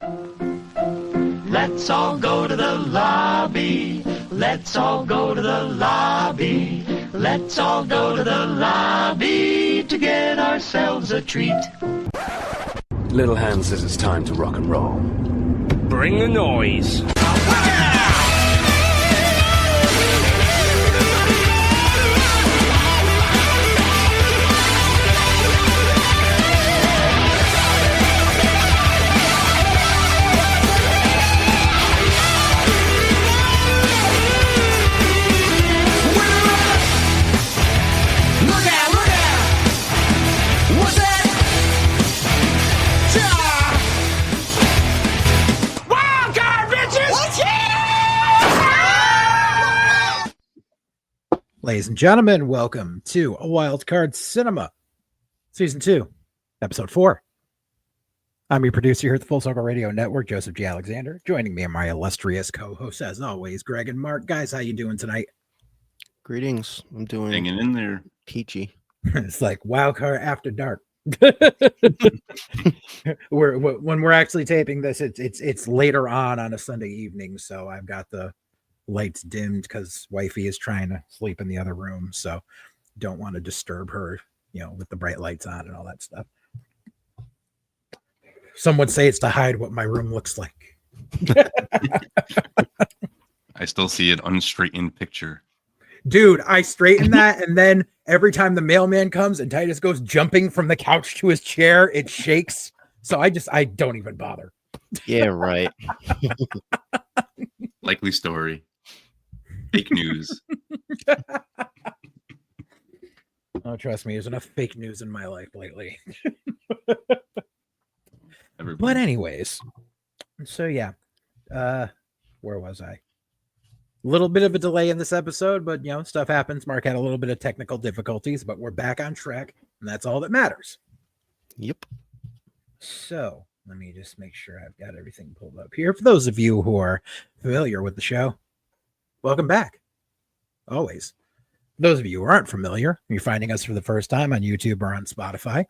Let's all go to the lobby. Let's all go to the lobby. Let's all go to the lobby to get ourselves a treat. Little Hand says it's time to rock and roll. Bring the noise. Ladies and gentlemen, welcome to A Wild Card Cinema, Season 2, Episode 4. I'm your producer here at the Full Circle Radio Network, Joseph JJAlexander. Joining me are my illustrious co-hosts, as always, Greg and Mark. Guys, how you doing tonight? Greetings. I'm doing hanging in there. Peachy. It's like Wild Card After Dark. When we're actually taping this, it's later on a Sunday evening, so I've got the lights dimmed because wifey is trying to sleep in the other room, so don't want to disturb her, with the bright lights on and all that stuff. Some would say it's to hide what my room looks like. I still see an unstraightened picture. Dude, I straighten that, and then every time the mailman comes and Titus goes jumping from the couch to his chair, it shakes. So I don't even bother. Yeah, right. Likely story. Fake news. Oh, trust me, there's enough fake news in my life lately. But anyways, so yeah, where was I? A little bit of a delay in this episode, but stuff happens. Mark had a little bit of technical difficulties, but we're back on track, and that's all that matters. Yep. So let me just make sure I've got everything pulled up here. For those of you who are familiar with the show, welcome back. Always. For those of you who aren't familiar, you're finding us for the first time on YouTube or on Spotify.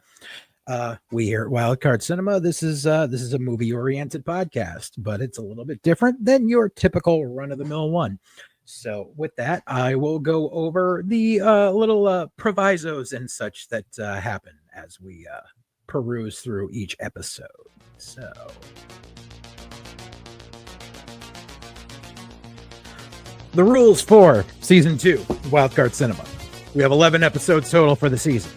We here at Wildcard Cinema, this is a movie-oriented podcast, but it's a little bit different than your typical run-of-the-mill one. So with that, I will go over the little provisos and such that happen as we peruse through each episode. So the rules for Season 2, Wildcard Cinema. We have 11 episodes total for the season.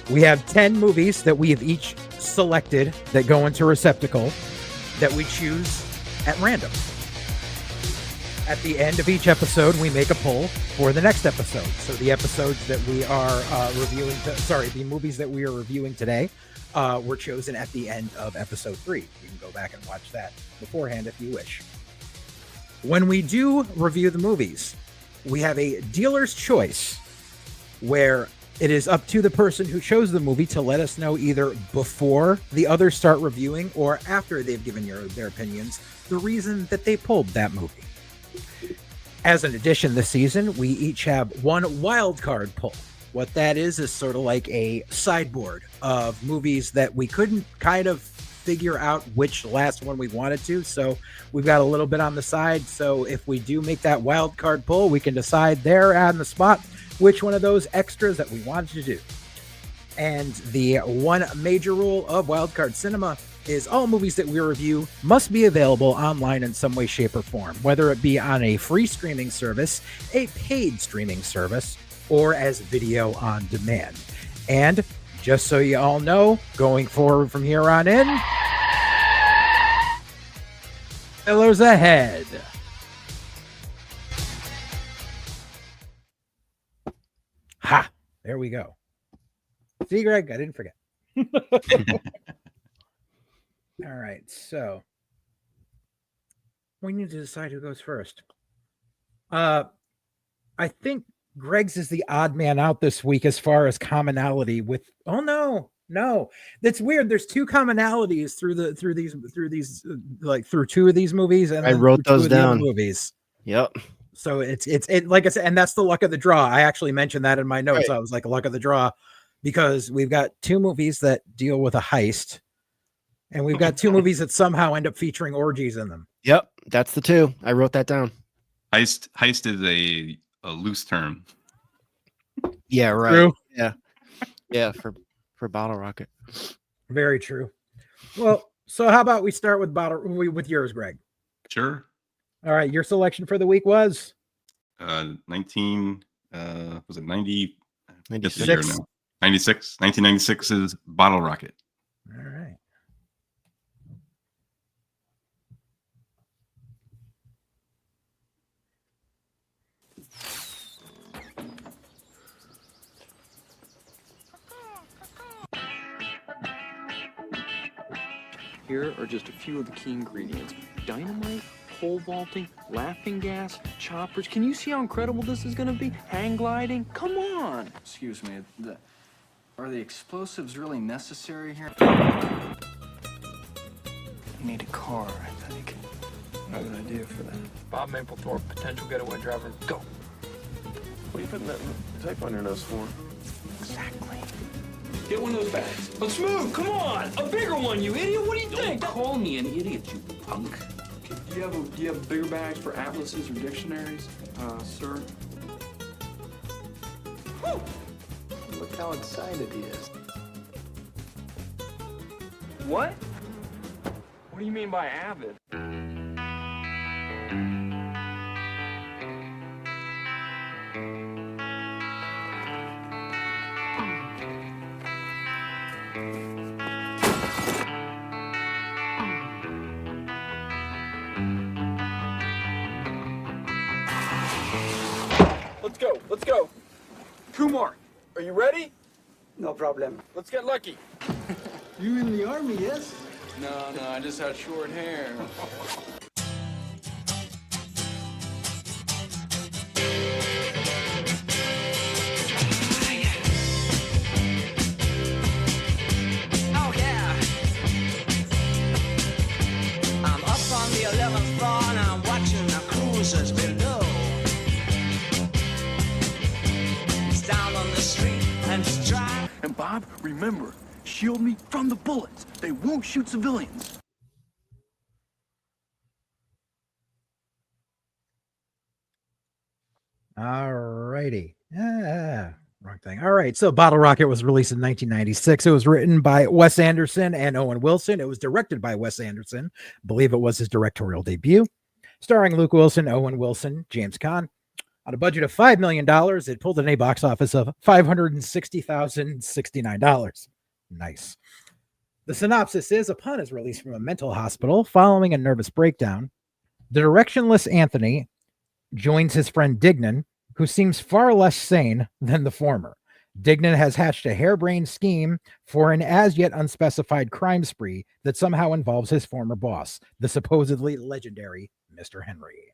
We have 10 movies that we have each selected that go into a receptacle that we choose at random. At the end of each episode, we make a poll for the next episode. So the episodes that we are the movies that we are reviewing today were chosen at the end of episode 3. You can go back and watch that beforehand if you wish. When we do review the movies, we have a dealer's choice where it is up to the person who chose the movie to let us know either before the others start reviewing or after they've given their opinions, the reason that they pulled that movie. As an addition this season, we each have one wild card pull. What that is sort of like a sideboard of movies that we couldn't kind of figure out which last one we wanted to. So we've got a little bit on the side. So if we do make that wild card pull, we can decide there on the spot which one of those extras that we wanted to do. And the one major rule of Wildcard Cinema is all movies that we review must be available online in some way, shape, or form, whether it be on a free streaming service, a paid streaming service, or as video on demand. And just so you all know, going forward from here on in, spoilers ahead. Ha! There we go. See, Greg, I didn't forget. All right, so we need to decide who goes first. I think Greg's is the odd man out this week as far as commonality with. Oh no, that's weird. There's two commonalities through these like through two of these movies, and I wrote those down. Movies. Yep. So it's like I said, and that's the luck of the draw. I actually mentioned that in my notes. Right. I was like, luck of the draw, because we've got two movies that deal with a heist, And we've got 2 movies that somehow end up featuring orgies in them. Yep, that's the 2. I wrote that down. Heist is a loose term. Yeah, right. True. Yeah, for Bottle Rocket. Very true. Well, so how about we start with yours, Greg? Sure. All right, your selection for the week was 19 was it 90? 96. 96. 1996 is Bottle Rocket. all right. Here are just a few of the key ingredients. Dynamite, pole vaulting, laughing gas, choppers. Can you see how incredible this is gonna be? Hang gliding? Come on! Excuse me, are the explosives really necessary here? You need a car, I think. I have an idea for that. Bob Mapplethorpe, potential getaway driver. Go! What are you putting that tape on your nose for? Exactly. Get one of those bags. Let's move! Come on! A bigger one, you idiot! What do you think? Don't call me an idiot, you punk. Do you have bigger bags for atlases or dictionaries, sir? Whew. Look how excited he is. What? What do you mean by avid? Let's go. 2 more. Are you ready? No problem. Let's get lucky. You in the army, yes? No, I just had short hair. Oh yeah. I'm up on the 11th floor and I'm watching the cruisers below. It's down on the street and it's dry. And Bob, remember, shield me from the bullets. They won't shoot civilians. All righty. Wrong thing. All right. So Bottle Rocket was released in 1996. It was written by Wes Anderson and Owen Wilson. It was directed by Wes Anderson. I believe it was his directorial debut. Starring Luke Wilson, Owen Wilson, James Caan. On a budget of $5 million, it pulled in a box office of $560,069. Nice. The synopsis is, upon his release from a mental hospital following a nervous breakdown, the directionless Anthony joins his friend Dignan, who seems far less sane than the former. Dignan has hatched a harebrained scheme for an as yet unspecified crime spree that somehow involves his former boss, the supposedly legendary Mr. Henry.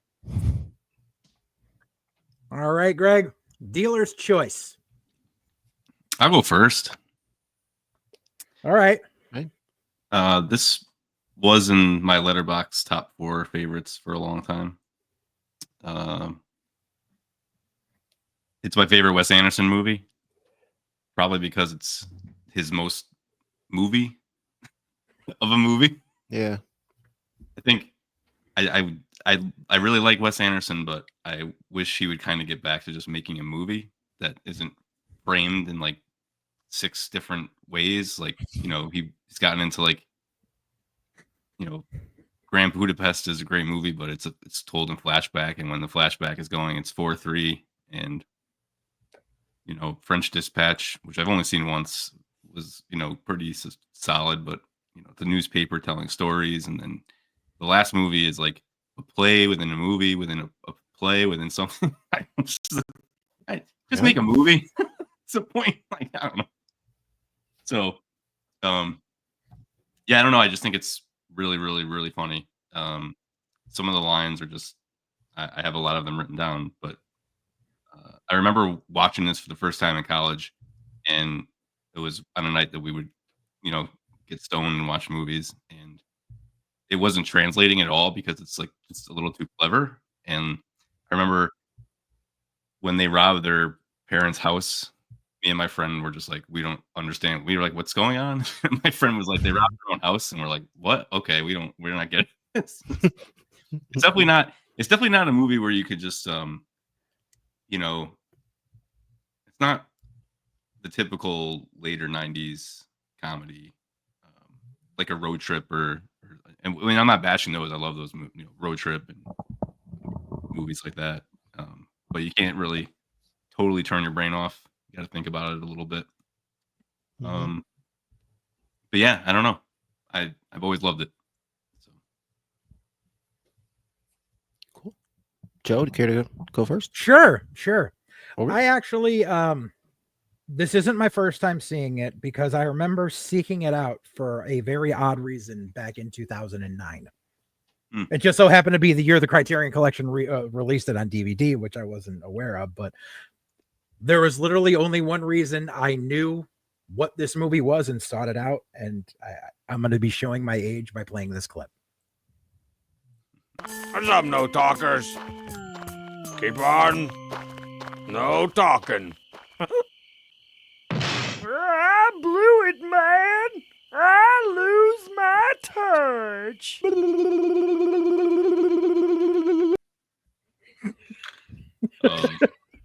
All right, Greg, dealer's choice. I'll go first. All right. This was in my Letterboxd top 4 favorites for a long time. It's my favorite Wes Anderson movie, probably because it's his most movie of a movie. Yeah. I think I really like Wes Anderson, but I wish he would kind of get back to just making a movie that isn't framed in like 6 different ways. Like, you know, he's gotten into like, you know, Grand Budapest is a great movie, but it's told in flashback, and when the flashback is going, it's 4:3. And you know, French Dispatch, which I've only seen once, was, you know, pretty solid, but you know, the newspaper telling stories, and then the last movie is like a play within a movie within a play within something. Just make a movie. It's a point. Like, I don't know. So, yeah, I don't know. I just think it's really, really, really funny. Some of the lines are just, I have a lot of them written down, but I remember watching this for the first time in college, and it was on a night that we would, you know, get stoned and watch movies, and it wasn't translating at all because it's like just a little too clever. And I remember when they robbed their parents' house, me me and my friend were just like, we don't understand. We were like, what's going on? My friend was like, they robbed their own house, and we're like, what? Okay, we're not getting this. It's definitely not. It's definitely not a movie where you could just, you know, it's not the typical later '90s comedy, like a Road Trip and I mean, I'm not bashing those. I love those Road Trip and movies like that. But you can't really totally turn your brain off. You got to think about it a little bit. But yeah, I don't know. I've always loved it. So. Cool. Joe, do you care to go first? Sure. Okay. I actually, this isn't my first time seeing it because I remember seeking it out for a very odd reason back in 2009. It just so happened to be the year the Criterion Collection released it on DVD, which I wasn't aware of, but there was literally only one reason I knew what this movie was and sought it out, and I'm going to be showing my age by playing this clip. What's up, no talkers? Keep on. No talking. I blew it, man. I lose my touch.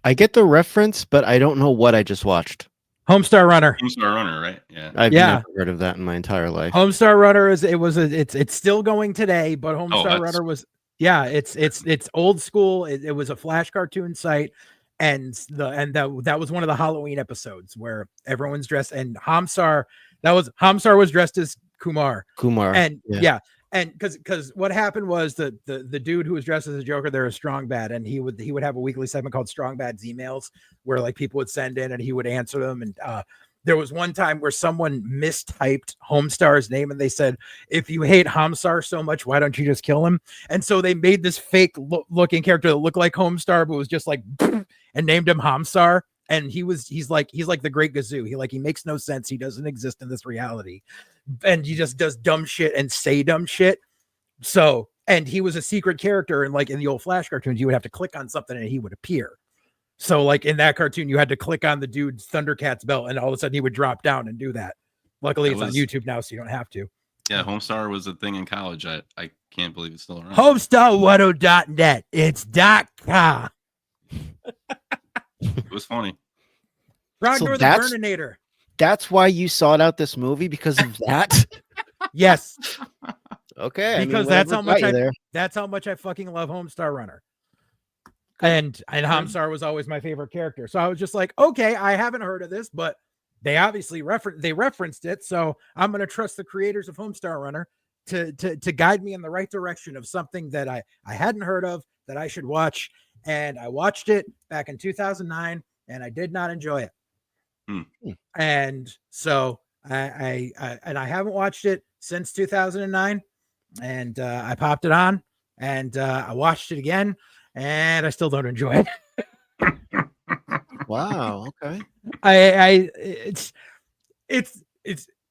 I get the reference, but I don't know what I just watched. Homestar Runner. Homestar Runner, right? Yeah. I've never heard of that in my entire life. Homestar Runner it's still going today, but Homestar Runner was it's old school. It was a Flash cartoon site, and that was one of the Halloween episodes where everyone's dressed, and Hamsar was dressed as Kumar. And and because what happened was the dude who was dressed as a Joker, they're a Strong Bad, and he would have a weekly segment called Strong Bad's Emails, where like people would send in and he would answer them. And there was one time where someone mistyped Homestar's name, and they said, if you hate Hamsar so much, why don't you just kill him? And so they made this fake looking character that looked like Homestar, but was just like and named him Hamsar. And he's like the Great Gazoo. He makes no sense. He doesn't exist in this reality, and he just does dumb shit and say dumb shit. So, and he was a secret character, and like in the old Flash cartoons, you would have to click on something and he would appear. So, like in that cartoon, you had to click on the dude's Thundercats belt, and all of a sudden he would drop down and do that. Luckily, it's on YouTube now, so you don't have to. Yeah, Homestar was a thing in college. I can't believe it's still around. Homestar10.net. It's .com. It was funny. So the that's why you sought out this movie, because of that. Yes. Okay. Because that's how much I fucking love Homestar Runner. And Hamsar was always my favorite character. So I was just like, okay, I haven't heard of this, but they obviously referenced it. So I'm going to trust the creators of Homestar Runner to guide me in the right direction of something that I hadn't heard of that I should watch. And I watched it back in 2009, and I did not enjoy it. And so I haven't watched it since 2009, and I popped it on, and I watched it again, and I still don't enjoy it. Wow. Okay.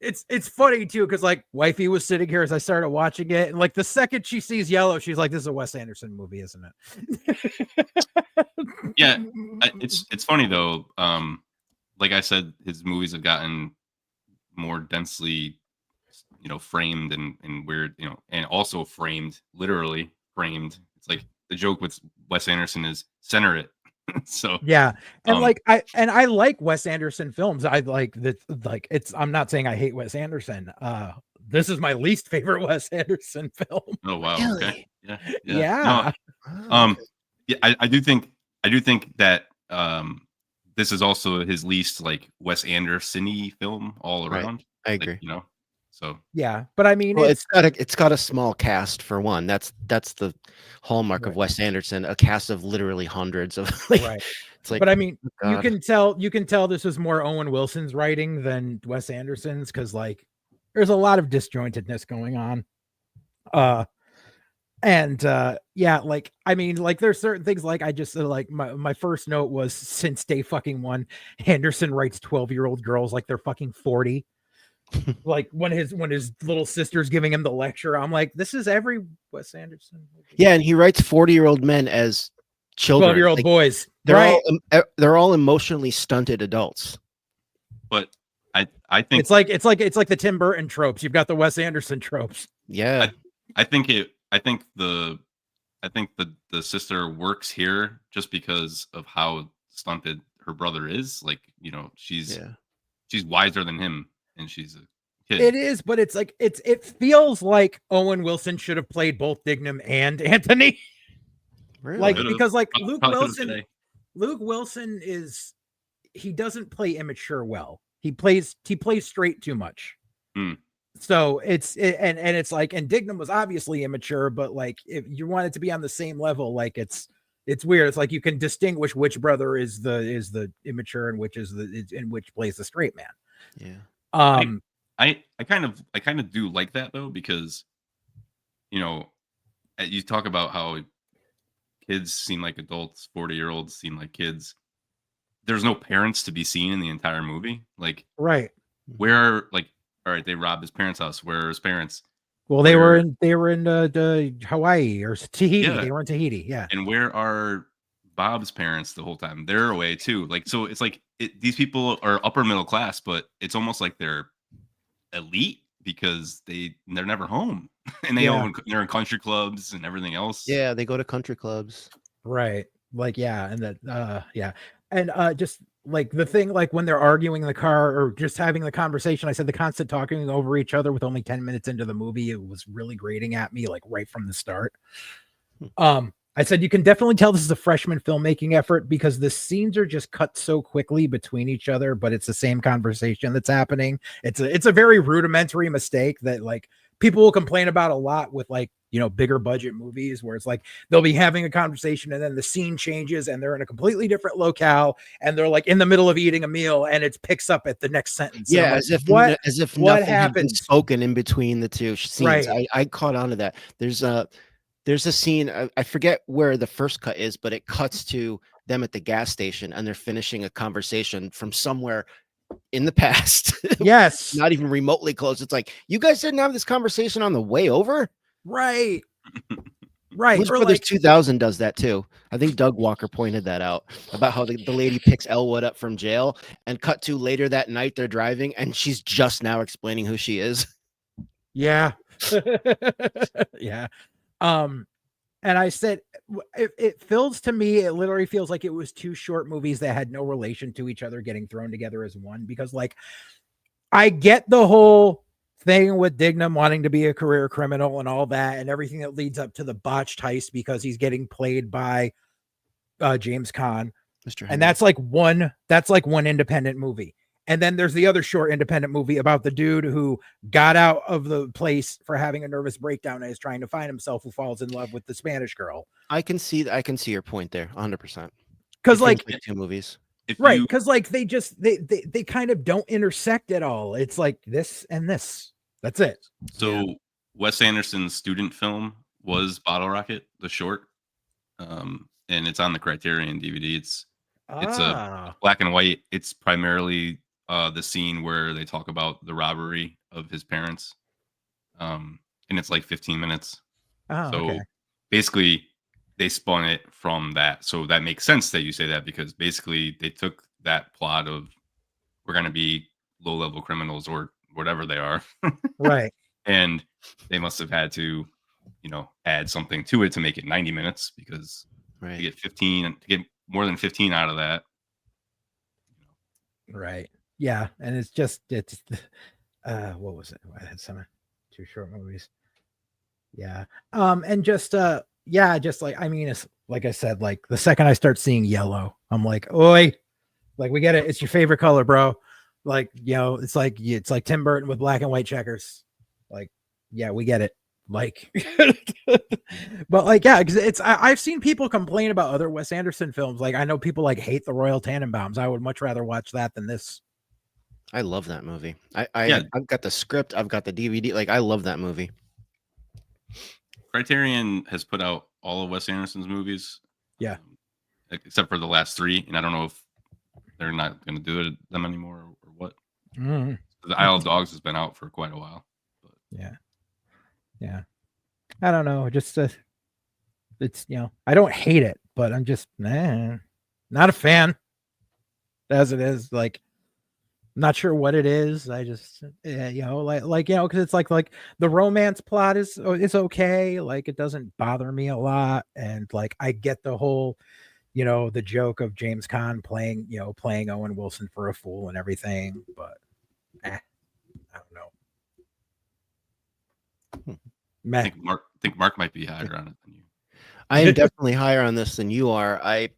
It's funny too, because like wifey was sitting here as I started watching it, and like the second she sees yellow, she's like, "This is a Wes Anderson movie, isn't it?" Yeah, it's funny though. Like I said, his movies have gotten more densely, framed and weird, and also framed, literally framed. It's like the joke with Wes Anderson is center it. So yeah, and I like Wes Anderson films. I like that. Like I'm not saying I hate Wes Anderson. This is my least favorite Wes Anderson film. Oh wow. Really? Okay. Yeah. No, I do think that this is also his least like Wes Anderson-y film all around. Right. I agree. So yeah, but I mean, it's got a small cast for one. That's the hallmark of Wes Anderson, a cast of literally hundreds of right. It's like, but I mean, you can tell this was more Owen Wilson's writing than Wes Anderson's, because like there's a lot of disjointedness going on. Yeah, like I mean, like there's certain things like I just like my first note was, since day fucking one, Anderson writes 12-year-old girls like they're fucking 40. Like when his little sister's giving him the lecture, I'm like, this is every Wes Anderson movie. Yeah, and he writes 40-year-old men as children, 12-year-old boys. They're all emotionally stunted adults. but I think it's like the Tim Burton tropes. You've got the Wes Anderson tropes. Yeah. I think the sister works here just because of how stunted her brother is. Like, you know, she's wiser than him, and she's a kid. It is, but it's like it feels like Owen Wilson should have played both Dignam and Anthony. Really? Like, because like Luke today. Wilson he doesn't play immature well. He plays straight too much. So and it's like, and Dignam was obviously immature, but like if you want it to be on the same level, like it's weird. It's like you can distinguish which brother is the immature and which which plays the straight man. Yeah. I kind of do like that though, because you know, you talk about how kids seem like adults, 40-year-olds seem like kids. There's no parents to be seen in the entire movie. Like, right. Where, like, all right, they robbed his parents' house. Where are his parents? Well, they were in the Hawaii or Tahiti. Yeah. They were in Tahiti. Yeah. And where are Bob's parents the whole time? They're away too. Like, so it's like these people are upper middle class, but it's almost like they're elite because they're never home, and they're in country clubs and everything else. Yeah, they go to country clubs. Right. Like, yeah, and that and just like the thing, like when they're arguing in the car or just having the conversation, I said the constant talking over each other with only 10 minutes into the movie, it was really grating at me, like right from the start. I said you can definitely tell this is a freshman filmmaking effort because the scenes are just cut so quickly between each other, but it's the same conversation that's happening. It's a very rudimentary mistake that like people will complain about a lot with, like, you know, bigger budget movies where it's like they'll be having a conversation and then the scene changes and they're in a completely different locale and they're like in the middle of eating a meal and it picks up at the next sentence. Yeah, like, as if nothing had been spoken in between the two scenes. Right. I caught on to that. There's a scene, I forget where the first cut is, but it cuts to them at the gas station and they're finishing a conversation from somewhere in the past. Yes. Not even remotely close. It's like, you guys didn't have this conversation on the way over? Right. Right. Blues Brothers 2000 does that too. I think Doug Walker pointed that out about how the lady picks Elwood up from jail and cut to later that night they're driving and she's just now explaining who she is. Yeah. Yeah. And I said, it feels to me, it literally feels like it was two short movies that had no relation to each other getting thrown together as one, because like, I get the whole thing with Dignam wanting to be a career criminal and all that, and everything that leads up to the botched heist because he's getting played by James Caan. And that's like one independent movie. And then there's the other short independent movie about the dude who got out of the place for having a nervous breakdown and is trying to find himself, who falls in love with the Spanish girl. I can see your point there 100%. Because like two movies. Right, because like they kind of don't intersect at all. It's like this and this. That's it. So Wes Anderson's student film was Bottle Rocket, the short. And it's on the Criterion DVD. It's a black and white. It's primarily the scene where they talk about the robbery of his parents. And it's like 15 minutes. So basically they spun it from that. So that makes sense that you say that, because basically they took that plot of we're going to be low-level criminals or whatever they are. Right. And they must have had to, you know, add something to it to make it 90 minutes, because to get more than 15 out of that. Right. Yeah. And it's what was it? I had some two short movies. Yeah. And just like, I mean, it's like I said, like the second I start seeing yellow, I'm like, oi, like, we get it. It's your favorite color, bro. Like, you know, it's like Tim Burton with black and white checkers. Like, yeah, we get it. Like, but like, yeah, because I've seen people complain about other Wes Anderson films. Like, I know people like hate the Royal Tenenbaums. I would much rather watch that than this. I love that movie. I've got the script. I've got the DVD. Like, I love that movie. Criterion has put out all of Wes Anderson's movies. Yeah. Except for the last 3. And I don't know if they're not going to do them anymore or what. Mm-hmm. The Isle of Dogs has been out for quite a while. But. Yeah. I don't know. Just, it's, you know, I don't hate it, but I'm just, not a fan as it is. Like, Not sure what it is. I just, because it's like the romance plot is okay. Like it doesn't bother me a lot, and like I get the whole, the joke of James Caan playing Owen Wilson for a fool and everything. But I don't know. I think Mark might be higher on it than you. I am definitely higher on this than you are. I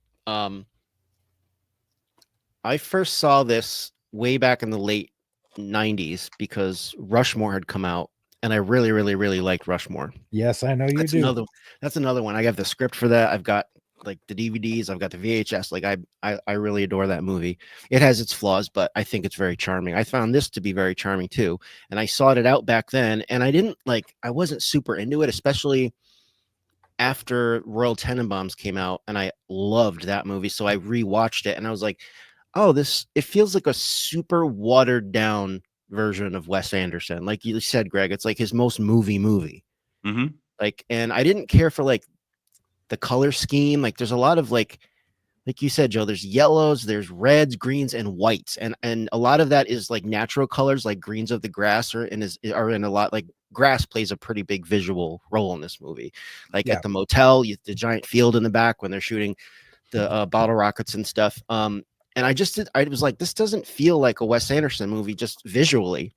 first saw this way back in the late 90s because Rushmore had come out, and I really, really, really liked Rushmore. Yes, I know you do. That's another one. I have the script for that. I've got like the DVDs. I've got the VHS. Like I really adore that movie. It has its flaws, but I think it's very charming. I found this to be very charming too, and I sought it out back then, and I wasn't super into it, especially after Royal Tenenbaums came out, and I loved that movie. So I rewatched it, and I was like, oh, it feels like a super watered down version of Wes Anderson. Like you said, Greg, it's like his most movie. Mm-hmm. Like, and I didn't care for like the color scheme. Like there's a lot of like you said, Joe, there's yellows, there's reds, greens, and whites. And a lot of that is like natural colors, like greens of the grass are in a lot, like grass plays a pretty big visual role in this movie. Like at the motel, the giant field in the back when they're shooting the bottle rockets and stuff. And I was like, this doesn't feel like a Wes Anderson movie, just visually.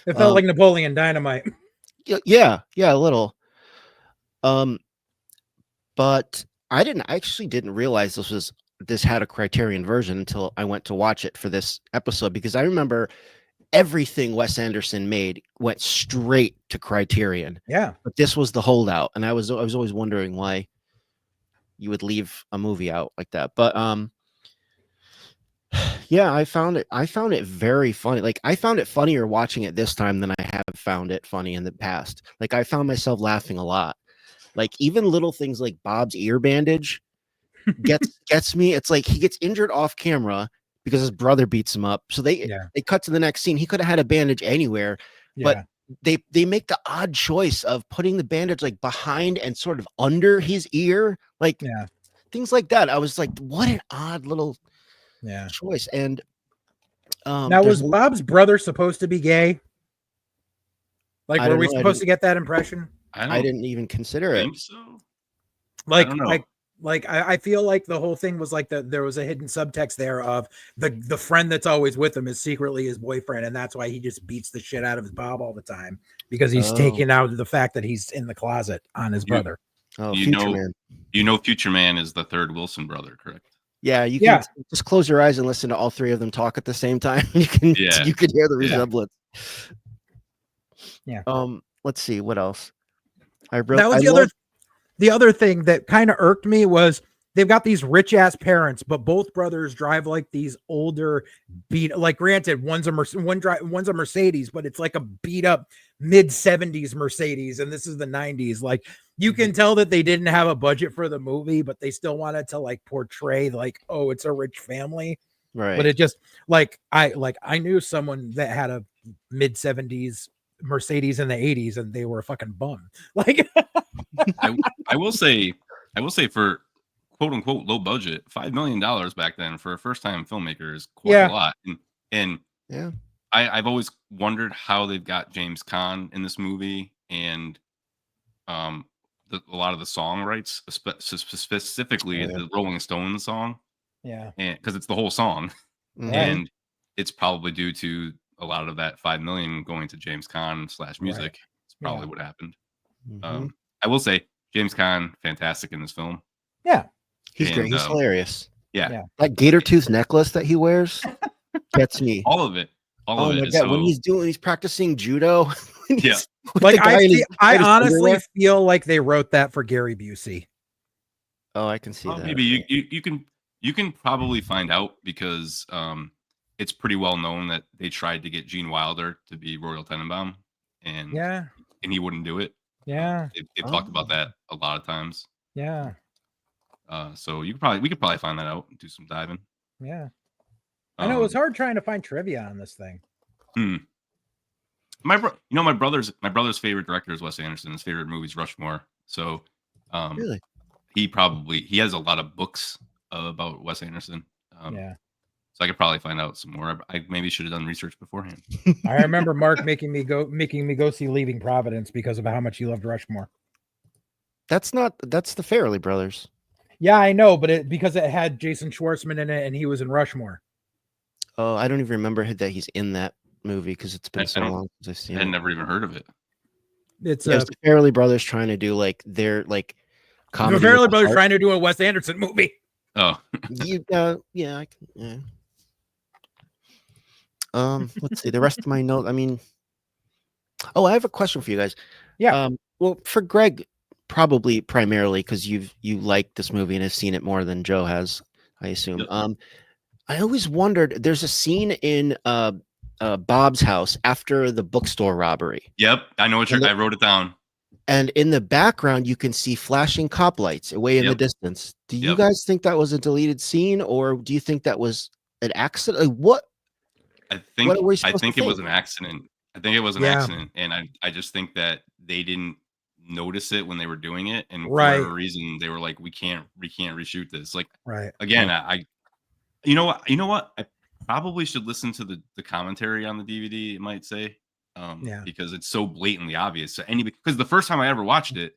It felt like Napoleon Dynamite. Yeah, a little. But I actually didn't realize this had a Criterion version until I went to watch it for this episode, because I remember everything Wes Anderson made went straight to Criterion. Yeah. But this was the holdout, and I was always wondering why you would leave a movie out like that. But yeah, I found it very funny. Like I found it funnier watching it this time than I have found it funny in the past. Like I found myself laughing a lot. Like even little things like Bob's ear bandage gets me. It's like he gets injured off camera because his brother beats him up. So they cut to the next scene. He could have had a bandage anywhere, but they make the odd choice of putting the bandage like behind and sort of under his ear, like things like that. I was like, what an odd little choice. And now was Bob's brother supposed to be gay? Like, were we supposed to get that impression? I didn't even consider it. So. I feel like the whole thing was like there was a hidden subtext there of the friend that's always with him is secretly his boyfriend, and that's why he just beats the shit out of his Bob all the time, because he's taking out the fact that he's in the closet on his brother. Oh, Future Man. Future Man is the third Wilson brother, correct? Yeah, you can just close your eyes and listen to all three of them talk at the same time. You can hear the resemblance. Yeah. Let's see what else. The other thing that kind of irked me was they've got these rich ass parents, but both brothers drive like these older like granted, one's a Mercedes, but it's like a beat up mid 70s Mercedes, and this is the 90s. Like you can tell that they didn't have a budget for the movie, but they still wanted to like portray like, oh, it's a rich family. Right. But it just I knew someone that had a mid 70s Mercedes in the 80s, and they were a fucking bum. Like I will say for quote unquote low budget, $5 million back then for a first time filmmaker is quite a lot. And I've always wondered how they've got James Caan in this movie, and a lot of the song rights, specifically the Rolling Stones song. Yeah. And because it's the whole song. Right. And it's probably due to a lot of that $5 million going to James Caan / music. Right. It's probably what happened. I will say James Caan, fantastic in this film. Yeah. He's great. He's hilarious. Yeah. That gator tooth necklace that he wears gets me. All of it. All of it. God. When he's practicing judo. Like I honestly feel like they wrote that for Gary Busey. Oh, I can see that. Maybe you can probably find out, because it's pretty well known that they tried to get Gene Wilder to be Royal Tenenbaum, and he wouldn't do it. Yeah. They've talked about that a lot of times. Yeah. So we could probably find that out and do some diving. Yeah. I know it was hard trying to find trivia on this thing. My brother's favorite director is Wes Anderson. His favorite movie is Rushmore. So really, he has a lot of books about Wes Anderson. So I could probably find out some more. I maybe should have done research beforehand. I remember Mark making me go see Leaving Providence because of how much he loved Rushmore. That's the Farrelly brothers. Yeah, I know, but because it had Jason Schwartzman in it and he was in Rushmore. Oh, I don't even remember that he's in that movie because it's been so long since I've seen it. I had never even heard of it. It's the Farrelly brothers trying to do like their like comedy. The Farrelly brothers trying to do a Wes Anderson movie. Oh, yeah. Let's see the rest of my note. I mean, I have a question for you guys. Yeah. Well, for Greg, probably primarily because you like this movie and have seen it more than Joe has, I assume. Yep. I always wondered. There's a scene in Bob's house after the bookstore robbery. Yep, I know what I wrote it down. And in the background, you can see flashing cop lights away in the distance. Do you guys think that was a deleted scene, or do you think that was an accident? Like, what? I think it was an accident. I think it was an accident, and I just think that they didn't notice it when they were doing it, and for whatever reason, they were like, we can't reshoot this. Like, again, you know what? I probably should listen to the commentary on the DVD. It might say. Because it's so blatantly obvious. So because the first time I ever watched it,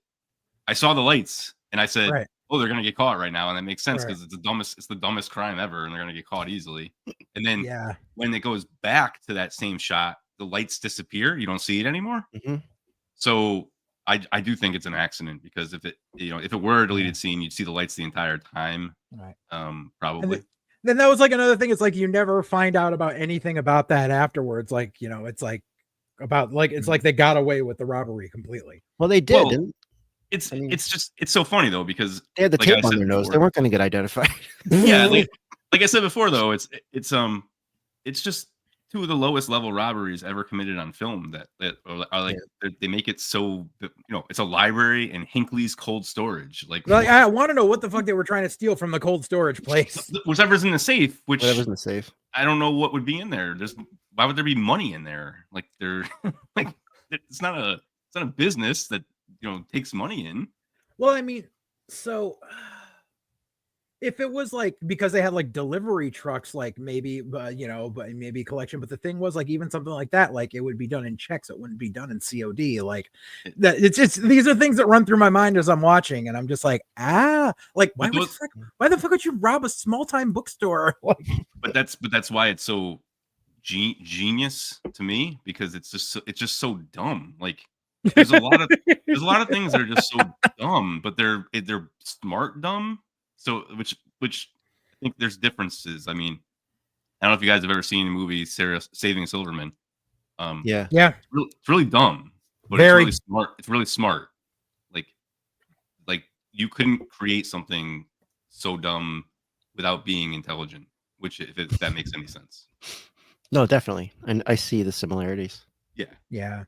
I saw the lights and I said, "Oh, they're gonna get caught right now," and that makes sense because it's the dumbest crime ever, and they're gonna get caught easily. And then when it goes back to that same shot, the lights disappear. You don't see it anymore. Mm-hmm. So I do think it's an accident because if it were a deleted scene, you'd see the lights the entire time. Right. Probably. Then that was like another thing. It's like you never find out about anything about that afterwards. Like it's like. It's like they got away with the robbery completely. Well, they did. Well, it's so funny though because they had the tape on their nose. They weren't going to get identified. Yeah, like I said before though, it's just two of the lowest level robberies ever committed on film that are like they make it so it's a library and Hinckley's cold storage. Like I want to know what the fuck they were trying to steal from the cold storage place. Whatever's in the safe. Whatever's in the safe. I don't know what would be in there. Why would there be money in there? Like they're like it's not a business that takes money in. Well, I mean, so if it was like because they had like delivery trucks, like maybe, but maybe collection. But the thing was, like, even something like that, like it would be done in checks. It wouldn't be done in COD. Like that. It's these are things that run through my mind as I'm watching, and I'm just like, like why the fuck would you rob a small time bookstore? But that's why it's so genius to me because it's just so dumb. Like there's a lot of things that are just so dumb, but they're smart dumb. So which I think there's differences. I mean, I don't know if you guys have ever seen the movie Saving Silverman. It's really dumb, but it's really smart. It's really smart. Like you couldn't create something so dumb without being intelligent. Which if that makes any sense. No, definitely, and I see the similarities. Yeah,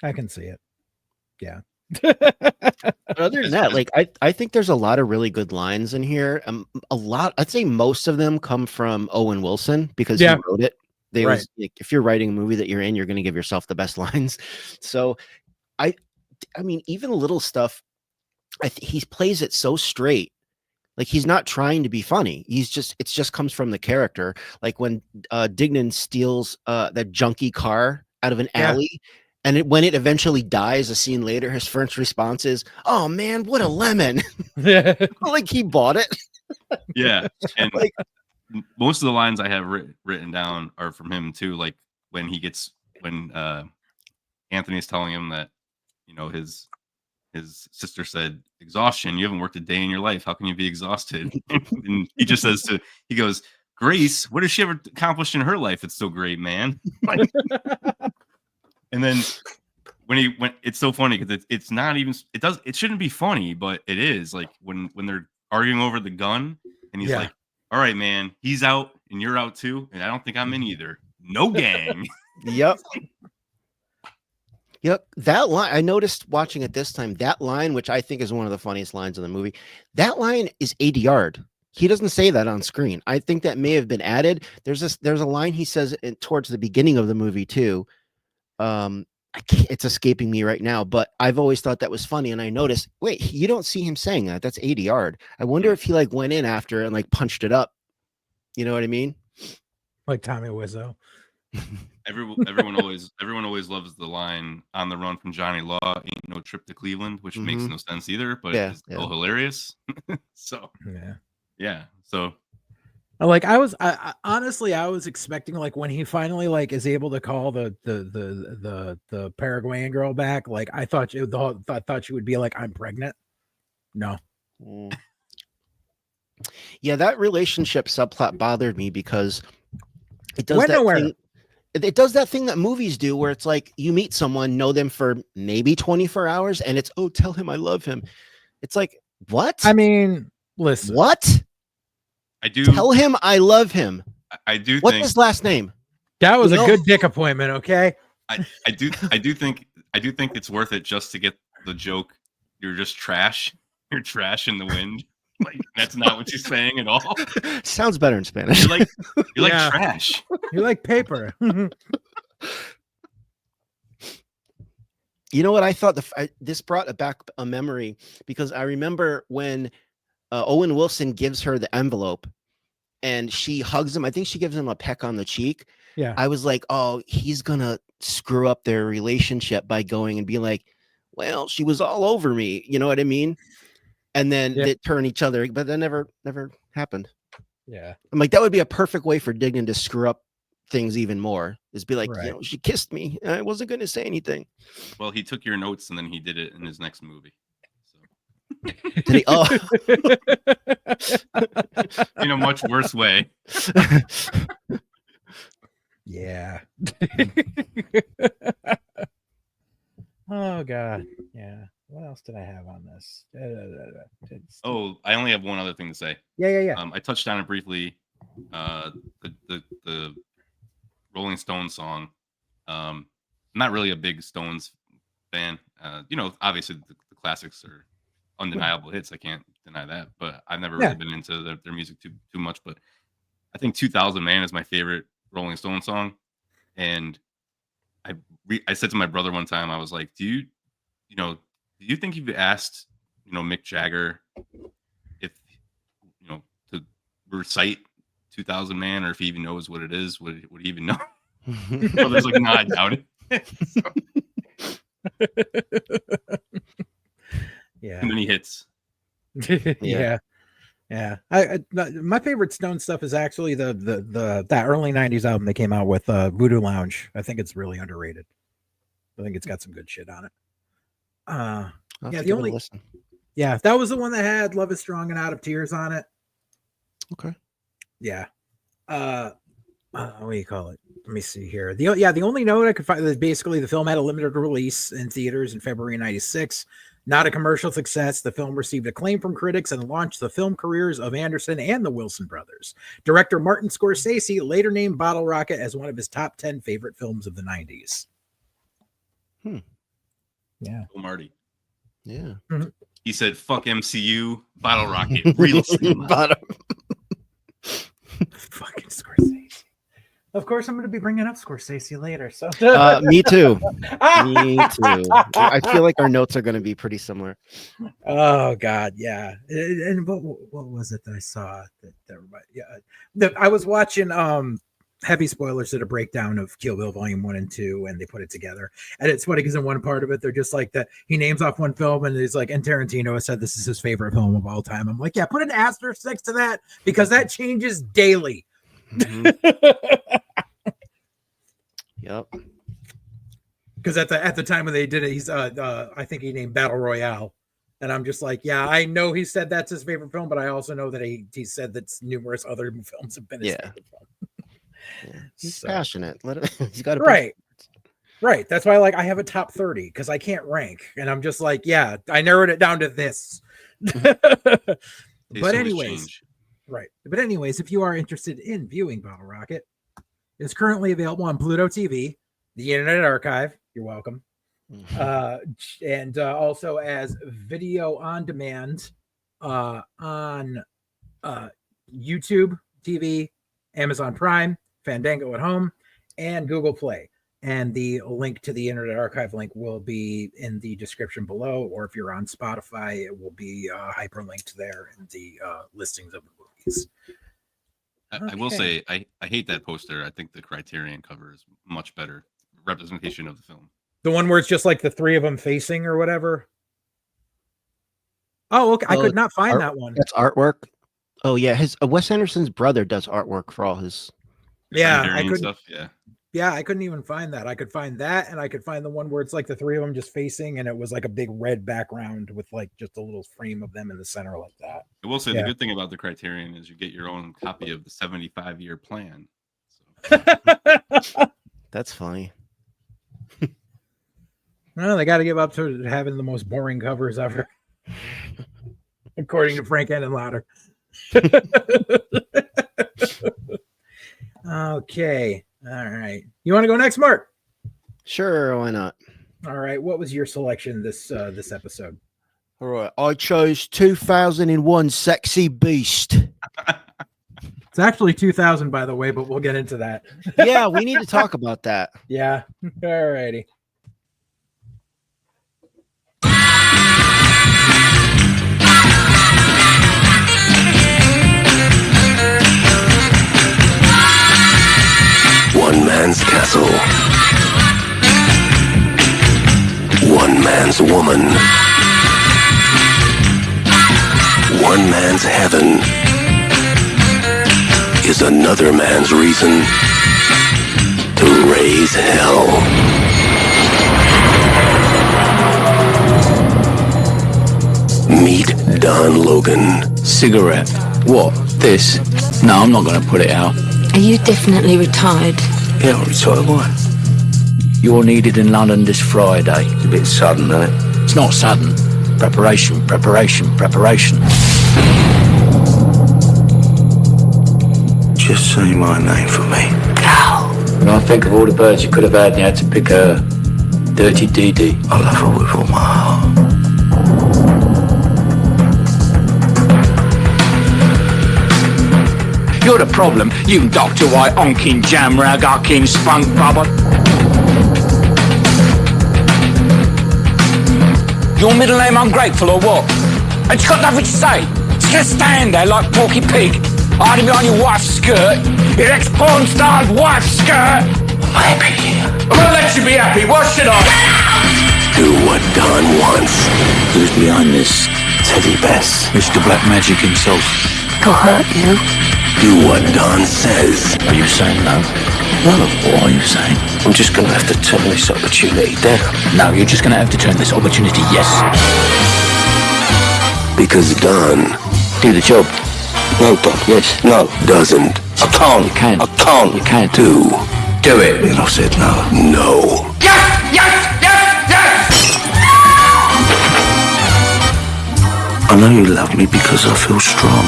I can see it. Yeah. But other than that, like I think there's a lot of really good lines in here. I'd say most of them come from Owen Wilson because he wrote it. If you're writing a movie that you're in, you're going to give yourself the best lines. So I mean, even little stuff. He plays it so straight. Like he's not trying to be funny. It just comes from the character. Like when Dignan steals that junky car out of an alley, and when it eventually dies, a scene later, his first response is, "Oh man, what a lemon!" Like he bought it. Yeah, and most of the lines I have written down are from him too. Like when Anthony's telling him that his sister said, "Exhaustion. You haven't worked a day in your life. How can you be exhausted?" And he just says he goes, "Grace, what has she ever accomplished in her life? It's so great, man." And then when it's so funny because it's not even it shouldn't be funny, but it is. Like when they're arguing over the gun, and he's like, "All right, man, he's out and you're out too, and I don't think I'm in either. No gang." Yep. Yep, that line I noticed watching it this time. That line, which I think is one of the funniest lines in the movie, that line is ADR'd. He doesn't say that on screen. I think that may have been added. There's a line he says towards the beginning of the movie too. It's escaping me right now, but I've always thought that was funny, and I noticed. Wait, you don't see him saying that? That's ADR'd. I wonder if he like went in after and like punched it up. You know what I mean? Like Tommy Wiseau. Everyone always loves the line "On the run from Johnny Law, ain't no trip to Cleveland," which makes no sense either, but it's still hilarious. So yeah. So I honestly was expecting like when he finally like is able to call the Paraguayan girl back, like I thought thought she would be like, I'm pregnant. No. Yeah, that relationship subplot bothered me because it does Went that nowhere. thing. It does that thing that movies do where it's like you meet someone, know them for maybe 24 hours, and it's, oh, tell him I love him. It's like, what? I mean, listen. What? I do tell him I love him. I do. What's think his last name? That was a good dick appointment. Okay. I do think it's worth it just to get the joke. You're just trash. You're trash in the wind. Like that's not what you're saying at all. Sounds better in Spanish. You're like trash. You like paper. You know what I thought? This brought back a memory because I remember when Owen Wilson gives her the envelope and she hugs him. I think she gives him a peck on the cheek. Yeah. I was like, oh, he's gonna screw up their relationship by going and be like, well, she was all over me. You know what I mean? And then they turn each other, but that never happened. Yeah. I'm like, that would be a perfect way for Dignan to screw up things even more. Is be like, you know, she kissed me. I wasn't going to say anything. Well, he took your notes and then he did it in his next movie. So. Did he? Oh, in a much worse way. Yeah. Oh God. Yeah. What else did I have on this? Oh, I only have one other thing to say. Yeah. I touched on it briefly. The Rolling Stones song. I'm not really a big Stones fan. Obviously the classics are undeniable hits. I can't deny that. But I've never really been into their music too much. But I think 2000 Man is my favorite Rolling Stone song. And I said to my brother one time, I was like, do you think you've asked, Mick Jagger if, to recite 2000 Man or if he even knows what it is? Would he even know? So there's like, no, I doubt it. Yeah. Too many hits. Yeah. My favorite Stone stuff is actually that early 90s album they came out with, Voodoo Lounge. I think it's really underrated. I think it's got some good shit on it. That was the one that had Love Is Strong and Out of Tears on it. Okay. Yeah. What do you call it? Let me see here. The only note I could find is basically the film had a limited release in theaters in February 96. Not a commercial success, the film received acclaim from critics and launched the film careers of Anderson and the Wilson brothers. Director Martin Scorsese later named Bottle Rocket as one of his top 10 favorite films of the 90s. Yeah. Oh, Marty. Yeah. Mm-hmm. He said, fuck MCU, Bottle Rocket, real cinema. Fucking Scorsese. Of course, I'm going to be bringing up Scorsese later. So me too. Me too. I feel like our notes are going to be pretty similar. Oh God, yeah. And what was it that I saw? I was watching. Heavy spoilers did a breakdown of Kill Bill Volume 1 and 2, and they put it together. And it's funny because in one part of it, they're just like that. He names off one film, and he's like, and Tarantino has said this is his favorite film of all time. I'm like, yeah, put an asterisk next to that because that changes daily. Mm-hmm. Yep. Because at the time when they did it, he's I think he named Battle Royale, and I'm just like, yeah, I know he said that's his favorite film, but I also know that he said that numerous other films have been his favorite film. Yeah. He's passionate. He's got right. That's why I have a top 30 because I can't rank, and I'm just like, yeah, I narrowed it down to this. But anyways, if you are interested in viewing Bottle Rocket, it's currently available on Pluto TV, the Internet Archive. You're welcome. And also as video on demand on YouTube TV, Amazon Prime, Fandango at Home, and Google Play. And the link to the Internet Archive link will be in the description below, or if you're on Spotify, it will be hyperlinked there in the listings of the movies. I will say I hate that poster. I think the Criterion cover is much better representation of the film. The one where it's just like the three of them facing or whatever. Oh, okay. I could not find that one. That's artwork. Oh yeah, his Wes Anderson's brother does artwork for all his. Yeah, I couldn't. Stuff. Yeah, I couldn't even find that. I could find that, and I could find the one where it's like the three of them just facing, and it was like a big red background with like just a little frame of them in the center like that. I will say the good thing about the Criterion is you get your own copy of the 75-year plan. So. That's funny. Well, they got to give up to having the most boring covers ever, according to Frank Enenlotter. Okay. All right. You want to go next, Mark? Sure, why not? All right. What was your selection this episode? All right. I chose 2001 Sexy Beast. It's actually 2000, by the way, but we'll get into that. Yeah, we need to talk about that. Yeah. All righty. One man's castle. One man's woman. One man's heaven is another man's reason to raise hell. Meet Don Logan. Cigarette. What? This? No, I'm not going to put it out. Are you definitely retired? Yeah, I'm retired. Why? You're needed in London this Friday. It's a bit sudden, isn't it? It's not sudden. Preparation, preparation, preparation. Just say my name for me. Carl. When I think of all the birds you could have had and you had to pick a dirty Dee. I love her with all my heart. You're the problem, you Dr. White, onkin jam rag, ucking spunk bubble. Your middle name ungrateful or what? And you got nothing to say. Just gonna stand there like Porky Pig, hiding behind your wife's skirt, your ex-porn star's wife's skirt. I'm happy. I'm gonna let you be happy, what should I? Do what Don wants. Who's behind this? Teddy Bess. Mr. Black Magic himself. He'll hurt you. Do what Don says. Are you saying no? No. What are you saying? I'm just going to have to turn this opportunity down. No, you're just going to have to turn this opportunity yes. Because Don... Do the job. No, Don. Yes. No. Doesn't. I can't. You can. I can't. You can't. Do it. And I said no. No. Yes! Yes! Yes! Yes! I know you love me because I feel strong.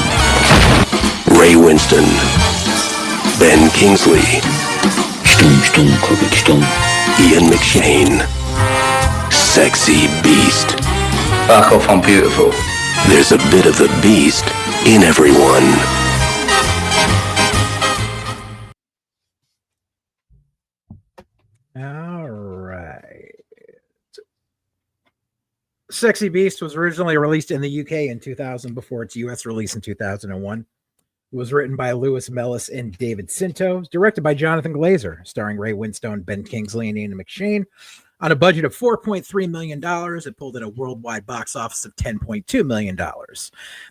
Ray Winston, Ben Kingsley, Ian McShane, Sexy Beast. Back off, I'm beautiful. There's a bit of the beast in everyone. All right. Sexy Beast was originally released in the UK in 2000 before its US release in 2001. It was written by Lewis Mellis and David Sinto, directed by Jonathan Glazer, starring Ray Winstone, Ben Kingsley, and Ian McShane. On a budget of $4.3 million, it pulled in a worldwide box office of $10.2 million.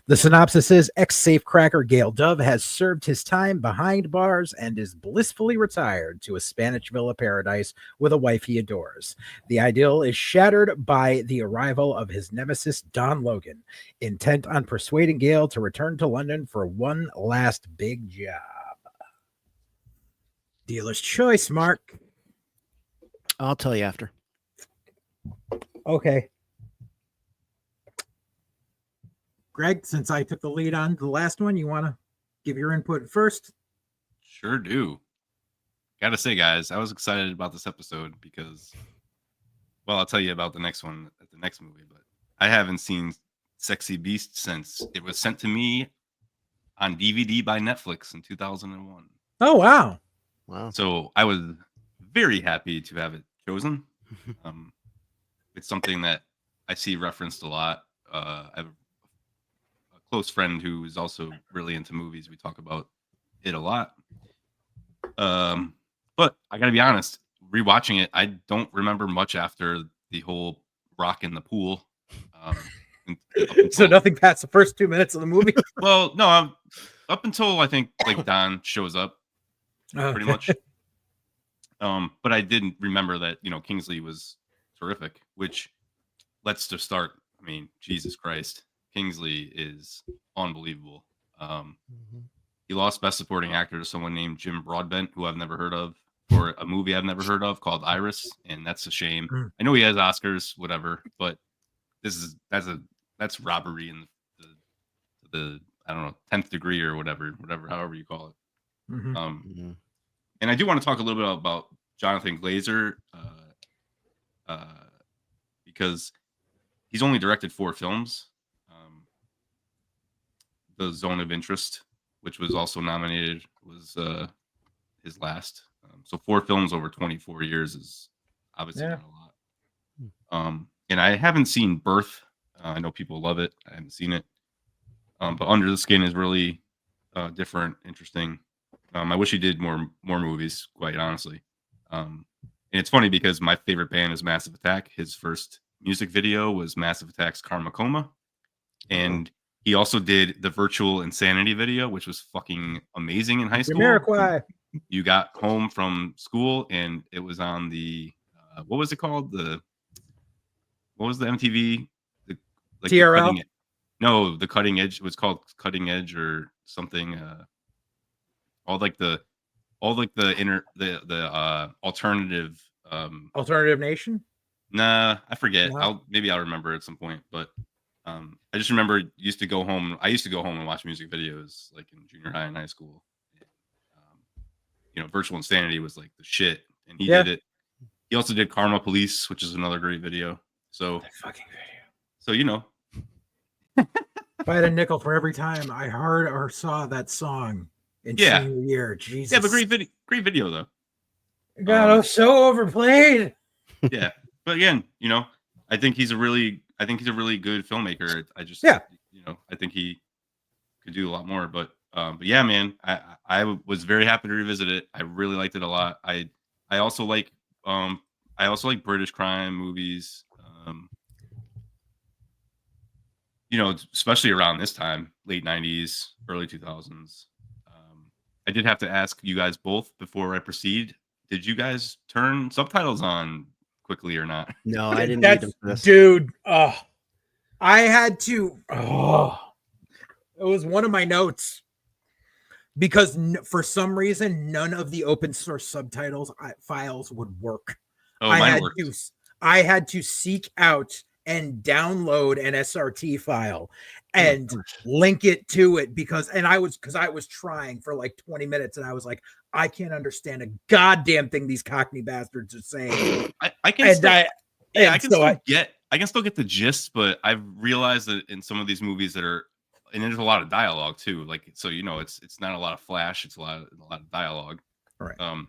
The synopsis is, ex-safecracker Gail Dove has served his time behind bars and is blissfully retired to a Spanish villa paradise with a wife he adores. The ideal is shattered by the arrival of his nemesis, Don Logan, intent on persuading Gail to return to London for one last big job. Dealer's choice, Mark. I'll tell you after. Okay. Greg, since I took the lead on the last one, you want to give your input first? Sure do. Gotta say, guys, I was excited about this episode because, well, I'll tell you about the next one at the next movie, but I haven't seen Sexy Beast since it was sent to me on DVD by Netflix in 2001. Oh, wow. Wow. So I was very happy to have it chosen. It's something that I see referenced a lot. I have a close friend who is also really into movies. We talk about it a lot. But I gotta be honest, rewatching it, I don't remember much after the whole rock in the pool. So nothing past the first 2 minutes of the movie. Well, no, up until I think like Don shows up, pretty much. But I didn't remember that Kingsley was terrific. Which, let's just start. I mean, Jesus Christ, Kingsley is unbelievable. He lost Best Supporting Actor to someone named Jim Broadbent, who I've never heard of, for a movie I've never heard of called Iris, and that's a shame. I know he has Oscars, whatever, but that's robbery in the I don't know 10th degree or whatever, however you call it. And I do want to talk a little bit about Jonathan Glazer, because he's only directed 4 films. The Zone of Interest, which was also nominated, was his last. So 4 films over 24 years is obviously not a lot. And I haven't seen Birth. I know people love it. I haven't seen it. But Under the Skin is really different, interesting. I wish he did more movies, quite honestly. And it's funny because my favorite band is Massive Attack. His first music video was Massive Attack's Karma Coma. And he also did the Virtual Insanity video, which was fucking amazing in high school. Jamiroquai. You got home from school and it was on the what was it called? What was the MTV? TRL? The Cutting Edge. It was called Cutting Edge or something. The alternative. Alternative Nation? Nah, I forget. No. Maybe I'll remember at some point, but I just remember I used to go home and watch music videos like in junior high and high school. Virtual Insanity was like the shit, and he did it. He also did Karma Police, which is another great video. So that fucking video. So if I had a nickel for every time I heard or saw that song in senior year, Jesus. Yeah, but great video though. God, it was so overplayed. Yeah, but again, I think he's a really good filmmaker. I just, I think he could do a lot more. But yeah, man, I was very happy to revisit it. I really liked it a lot. I also like British crime movies. Especially around this time, late 90s, early 2000s. I did have to ask you guys both before I proceed. Did you guys turn subtitles on quickly or not? No, I didn't need them for this. Dude, I had to. It was one of my notes because for some reason none of the open source subtitles files would work. I had to seek out and download an SRT file and link it to it because I was trying for like 20 minutes and I was like, I can't understand a goddamn thing these Cockney bastards are saying. I can still get the gist, but I've realized that in some of these movies and there's a lot of dialogue too. Like, so it's not a lot of flash, it's a lot of dialogue. All right.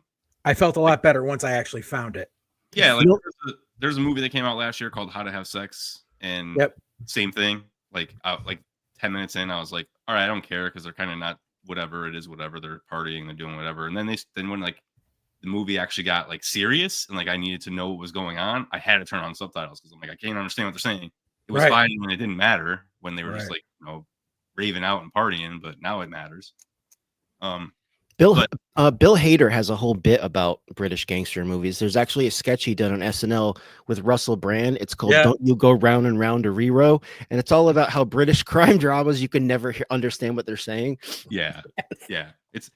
I felt a lot better once I actually found it. Yeah, like there's a movie that came out last year called How to Have Sex, and same thing. Like 10 minutes in, I was like, all right, I don't care because they're kind of not whatever it is, whatever they're partying, they're doing whatever. And then when like the movie actually got like serious and like I needed to know what was going on, I had to turn on subtitles because I'm like, I can't understand what they're saying. It was fine when it didn't matter when they were just like raving out and partying, but now it matters. Bill Hader has a whole bit about British gangster movies. There's actually a sketch he did on SNL with Russell Brand. It's called "Don't You Go Round and Round a Rero," and it's all about how British crime dramas you can never understand what they're saying. Yeah. It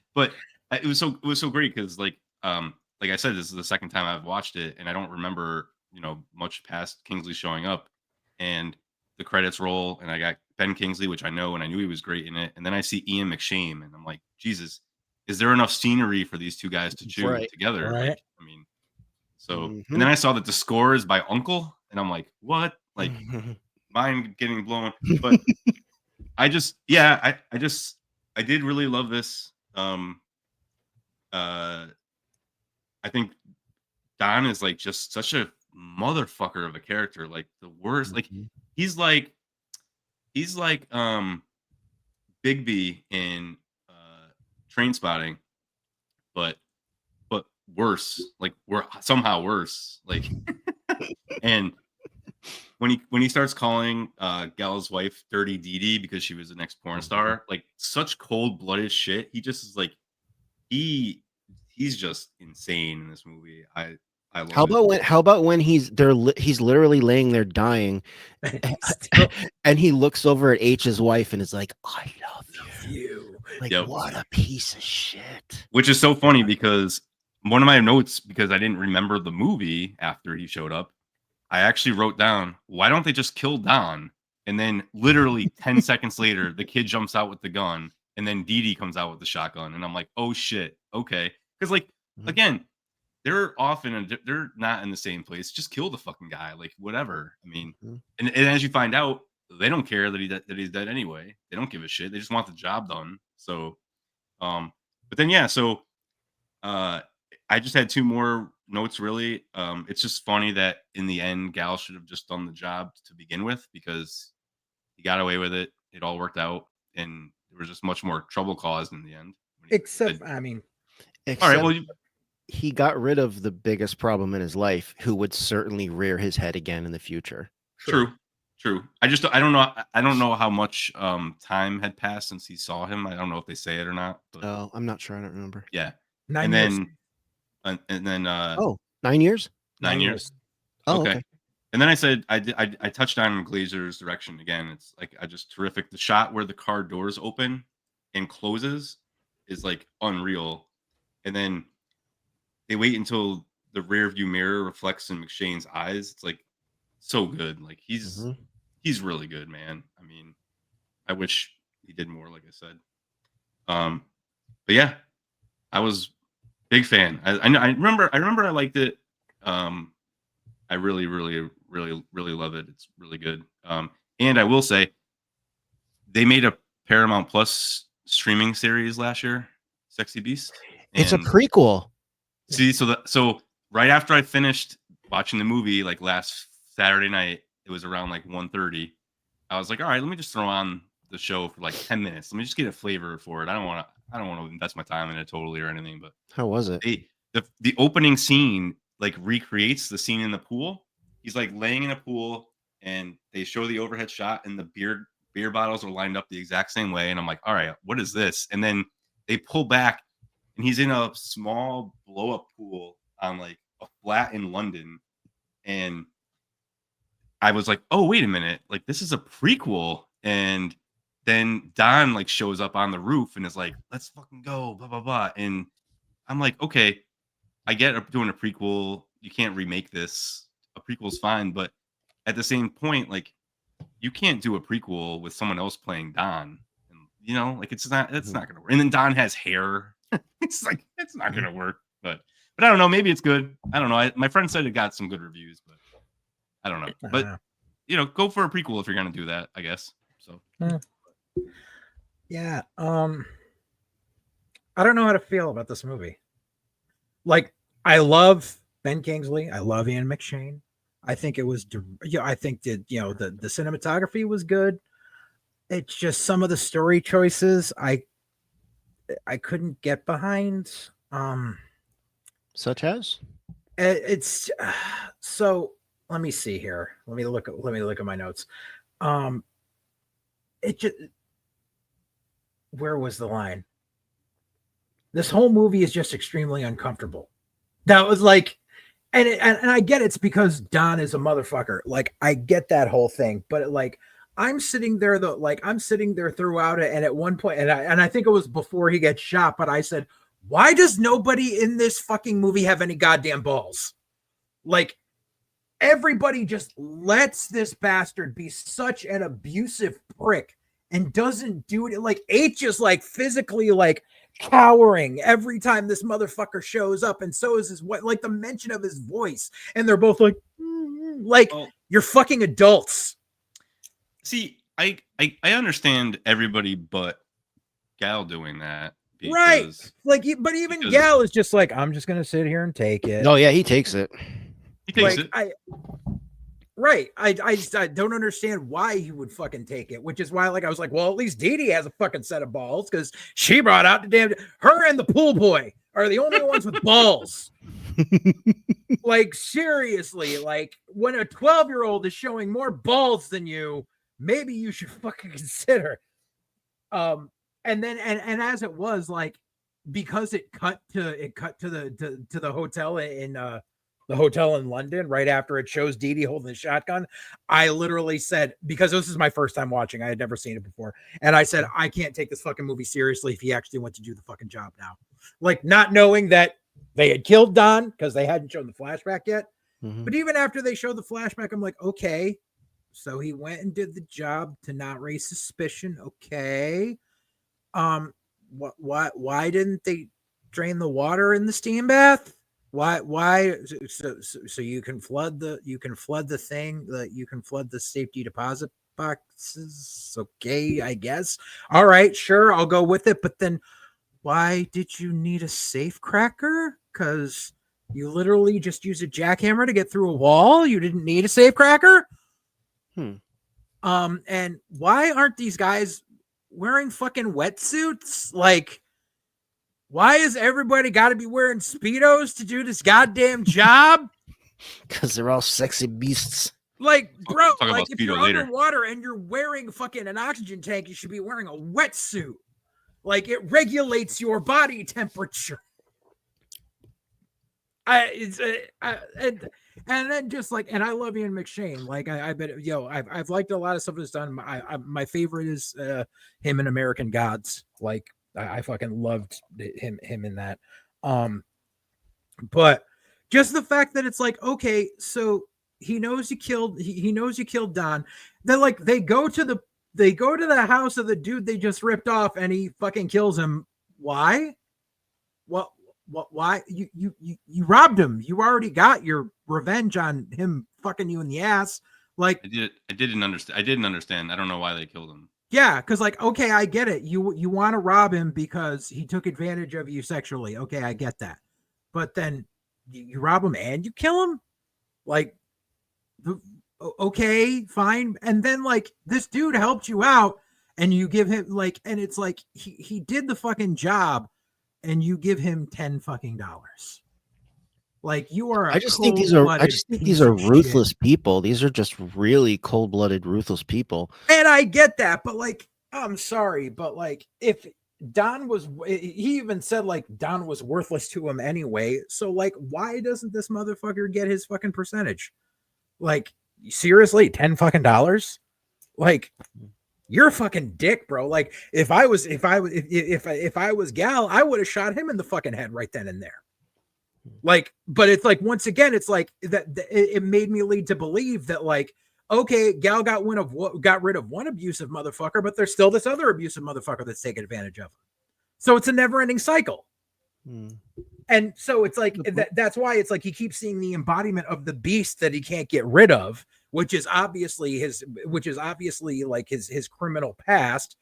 was so great because like I said, this is the second time I've watched it, and I don't remember much past Kingsley showing up, and the credits roll, and I got Ben Kingsley, which I know, and I knew he was great in it, and then I see Ian McShane, and I'm like, Jesus. Is there enough scenery for these two guys to chew together? Right. Like, I mean, so and then I saw that the score is by Uncle, and I'm like, what? Like, mind getting blown. But I did really love this. I think Don is like just such a motherfucker of a character, like the worst. Like he's like Bigby in Train Spotting, but worse. Like we're somehow worse. Like, and when he starts calling Gal's wife Dirty Dee Dee because she was the next porn star, like such cold-blooded shit. He just is like he's just insane in this movie. I love How about when he's literally laying there dying and he looks over at H's wife and is like, I love you. Like, what a piece of shit. Which is so funny because one of my notes, because I didn't remember the movie after he showed up, I actually wrote down, why don't they just kill Don? And then literally 10 seconds later, the kid jumps out with the gun, and then Dee Dee comes out with the shotgun. And I'm like, oh shit, okay. Because like, again, they're not in the same place. Just kill the fucking guy, like whatever. I mean, and as you find out, they don't care that he's dead anyway. They don't give a shit. They just want the job done. So, but then so I just had two more notes really. It's just funny that in the end, Gal should have just done the job to begin with because he got away with it. It all worked out, and there was just much more trouble caused in the end. Except all right, well, he got rid of the biggest problem in his life, who would certainly rear his head again in the future. True. I don't know how much time had passed since he saw him. I don't know if they say it or not. But... Oh, I'm not sure. I don't remember. Yeah. 9 years. And then 9 years? 9 years. Oh, okay. And then I said I touched on Glazer's direction again. It's like just terrific. The shot where the car doors open and closes is like unreal. And then they wait until the rear view mirror reflects in McShane's eyes. It's like so good. Like he's really good, man. I mean, I wish he did more, like I said. But yeah, I was big fan. I remember I liked it. I really love it. It's really good. And I will say they made a Paramount Plus streaming series last year, Sexy Beast. It's a prequel. See, so right after I finished watching the movie, like last Saturday night, it was around like 1:30. I was like, all right, let me just throw on the show for like 10 minutes. Let me just get a flavor for it. I don't want to invest my time in it totally or anything. But how was it? The opening scene like recreates the scene in the pool. He's like laying in a pool, and they show the overhead shot, and the beer bottles are lined up the exact same way. And I'm like, all right, what is this? And then they pull back, and he's in a small blow up pool on like a flat in London. And I was like, oh, wait a minute. Like, this is a prequel. And then Don like shows up on the roof and is like, let's fucking go, blah, blah, blah. And I'm like, okay, I get doing a prequel. You can't remake this. A prequel's fine. But at the same point, like, you can't do a prequel with someone else playing Don. And, like it's not going to work. And then Don has hair. It's like, it's not going to work. But I don't know. Maybe it's good. I don't know. My friend said it got some good reviews, but I don't know. But, go for a prequel if you're going to do that, I guess. So, yeah. I don't know how to feel about this movie. Like, I love Ben Kingsley. I love Ian McShane. I think it was, I think the cinematography was good. It's just some of the story choices I couldn't get behind. Such as? It's so. Let me see here. Let me look at my notes. It just. Where was the line? This whole movie is just extremely uncomfortable. That was like, and I get it's because Don is a motherfucker. Like, I get that whole thing, but like, I'm sitting there though, like I'm sitting there throughout it, and at one point, and I think it was before he gets shot, but I said, why does nobody in this fucking movie have any goddamn balls? Like, everybody just lets this bastard be such an abusive prick and doesn't do it. Like, H is like physically like cowering every time this motherfucker shows up, and so is his what, like the mention of his voice, and they're both like, you're fucking adults. See, I understand everybody but Gal doing that. Because, right. Like, but even Gal is just like, I'm just gonna sit here and take it. Oh yeah, he takes it. He takes it. Right. I don't understand why he would fucking take it, which is why, like, I was like, well, at least Dee Dee has a fucking set of balls because she brought out the damn. Her and the pool boy are the only ones with balls. Like, seriously, like, when a 12-year-old is showing more balls than you, maybe you should fucking consider. And then, and as it was, like, because it cut to the hotel in the hotel in London right after it shows Dee Dee holding the shotgun, I literally said, because this is my first time watching, I had never seen it before, and I said, I can't take this fucking movie seriously if he actually went to do the fucking job now. Like, not knowing that they had killed Don because they hadn't shown the flashback yet. But even after they showed the flashback, I'm like, okay, so he went and did the job to not raise suspicion. Okay. Why didn't they drain the water in the steam bath? Why so you can flood the thing, you can flood the safety deposit boxes. Okay, I guess. All right, sure, I'll go with it. But then why did you need a safe cracker? Because you literally just used a jackhammer to get through a wall. You didn't need a safe cracker. And why aren't these guys wearing fucking wetsuits? Like, why is everybody got to be wearing Speedos to do this goddamn job? Because they're all sexy beasts. Like, bro, We'll like, if you're later. underwater and you're wearing fucking an oxygen tank, you should be wearing a wetsuit. Like, it regulates your body temperature. And then just like, and I love Ian McShane. Like, I bet, I've liked a lot of stuff that's done. My favorite is him in American Gods. Like, I fucking loved him in that. But just the fact that it's like, okay, so he knows you killed Don. Then, like, they go to the house of the dude they just ripped off, and he fucking kills him. Why? Why you robbed him? You already got your revenge on him fucking you in the ass. Like, I didn't understand. I don't know why they killed him. Yeah, because, like, okay, I get it. You want to rob him because he took advantage of you sexually. Okay, I get that. But then you rob him and you kill him? Like, okay, fine. And then, like, this dude helped you out and you give him, like, and it's like he did the fucking job and you give him $10 fucking dollars. Like, you are I just think these are ruthless people. These are just really cold-blooded, ruthless people. And I get that, but, like, I'm sorry, but, like, if Don was, he even said, like, Don was worthless to him anyway. So, like, why doesn't this motherfucker get his fucking percentage? Like, seriously, $10 fucking dollars? Like, you're a fucking dick, bro. Like, if I was Gal, I would have shot him in the fucking head right then and there. Like, but it's like, once again, it's like that it made me lead to believe that, like, okay, Gal got rid of one abusive motherfucker, but there's still this other abusive motherfucker that's taking advantage of him. So it's a never-ending cycle. And so it's like that's why it's like he keeps seeing the embodiment of the beast that he can't get rid of, which is obviously like his criminal past.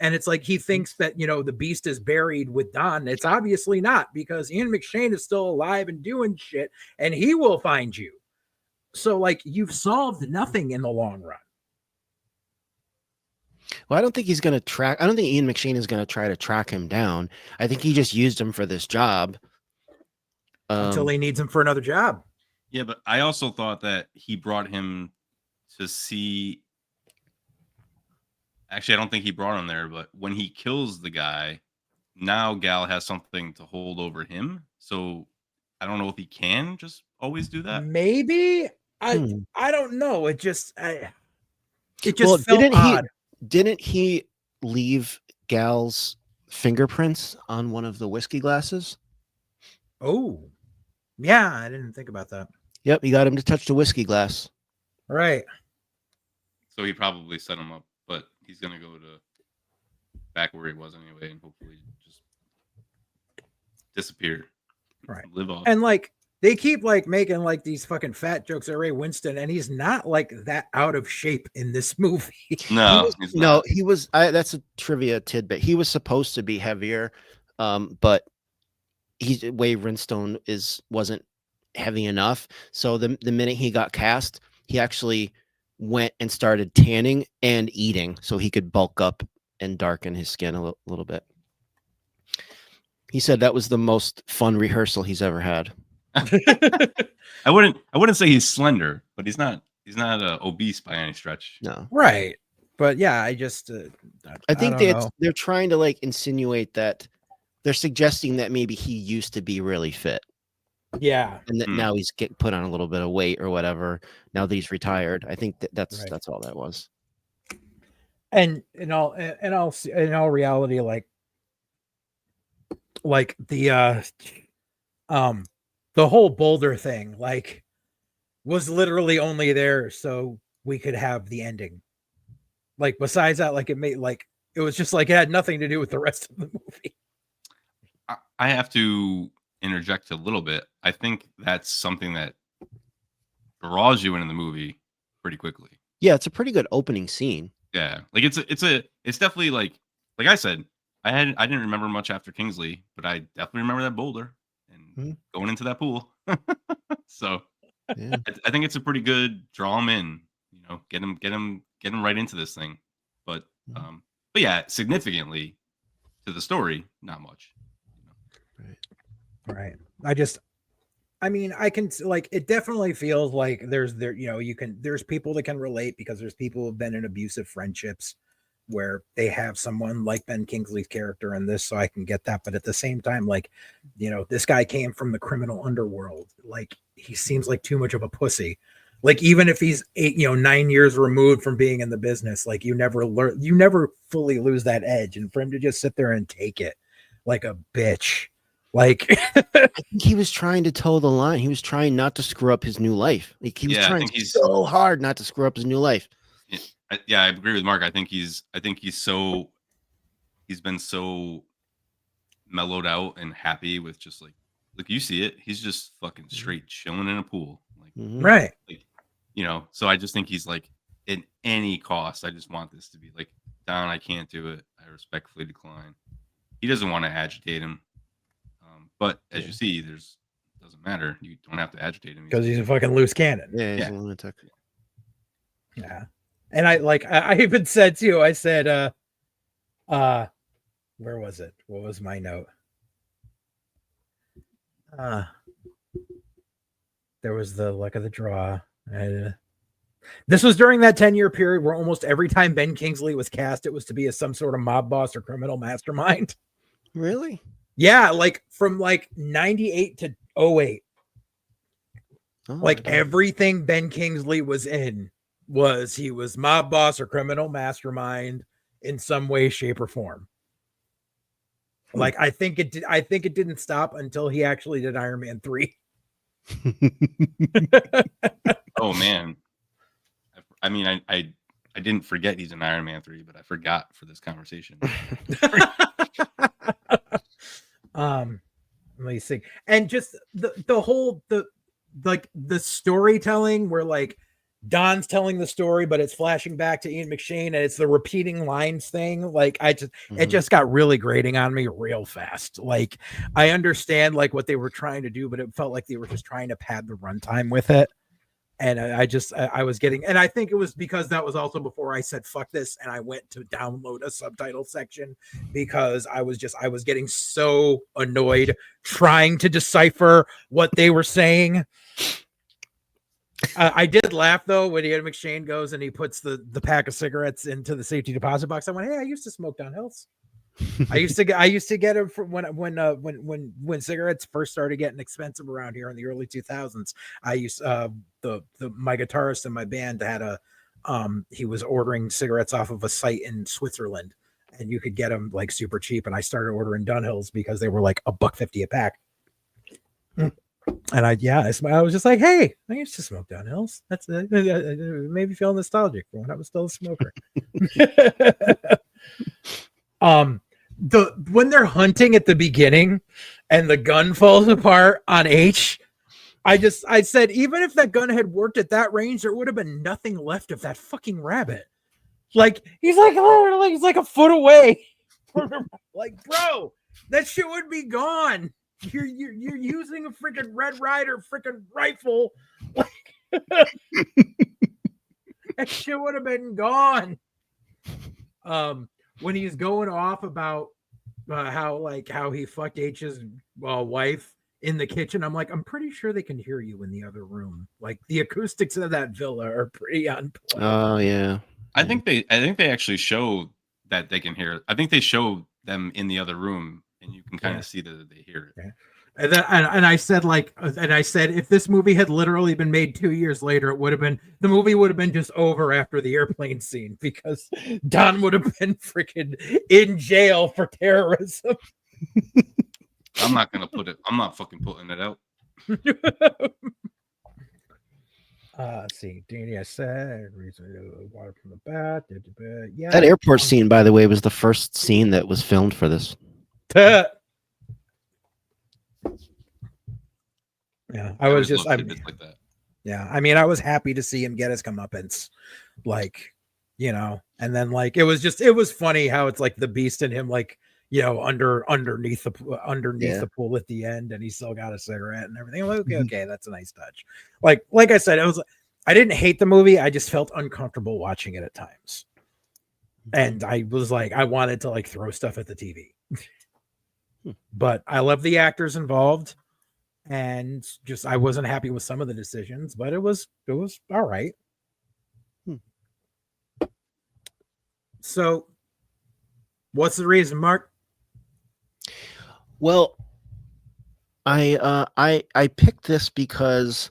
And it's like he thinks that, the beast is buried with Don. It's obviously not, because Ian McShane is still alive and doing shit, and he will find you. So, like, you've solved nothing in the long run. Well, I don't think Ian McShane is going to try to track him down. I think he just used him for this job. Until he needs him for another job. Yeah, but I also thought that he brought him to see... Actually, I don't think he brought him there, but when he kills the guy, now Gal has something to hold over him. So I don't know if he can just always do that. Maybe. I don't know. It just felt odd. Didn't he leave Gal's fingerprints on one of the whiskey glasses? Oh, yeah. I didn't think about that. Yep, he got him to touch the whiskey glass. Right. So he probably set him up, but he's gonna go to back where he was anyway, and hopefully just disappear. Right. Live off. And, like, they keep, like, making, like, these fucking fat jokes at Ray Winston, and he's not, like, that out of shape in this movie. No, he was. That's a trivia tidbit. He was supposed to be heavier, but Ray Winstone wasn't heavy enough. So the minute he got cast, he actually went and started tanning and eating so he could bulk up and darken his skin a little bit. He said that was the most fun rehearsal he's ever had. I wouldn't say he's slender, but he's not obese by any stretch. No. Right. But yeah, I think they're trying to like insinuate that they're suggesting that maybe he used to be really fit. Yeah. And that now he's getting put on a little bit of weight or whatever. Now that he's retired. I think that's all that was. And in all reality, like the whole Boulder thing, like, was literally only there so we could have the ending. Like, besides that, like, it was just like it had nothing to do with the rest of the movie. I have to interject a little bit. I think that's something that draws you into the movie pretty quickly. Yeah, it's a pretty good opening scene. Yeah, like it's definitely like I said, I didn't remember much after Kingsley, but I definitely remember that boulder and going into that pool. So yeah. I think it's a pretty good draw him in, get him right into this thing. But yeah, significantly to the story, not much. Right. I mean, I can, like, it definitely feels like there's people that can relate, because there's people who've been in abusive friendships where they have someone like Ben Kingsley's character in this, so I can get that. But at the same time, like, this guy came from the criminal underworld. Like, he seems like too much of a pussy. Like, even if he's 9 years removed from being in the business, like, you never fully lose that edge. And for him to just sit there and take it like a bitch, like, I think he was trying to toe the line. He was trying not to screw up his new life. Like, he was trying so hard not to screw up his new life. Yeah, I agree with Mark. I think he's been so mellowed out and happy with just like you see it. He's just fucking straight chilling in a pool, like right. Like, so I just think he's like, at any cost, I just want this to be like, Don, I can't do it. I respectfully decline. He doesn't want to agitate him. But as you see, doesn't matter. You don't have to agitate him because he's a fucking loose cannon. Yeah, he's a lunatic. Yeah. And I even said too, I said, where was it? What was my note? There was the luck of the draw. This was during that 10-year period where almost every time Ben Kingsley was cast, it was to be as some sort of mob boss or criminal mastermind. Really? Yeah, like from like 98 to 08. Oh, like everything Ben Kingsley was in he was mob boss or criminal mastermind in some way, shape, or form. Like, I think it didn't stop until he actually did Iron Man 3. Oh man. I mean, I didn't forget he's in Iron Man 3, but I forgot for this conversation. Let me see. And just the whole the storytelling where like Don's telling the story, but it's flashing back to Ian McShane and it's the repeating lines thing. Like, it just got really grating on me real fast. Like, I understand like what they were trying to do, but it felt like they were just trying to pad the runtime with it. And I was getting, and I think it was because that was also before I said fuck this and I went to download a subtitle section, because I was getting so annoyed trying to decipher what they were saying. I did laugh though when Ian McShane goes and he puts the pack of cigarettes into the safety deposit box. I went, hey, I used to smoke down hills. I used to get them from when cigarettes first started getting expensive around here in the early 2000s. I used my guitarist in my band had he was ordering cigarettes off of a site in Switzerland, and you could get them like super cheap. And I started ordering Dunhills because they were like $1.50 a pack. And I was just like, hey, I used to smoke Dunhills. That's it. Made me feel nostalgic for when I was still a smoker. When they're hunting at the beginning and the gun falls apart on H, I said, even if that gun had worked at that range, there would have been nothing left of that fucking rabbit. Like, he's like a foot away. Like, bro, that shit would be gone. You're using a freaking Red Ryder freaking rifle. Like, That shit would have been gone. When he's going off about how he fucked H's wife in the kitchen, I'm like, I'm pretty sure they can hear you in the other room. Like the acoustics of that villa are pretty on point. Oh yeah. I think they actually show that they can hear. I think they show them in the other room, and you can kind of see that they hear it. Yeah. And I said if this movie had literally been made 2 years later, the movie would have been just over after the airplane scene, because Don would have been freaking in jail for terrorism. I'm not fucking putting it out. Let's see. Danny, I said water from the bat. Yeah. That airport scene, by the way, was the first scene that was filmed for this. Yeah, I was just like that. Yeah, I mean, I was happy to see him get his comeuppance, like, and then like it was funny how it's like the Beast and him, like, underneath the pool at the end, and he still got a cigarette and everything. I'm like, okay, that's a nice touch. Like I said, I didn't hate the movie, I just felt uncomfortable watching it at times, and I was like, I wanted to like throw stuff at the TV, but I love the actors involved. And just I wasn't happy with some of the decisions, but it was all right. So what's the reason, Mark? Well, I picked this because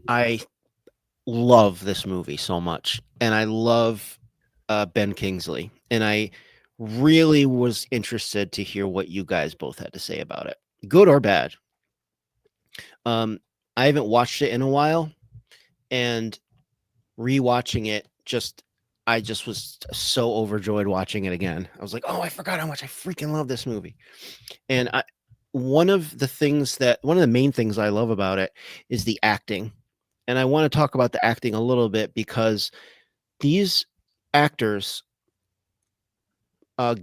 I love this movie so much, and I love Ben Kingsley, and I really was interested to hear what you guys both had to say about it, good or bad. I haven't watched it in a while, and rewatching it, I just was so overjoyed watching it again. I was like, oh, I forgot how much I freaking love this movie. And one of the main things I love about it is the acting. And I want to talk about the acting a little bit, because these actors,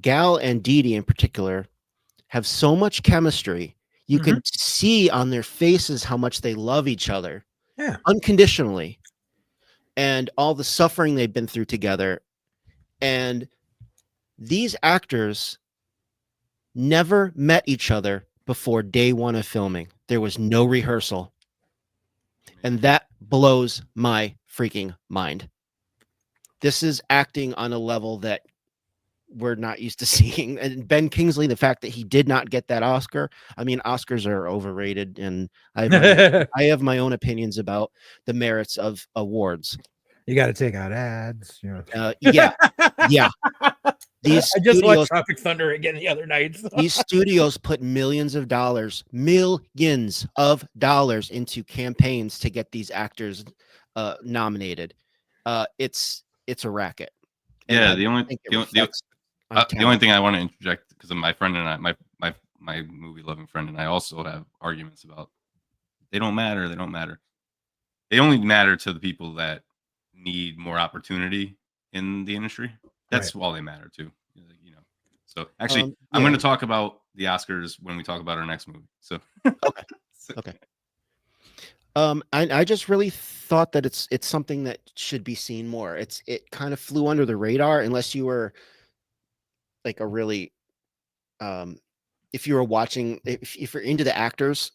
Gal and Dee Dee in particular, have so much chemistry. You can see on their faces how much they love each other, unconditionally, and all the suffering they've been through together. And these actors never met each other before day one of filming. There was no rehearsal, and that blows my freaking mind. This is acting on a level that we're not used to seeing. And Ben Kingsley, the fact that he did not get that Oscar, I mean, Oscars are overrated, and I have my own opinions about the merits of awards. You got to take out ads. Yeah. I just watched Tropic Thunder again the other night. These studios put millions of dollars into campaigns to get these actors nominated. It's a racket. Yeah, the only thing I want to interject, because of my friend and I, my movie loving friend and I also have arguments about, they don't matter. They only matter to the people that need more opportunity in the industry. That's all they matter to, So actually, I'm going to talk about the Oscars when we talk about our next movie. So okay. I just really thought that it's something that should be seen more. It kind of flew under the radar, unless you were like a really, if you're into the actors,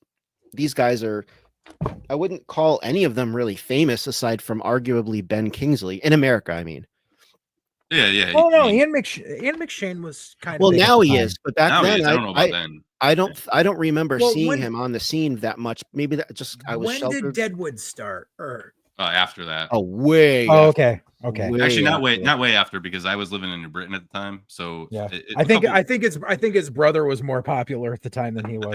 these guys are, I wouldn't call any of them really famous aside from arguably Ben Kingsley in America. I mean, yeah. Oh no, Ian McShane was kind of. Well, now he is, but back then, I don't know about then. I don't remember seeing him on the scene that much. Maybe that just I was. When sheltered. did Deadwood start? After that. Oh, way. Oh, okay. Actually, not way after, because I was living in New Britain at the time. So yeah, I think his brother was more popular at the time than he was.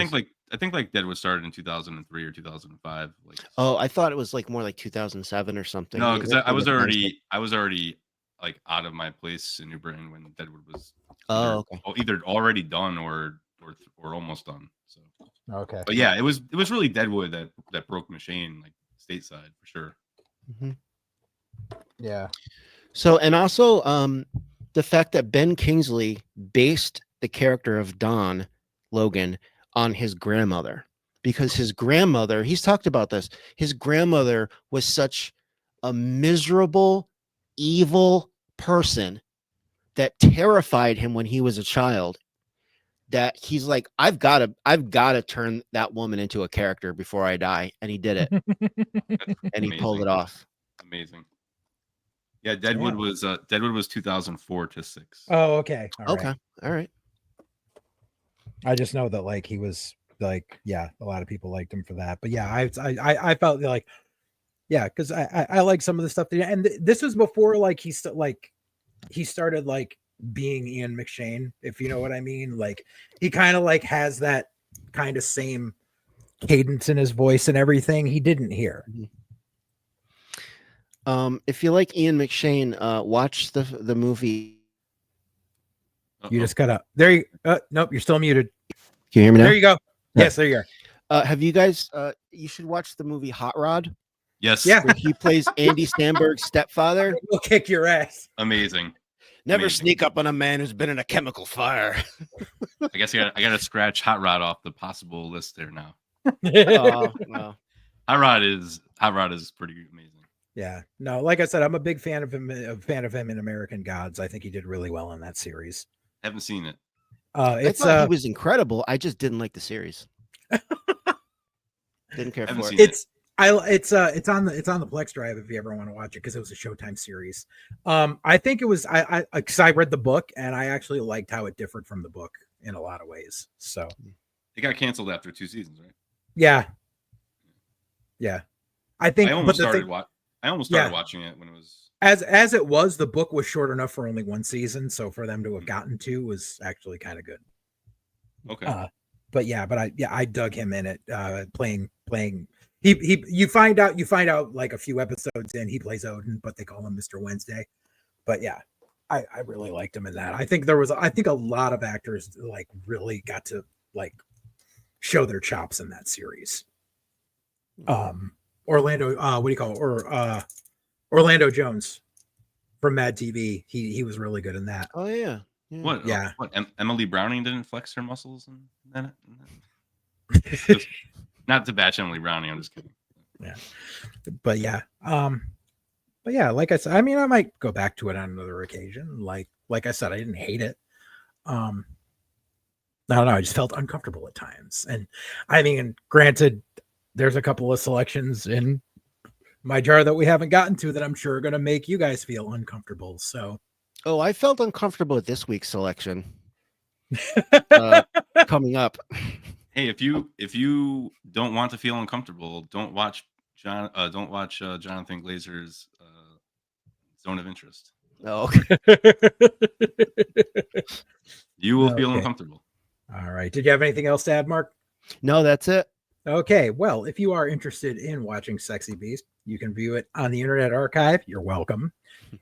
I think like Deadwood started in 2003 or 2005. Oh, I thought it was like more like 2007 or something. No, because I was already like out of my place in New Britain when Deadwood was either already done or almost done. So okay, but yeah, it was really Deadwood that broke McShane like stateside for sure. Mm-hmm. Yeah. So, and also the fact that Ben Kingsley based the character of Don Logan on his grandmother, because his grandmother, he's talked about this, his grandmother was such a miserable, evil person that terrified him when he was a child, that he's like, I've got to turn that woman into a character before I die. And he did it. And he pulled it off. Amazing. Yeah, Deadwood was 2004 to 6. Oh, okay. All okay. Right. All right. I just know that like he was like, yeah, a lot of people liked him for that. But yeah, I felt like, yeah, because I like some of the stuff that, and this was before like he started like being Ian McShane, if you know what I mean. Like he kind of like has that kind of same cadence in his voice and everything he didn't hear. If you like Ian McShane, watch the movie. You just gotta nope, you're still muted. Can you hear me now? There you go. Yes, there you are. Have you guys you should watch the movie Hot Rod. Yes. Yeah. Where he plays Andy Samberg's stepfather. He'll kick your ass. Amazing. Never sneak up on a man who's been in a chemical fire. I guess I gotta scratch Hot Rod off the possible list there now. Wow. Hot Rod is pretty amazing. Yeah. No, like I said, I'm a big fan of him in American Gods. I think he did really well in that series. Haven't seen it. I thought he was incredible. I just didn't like the series. Didn't care for it. It's on the Plex drive if you ever want to watch it, because it was a Showtime series. I think it was because I read the book and I actually liked how it differed from the book in a lot of ways. So it got canceled after 2 seasons, right? Yeah. I think I almost started watching it when it was as it was. The book was short enough for only 1 season, so for them to have gotten 2 was actually kind of good. Okay. But I dug him in it, playing. You find out like a few episodes in, he plays Odin, but they call him Mr. Wednesday. But yeah, I really liked him in that. I think a lot of actors like really got to like show their chops in that series. Orlando, what do you call it? Or Orlando Jones from Mad TV. He was really good in that. Oh yeah. What? Yeah. What? Emily Browning didn't flex her muscles in that? Not to bash Emily Browning. I'm just kidding. Yeah. But yeah. Like I said, I mean, I might go back to it on another occasion. Like I said, I didn't hate it. I don't know. I just felt uncomfortable at times. And I mean, granted, there's a couple of selections in my jar that we haven't gotten to that I'm sure are going to make you guys feel uncomfortable. So, I felt uncomfortable with this week's selection coming up. Hey, if you don't want to feel uncomfortable, don't watch Jonathan Glazer's Zone of Interest. Oh, okay. You will feel uncomfortable. All right. Did you have anything else to add, Mark? No, that's it. Okay. Well, if you are interested in watching Sexy Beast, you can view it on the Internet Archive. You're welcome.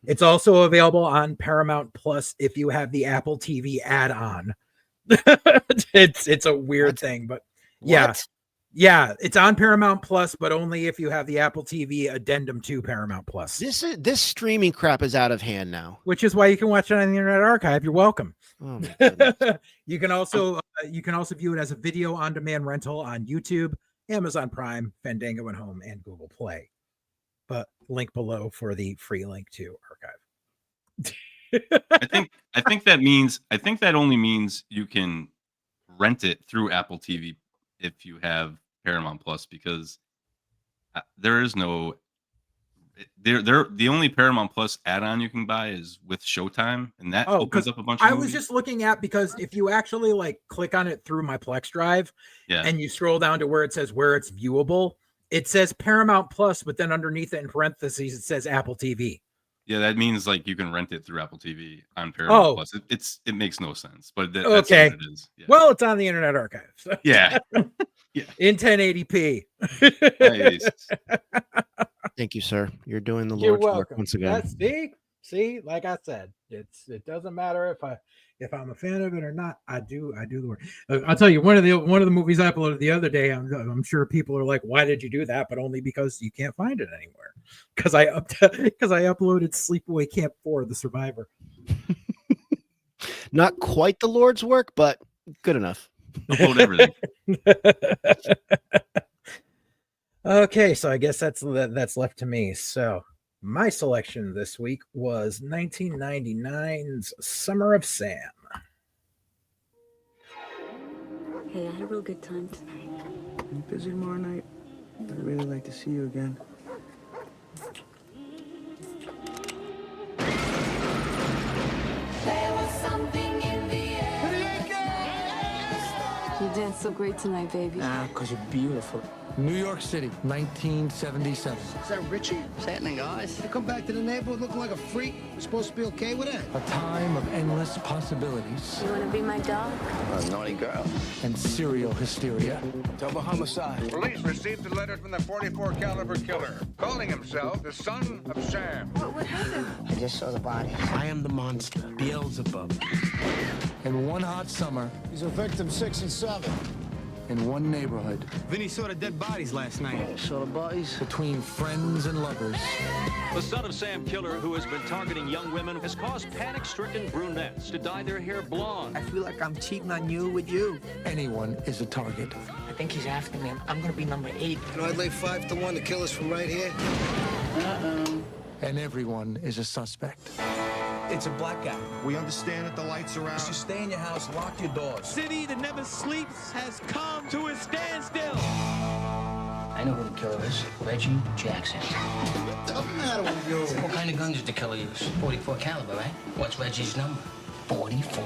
It's also available on Paramount Plus if you have the Apple TV add-on. It's a weird thing, but yeah, it's on Paramount Plus, but only if you have the Apple TV addendum to Paramount Plus. This streaming crap is out of hand now, which is why you can watch it on the Internet Archive. You're welcome. Oh my goodness. You can also view it as a video on demand rental on YouTube, Amazon Prime, Fandango at Home, and Google Play. But link below for the free link to Archive. I think that only means you can rent it through Apple TV if you have Paramount Plus, because there is no the only Paramount Plus add-on you can buy is with Showtime, and that opens up a bunch of movies. Was just looking at, because if you actually like click on it through my Plex drive, and you scroll down to where it says where it's viewable, it says Paramount Plus, but then underneath it in parentheses it says Apple TV. Yeah, that means like you can rent it through Apple TV on Paramount Plus. It makes no sense, but that's what it is. Yeah. Well, it's on the Internet Archive. So. Yeah. In 1080p. Nice. Thank you, sir. You're doing the Lord's work once again. See, like I said, it doesn't matter if I'm a fan of it or not. I do the work. I'll tell you, one of the movies I uploaded the other day, I'm sure people are like, why did you do that? But only because you can't find it anywhere. Because I uploaded Sleepaway Camp 4: The Survivor. Not quite the Lord's work, but good enough. Upload everything. Okay, so I guess that's left to me. So My selection this week was 1999's Summer of Sam. Hey, I had a real good time tonight. You busy tomorrow night? I'd really like to see you again. There was something in the air. You danced so great tonight, baby. Because you're beautiful. New York City, 1977. Is that Richie? What's happening, guys? You come back to the neighborhood looking like a freak. You're supposed to be okay with that? A time of endless possibilities. You want to be my dog? A naughty girl. And serial hysteria. Double homicide. Police received a letter from the .44 caliber killer, calling himself the Son of Sam. What happened? I just saw the body. I am the monster, Beelzebub. In one hot summer. He's a victim 6 and 7. In one neighborhood. Vinny saw the dead bodies last night. Saw the bodies? Between friends and lovers. The Son of Sam killer, who has been targeting young women, has caused panic-stricken brunettes to dye their hair blonde. I feel like I'm cheating on you with you. Anyone is a target. I think he's after me. I'm gonna be number 8. You know, I'd lay 5 to 1 to kill us from right here. And everyone is a suspect. It's a blackout. We understand that the lights are out. You stay in your house, lock your doors. City that never sleeps has come to a standstill. I know who the killer is. Reggie Jackson. What the matter with you? What kind of gun did the killer use? 44 caliber, right? What's Reggie's number? 44.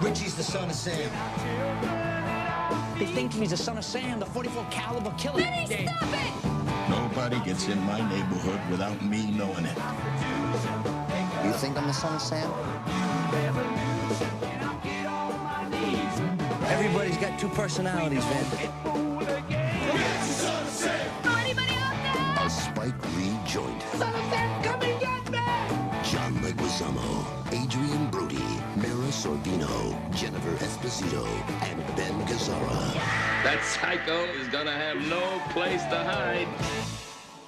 Richie's the Son of Sam. They think he's the Son of Sam, the 44 caliber killer. Vinny, stop it! Nobody gets in my neighborhood without me knowing it. You think I'm the Son of Sam? Everybody's got 2 personalities, man. A Spike Lee joint. Son of Sam, come and get me! John Leguizamo, Adrian Brody, Mira Sorvino, Jennifer Esposito, and Ben Gazzara. That psycho is gonna have no place to hide.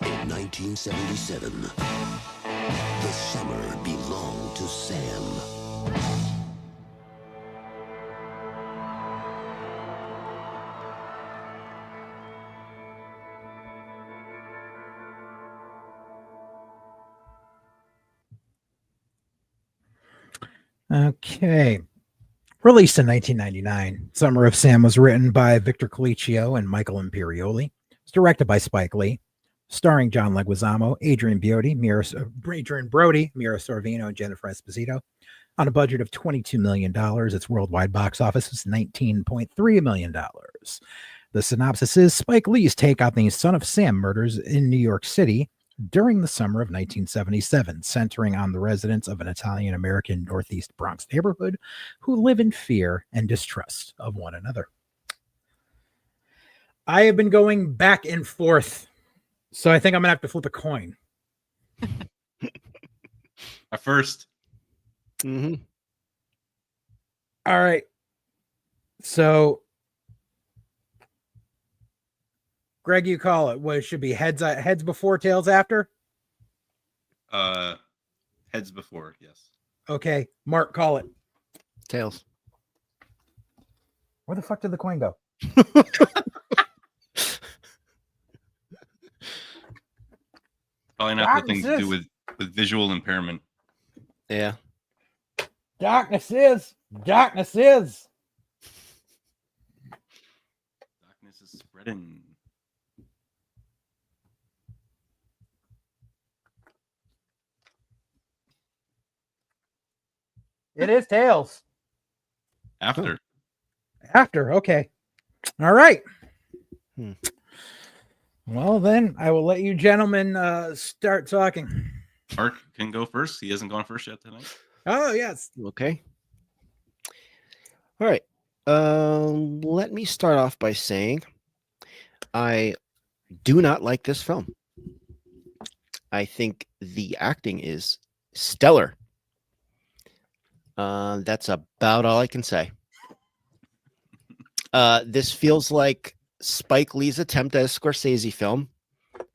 In 1977, the summer belonged to Sam. Okay. Released in 1999, Summer of Sam was written by Victor Colicchio and Michael Imperioli. It's directed by Spike Lee, starring John Leguizamo, Adrian Brody, Mira Sorvino, and Jennifer Esposito. On a budget of $22 million, its worldwide box office was $19.3 million. The synopsis is Spike Lee's take on the Son of Sam murders in New York City during the summer of 1977, centering on the residents of an Italian-American Northeast Bronx neighborhood who live in fear and distrust of one another. I have been going back and forth, so I think I'm going to have to flip a coin. At first. Mm-hmm. All right. So, Greg, you call it. What it should be heads before, tails after? Heads before, yes. Okay. Mark, call it. Tails. Where the fuck did the coin go? Probably not the thing to do with visual impairment. Yeah. Darkness is. Darkness is. Darkness is spreading. It is tails. After. After. Okay. All right. Well, then I will let you gentlemen start talking. Mark can go first. He hasn't gone first yet tonight. Oh, yes. Okay. All right. Let me start off by saying I do not like this film. I think the acting is stellar. That's about all I can say. This feels like Spike Lee's attempt at a Scorsese film.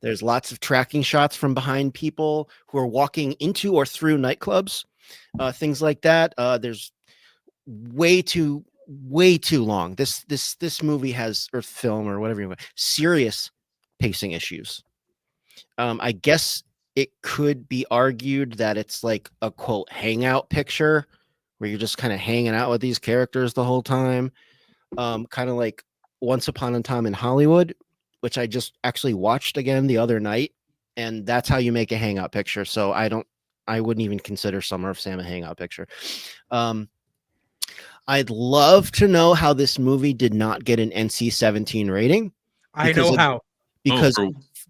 There's lots of tracking shots from behind people who are walking into or through nightclubs, things like that. There's way too long. This movie has, or film or whatever you want, serious pacing issues. I guess it could be argued that it's like a quote hangout picture where you're just kind of hanging out with these characters the whole time. Kind of like Once Upon a Time in Hollywood, which I just actually watched again the other night, and that's how you make a hangout picture. So I wouldn't even consider Summer of Sam a hangout picture. I'd love to know how this movie did not get an NC-17 rating. I know how. Because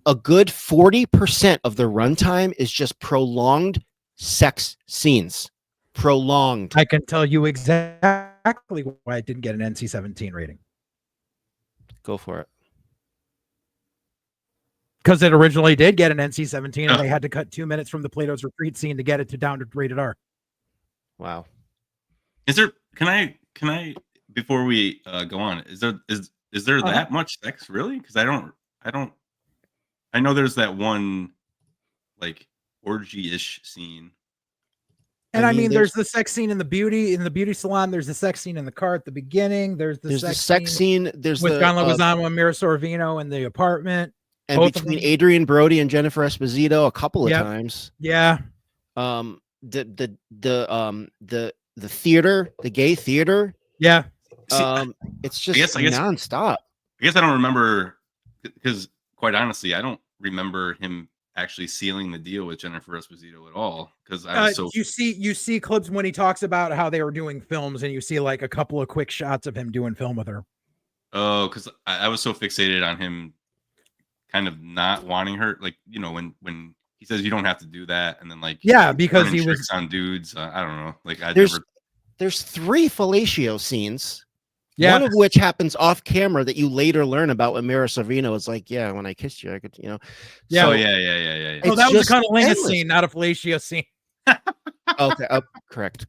a good 40% of the runtime is just prolonged sex scenes. Prolonged. I can tell you exactly why it didn't get an NC-17 rating. Go for it. Because it originally did get an NC-17, and they had to cut 2 minutes from the Plato's retreat scene to get it down to rated R. Wow. Is there? Can I? Before we go on, is there that much sex really? Because I don't. I know there's that one like orgy-ish scene. And I mean, there's the sex scene in the beauty salon. There's the sex scene in the car at the beginning. There's the sex scene. There's with the John Leguizamo and Mira Sorvino in the apartment. And between Adrian Brody and Jennifer Esposito a couple of times. Yeah. The theater, the gay theater. Yeah. It's just nonstop. I guess I don't remember because quite honestly, I don't remember him actually sealing the deal with Jennifer Esposito at all. Because I was you see clips when he talks about how they were doing films, and you see like a couple of quick shots of him doing film with her. Oh, because I was so fixated on him kind of not wanting her, like, you know, when he says you don't have to do that, and then like because he was on dudes. I don't know, like there's 3 fellatio scenes. Yeah. One of which happens off camera that you later learn about when Mira Sorvino is like, yeah, when I kissed you, I could, you know. Yeah. So, yeah. Oh, that was a cunnilingus scene, not a fellatio scene. Okay. Correct.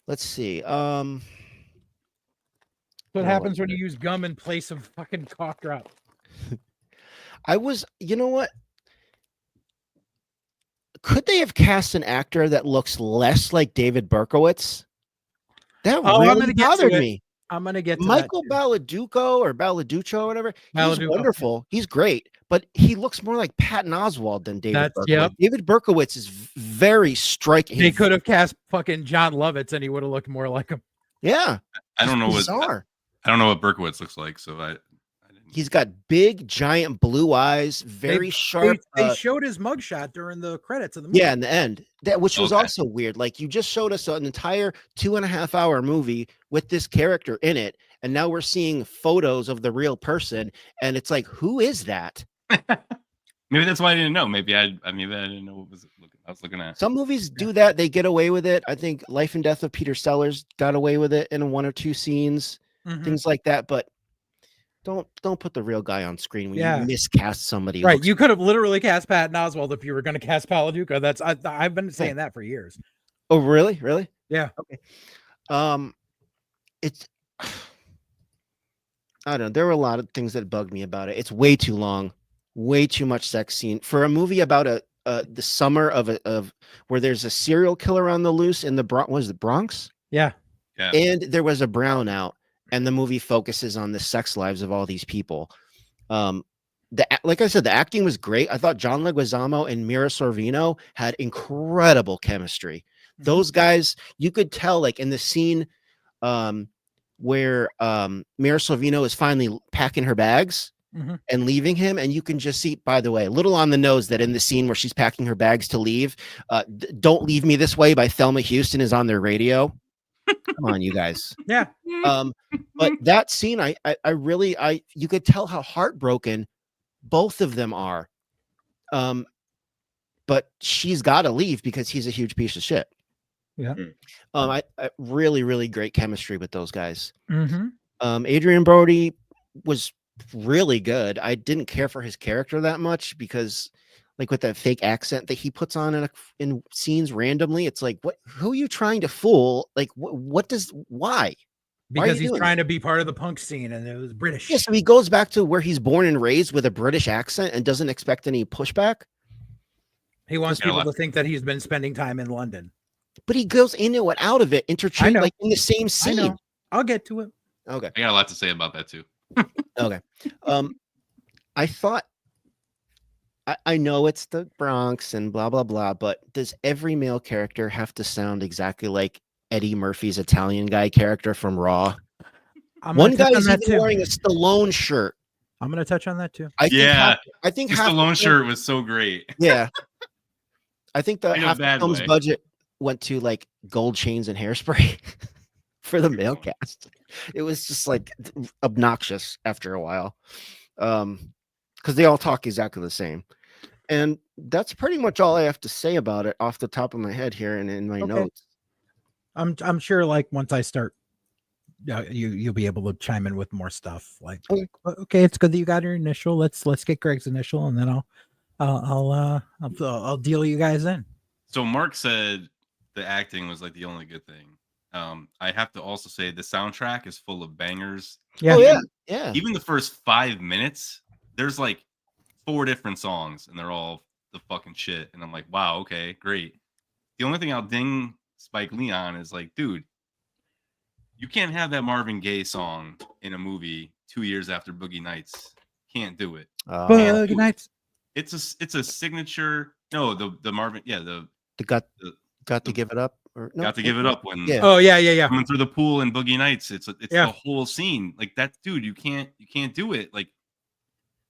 Let's see. What happens when you use gum in place of fucking cough drop? You know what? Could they have cast an actor that looks less like David Berkowitz? That really bothered me. I'm gonna get to Michael Baladuco or Baladucho or whatever. He's wonderful. He's great, but he looks more like Patton Oswalt than David Berkowitz. Yep. David Berkowitz is very striking. They could have cast fucking John Lovitz, and he would have looked more like him. Yeah, I don't know what Berkowitz looks like, so he's got big, giant blue eyes, very sharp. They showed his mugshot during the credits of the movie. Yeah, in the end, which was also weird. Like, you just showed us an entire 2.5-hour movie with this character in it, and now we're seeing photos of the real person, and it's like, who is that? Maybe that's why I didn't know. Maybe I didn't know what I was looking at. Some movies do that; they get away with it. I think Life and Death of Peter Sellers got away with it in 1 or 2 scenes, things like that. But don't put the real guy on screen when you miscast somebody. Right, you could have literally cast Patton Oswalt if you were going to cast Baladuca. I've been saying that for years. Oh, really? Yeah. Okay. It's I don't know. There were a lot of things that bugged me about it. It's way too long, way too much sex scene for a movie about the summer of where there's a serial killer on the loose in the Bronx? Yeah. And there was a brownout. And the movie focuses on the sex lives of all these people. Like I said, the acting was great. I thought John Leguizamo and Mira Sorvino had incredible chemistry. Those guys, you could tell, like in the scene where Mira Sorvino is finally packing her bags and leaving him, and you can just see, by the way, a little on the nose that in the scene where she's packing her bags to leave, "Don't Leave Me This Way" by Thelma Houston is on their radio. Come on, you guys. Yeah. But that scene, I really you could tell how heartbroken both of them are. But she's got to leave because he's a huge piece of shit. Yeah. I really, really great chemistry with those guys. Adrian Brody was really good. I didn't care for his character that much because, like, with that fake accent that he puts on in scenes randomly, it's like, who are you trying to fool? Like, why? Because he's trying to be part of the punk scene, and it was British. Yeah, so he goes back to where he's born and raised with a British accent and doesn't expect any pushback. He wants people to think that he's been spending time in London. But he goes into it, out of it, interchange, like in the same scene. I'll get to it. Okay. I got a lot to say about that too. Okay. I thought I know it's the Bronx and blah blah blah, but does every male character have to sound exactly like Eddie Murphy's Italian guy character from Raw? One guy is even wearing a Stallone shirt. I'm gonna touch on that too. I think the half Stallone shirt was so great. Yeah. I think the In a half the bad film's way. budget went to like gold chains and hairspray for the male cast. It was just like obnoxious after a while. Because they all talk exactly the same. And that's pretty much all I have to say about it off the top of my head here and in my notes. I'm sure like once I start you'll be able to chime in with more stuff like okay, it's good that you got your initial. Let's get Greg's initial and then I'll deal you guys in. So Mark said the acting was like the only good thing. I have to also say the soundtrack is full of bangers. Yeah. Yeah. Even the first 5 minutes, there's like 4 different songs and they're all the fucking shit. And I'm like, wow, okay, great. The only thing I'll ding Spike Lee on is like, dude, you can't have that Marvin Gaye song in a movie 2 years after Boogie Nights. Can't do it. Boogie Nights. It's a signature. No, the Marvin, the got to give it up. Or no, got to give it up when coming through the pool in Boogie Nights. It's the whole scene like that, dude. You can't do it. Like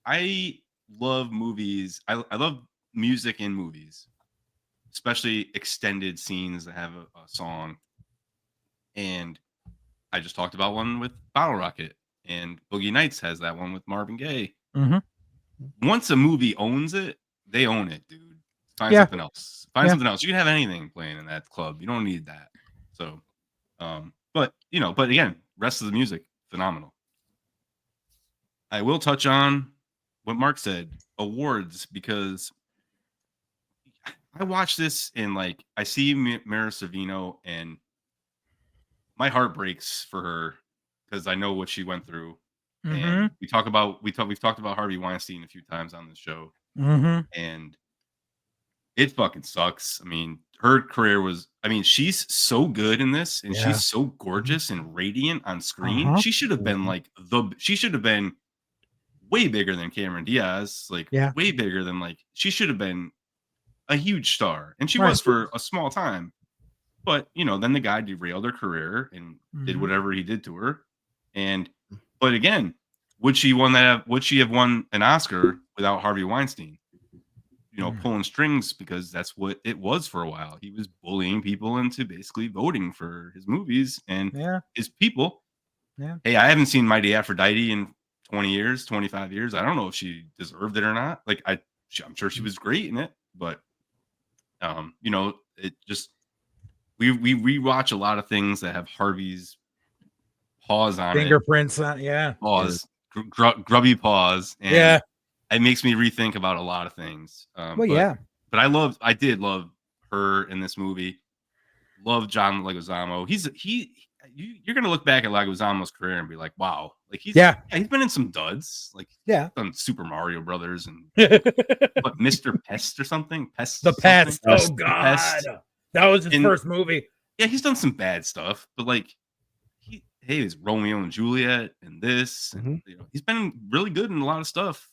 I love movies. I love music in movies, especially extended scenes that have a song. And I just talked about one with Bottle Rocket, and Boogie Nights has that one with Marvin Gaye. Mm-hmm. Once a movie owns it, they own it, dude. Find something else. Find something else. You can have anything playing in that club. You don't need that. So, but again, rest of the music, phenomenal. I will touch on what Mark said, awards, because I watched this and like I see Mira Sorvino and my heart breaks for her because I know what she went through. And we've talked about Harvey Weinstein a few times on this show. And it fucking sucks. I mean, her career was, she's so good in this and she's so gorgeous and radiant on screen. She should have been she should have been way bigger than Cameron Diaz, way bigger than she should have been a huge star. And she was for a small time. But, then the guy derailed her career and did whatever he did to her. But again, would she have won an Oscar without Harvey Weinstein? Pulling strings, because that's what it was for a while. He was bullying people into basically voting for his movies and his people. Yeah. Hey, I haven't seen Mighty Aphrodite in 20 years, 25 years. I don't know if she deserved it or not. I'm sure she was great in it, but it just we rewatch a lot of things that have Harvey's paws on fingerprints it. on Paws, grubby paws, and it makes me rethink about a lot of things. But I did love her in this movie. Love John Leguizamo. You're gonna look back at Leguizamo's career and be like, wow, he's been in some duds, done Super Mario Brothers and what, Mr. Pest or something. The Pest. Oh God, that was his first movie. Yeah, he's done some bad stuff, but he's Romeo and Juliet and this. And, he's been really good in a lot of stuff.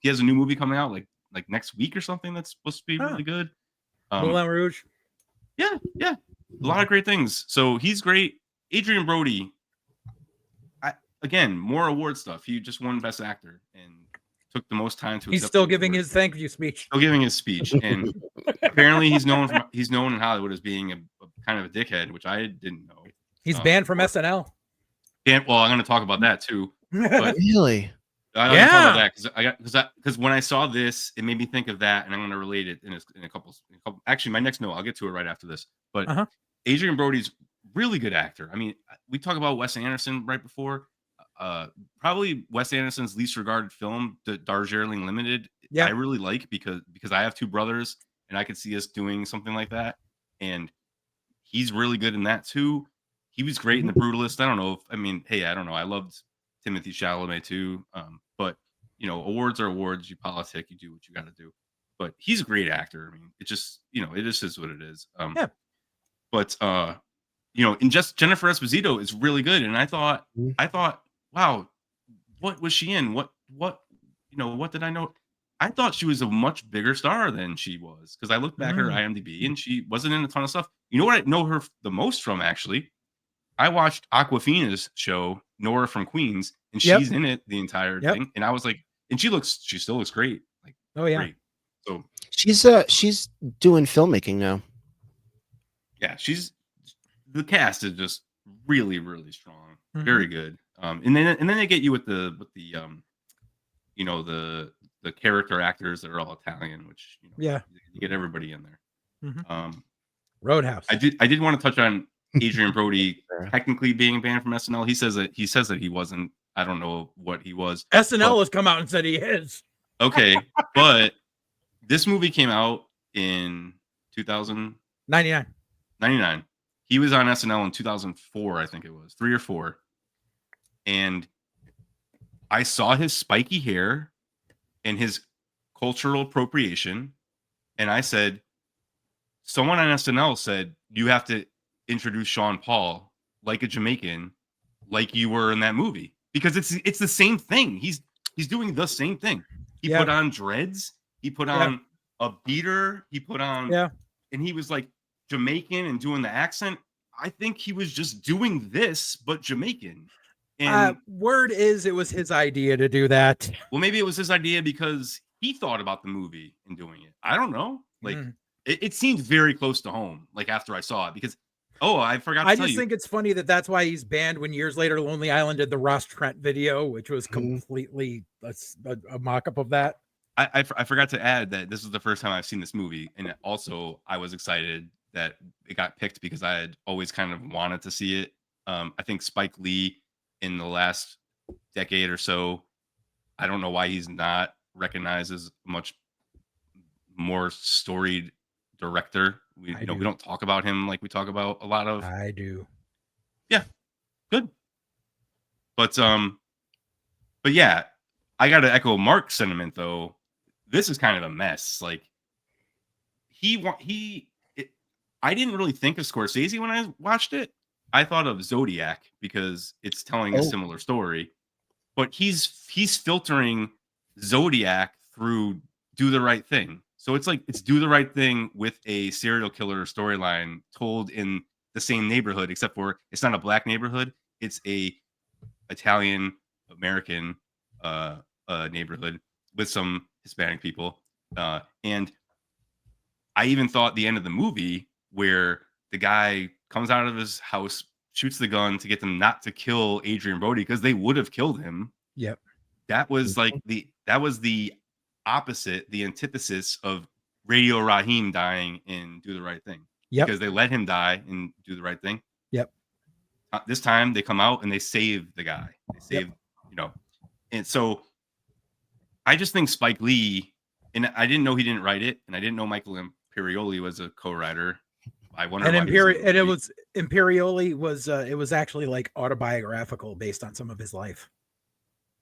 He has a new movie coming out like next week or something that's supposed to be really good. Moulin Rouge. Yeah, a lot of great things. So he's great. Adrian Brody. Again, more award stuff. He just won Best Actor and took the most time to. He's still giving his thank you speech. Still giving his speech, and apparently he's known in Hollywood as being a kind of a dickhead, which I didn't know. He's banned from SNL. Well, I'm going to talk about that too. But really? Because when I saw this, it made me think of that, and I'm going to relate it in a couple. Actually, my next note, I'll get to it right after this. But Adrian Brody's really good actor. We talk about Wes Anderson right before. Probably Wes Anderson's least regarded film, Darjeeling Limited. I really like because I have 2 brothers, and I could see us doing something like that. And he's really good in that too. He was great in The Brutalist. I don't know I don't know. I loved Timothée Chalamet too. But awards are awards. You politic, you do what you got to do. But he's a great actor. It just is what it is. But and just Jennifer Esposito is really good. And I thought, wow, what was she in? What what did I know? I thought she was a much bigger star than she was because I looked back at her IMDb and she wasn't in a ton of stuff. You know what I know her the most from, actually? I watched Aquafina's show, Nora from Queens, and she's in it the entire thing. And I was like, and she still looks great. Like, great. So she's doing filmmaking now. Yeah, the cast is just really, really strong. Very good. And then they get you with the character actors that are all Italian, which you get everybody in there. Roadhouse. I did want to touch on Adrian Brody technically being banned from SNL. He says that he wasn't. I don't know what he was. SNL has come out and said he is. Okay, but this movie came out in 2099. 99. He was on SNL in 2004, I think it was 3 or 4. And I saw his spiky hair and his cultural appropriation. And I said, someone on SNL said, you have to introduce Sean Paul like a Jamaican, like you were in that movie, because it's the same thing. He's doing the same thing. He put on dreads. He put on a beater. He put on, and he was like Jamaican and doing the accent. I think he was just doing this, but Jamaican. And word is it was his idea to do that. Well, maybe it was his idea because he thought about the movie and doing it. I don't know. Like it seemed very close to home. Like after I saw it, because I forgot to tell you. I just think it's funny that's why he's banned when years later Lonely Island did the Ross Trent video, which was completely a mock-up of that. I forgot to add that this is the first time I've seen this movie. And also I was excited that it got picked because I had always kind of wanted to see it. I think Spike Lee in the last decade or so, I don't know why he's not recognized as much more storied director. We don't talk about him like we talk about a lot of. I do. Yeah, good. But yeah, I got to echo Mark's sentiment though. This is kind of a mess. Like I didn't really think of Scorsese when I watched it. I thought of Zodiac because it's telling a similar story, but he's filtering Zodiac through Do the Right Thing. So it's Do the Right Thing with a serial killer storyline told in the same neighborhood, except for it's not a black neighborhood. It's a Italian American neighborhood with some Hispanic people. And I even thought the end of the movie where the guy comes out of his house, shoots the gun to get them not to kill Adrian Brody because they would have killed him. Yep. That was the opposite, the antithesis of Radio Raheem dying in Do the Right Thing. Yep. Because they let him die and Do the Right Thing. Yep. This time they come out and they save the guy. They save, And so I just think Spike Lee, and I didn't know he didn't write it, and I didn't know Michael Imperioli was a co-writer. I wonder. And Imperioli was it was actually like autobiographical based on some of his life.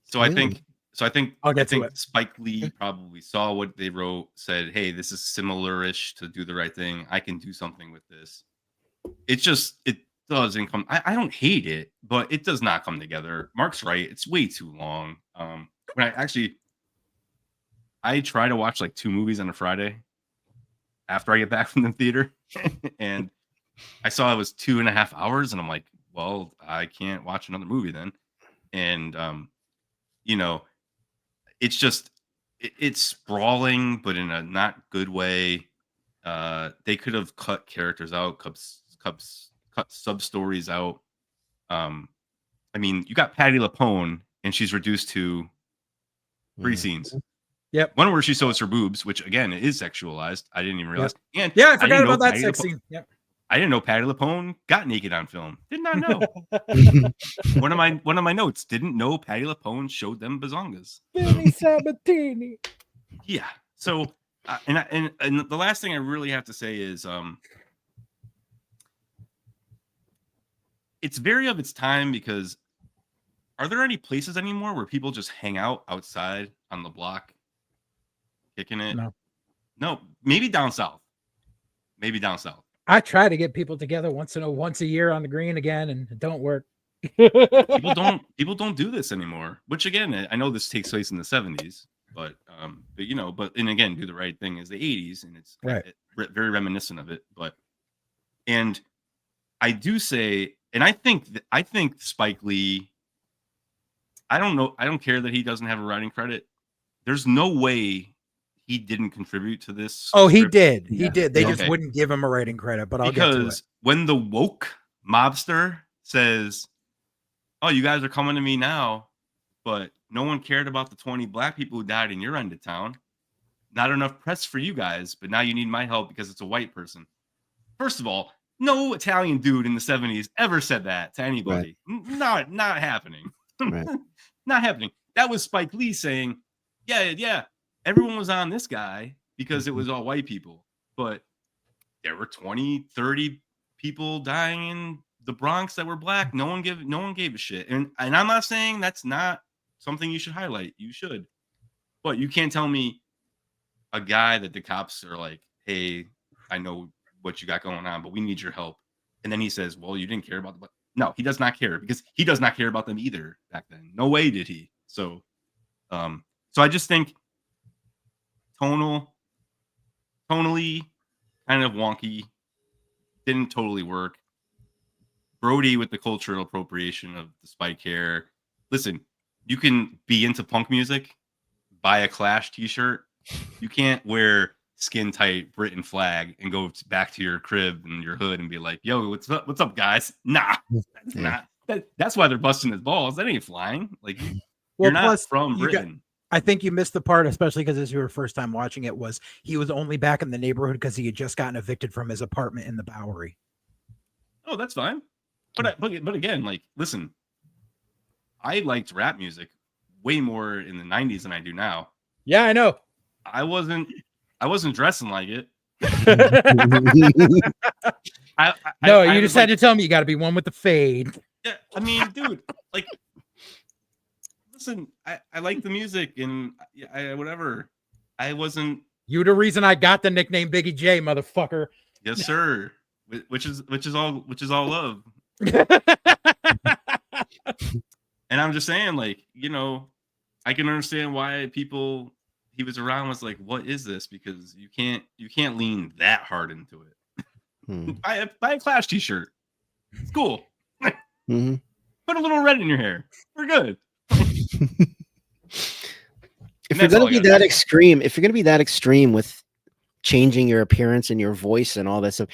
So I think it. Spike Lee probably saw what they wrote, said, "Hey, this is similar-ish to Do the Right Thing. I can do something with this." It doesn't come. I don't hate it, but it does not come together. Mark's right; it's way too long. When I try to watch like 2 movies on a Friday after I get back from the theater, and I saw it was 2.5 hours, and I'm like, well, I can't watch another movie then. And it's just it's sprawling, but in a not good way. They could have cut characters out, cut sub stories out. I mean, you got Patti LuPone, and she's reduced to 3 scenes. Yep. One where she shows her boobs, which again is sexualized. I didn't even realize. Yep. And I forgot about that sex scene. Yep. I didn't know Patti LuPone got naked on film. Did not know. One of my notes, didn't know Patti LuPone showed them bazongas. Benny Sabatini. Yeah. So and the last thing I really have to say is it's very of its time, because are there any places anymore where people just hang out outside on the block kicking it? No, maybe down south. I try to get people together once a year on the green again, and it don't work. People don't do this anymore, which again, I know this takes place in the 70s, But and again, Do the Right Thing is the 80s, and it's Right. very reminiscent of it. And I do say, and I think Spike Lee, I don't know, I don't care that he doesn't have a writing credit. There's no way he didn't contribute to this. Oh, he script. did. He did. They just Okay. wouldn't give him a writing credit, but I'll get to it. Because when the woke mobster says, "Oh, you guys are coming to me now, but no one cared about the 20 black people who died in your end of town. Not enough press for you guys, but now you need my help because it's a white person." First of all, no Italian dude in the 70s ever said that to anybody. Right. Not happening. Right. Not happening. That was Spike Lee saying, yeah, everyone was on this guy because it was all white people, but there were 20, 30 people dying in the Bronx that were black. No one gave a shit. And I'm not saying that's not something you should highlight. You should. But you can't tell me a guy that the cops are like, "Hey, I know what you got going on, but we need your help." And then he says, "Well, you didn't care about the..." No, he does not care, because he does not care about them either back then. No way did he. So I just think tonally kind of wonky, didn't totally work. Brody with the cultural appropriation of the spike hair. Listen, you can be into punk music, buy a Clash t-shirt. You can't wear skin tight Britain flag and go back to your crib and your hood and be like, "Yo, what's up, guys?" Nah, that's not. That's why they're busting his balls. That ain't flying. Like, you're not from Britain. I think you missed the part, especially because this was your first time watching it, was he was only back in the neighborhood because he had just gotten evicted from his apartment in the Bowery. Oh, that's fine. But again, like, listen, I liked rap music way more in the 90s than I do now. Yeah, I know. I wasn't dressing like it. You just had to tell me you got to be one with the fade. Yeah, I mean, dude, like, listen, I like the music and whatever. I wasn't. You the reason I got the nickname Biggie J, motherfucker. Yes, sir. Which is all love. And I'm just saying, like, I can understand why people he was around was like, "What is this?" Because you can't lean that hard into it. Buy a Clash t-shirt. It's cool. Mm-hmm. Put a little red in your hair. We're good. If you're gonna be that extreme with changing your appearance and your voice and all that stuff,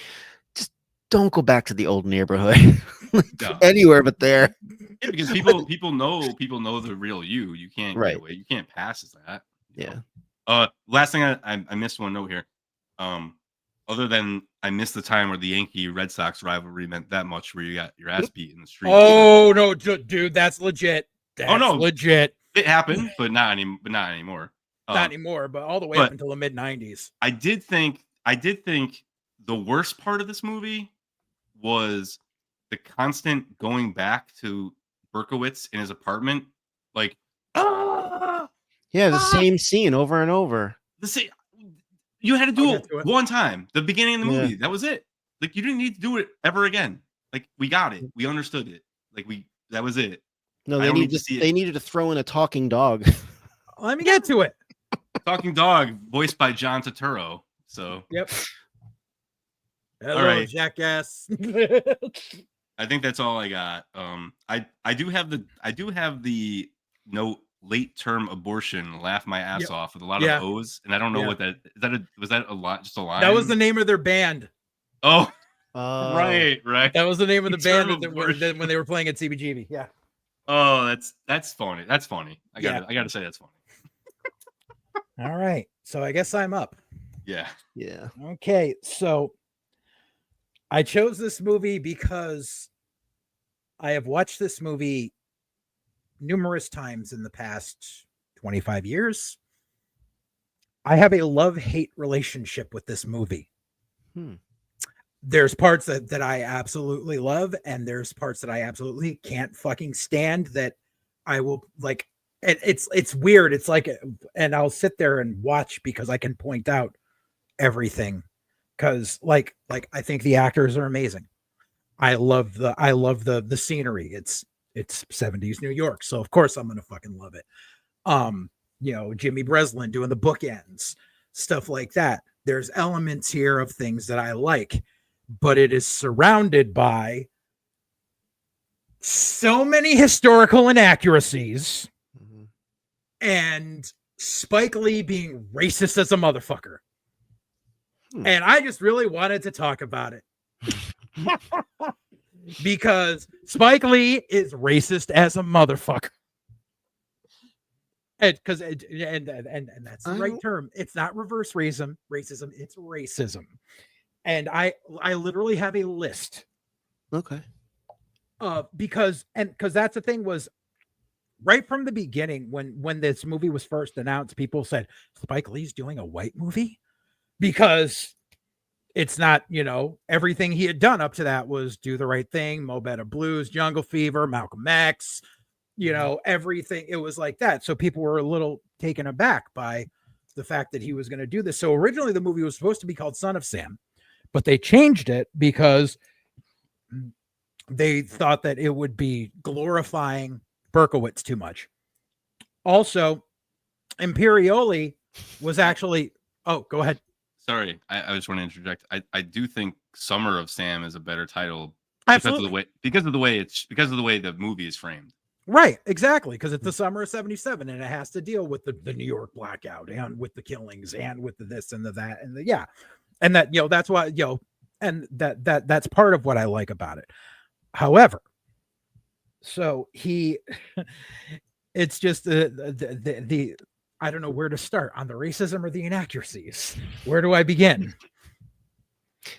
just don't go back to the old neighborhood. Anywhere but there. Yeah, because people know the real you. You can't get away. You can't pass as that. Yeah. Last thing I missed one note here. Other than I missed the time where the Yankee Red Sox rivalry meant that much, where you got your ass beat in the street. Oh no, dude, that's legit. That's legit. It happened, but not anymore. Not anymore, but all the way up until the mid 90s. I did think the worst part of this movie was the constant going back to Berkowitz in his apartment, like, the same scene over and over. The same. You had to do it one time, the beginning of the movie. That was it. Like, you didn't need to do it ever again. Like, we got it. We understood it. Like, that was it. No, they needed to throw in a talking dog. Let me get to it. Talking dog, voiced by John Turturro. So, yep. Hello, all right, jackass. I think that's all I got. I do have the note, late term abortion, laugh my ass off, with a lot of O's, and I don't know what that is. Was that a lot? Just a line? That was the name of their band. Oh, right. That was the name of the band when they were playing at CBGB. Yeah. Oh, that's funny. That's funny. I gotta say that's funny. All right, so I guess I'm up. Yeah. Okay, so I chose this movie because I have watched this movie numerous times in the past 25 years. I have a love-hate relationship with this movie. There's parts that I absolutely love, and there's parts that I absolutely can't fucking stand, that I will, like, it's weird. It's like, and I'll sit there and watch because I can point out everything, because like I think the actors are amazing. I love the scenery. It's 70s New York, so of course I'm gonna fucking love it. Jimmy Breslin doing the bookends, stuff like that. There's elements here of things that I like, but it is surrounded by so many historical inaccuracies and Spike Lee being racist as a motherfucker. And I just really wanted to talk about it. Because Spike Lee is racist as a motherfucker. And that's the right term. It's not reverse racism, it's racism. And I literally have a list. Okay. Because that's the thing was right from the beginning when this movie was first announced, people said Spike Lee's doing a white movie because it's not, everything he had done up to that was Do the Right Thing, Mo Better Blues, Jungle Fever, Malcolm X, everything. It was like that. So people were a little taken aback by the fact that he was going to do this. So originally the movie was supposed to be called Son of Sam, but they changed it because they thought that it would be glorifying Berkowitz too much. Also, Imperioli was actually... Oh, go ahead. Sorry, I just want to interject. I do think Summer of Sam is a better title Absolutely. because of the way the movie is framed. Right, exactly, because it's the summer of '77, and it has to deal with the New York blackout and with the killings and with the this and the that and the and that that's why and that's part of what I like about it. However, so it's just the I don't know where to start on the racism or the inaccuracies. Where do I begin?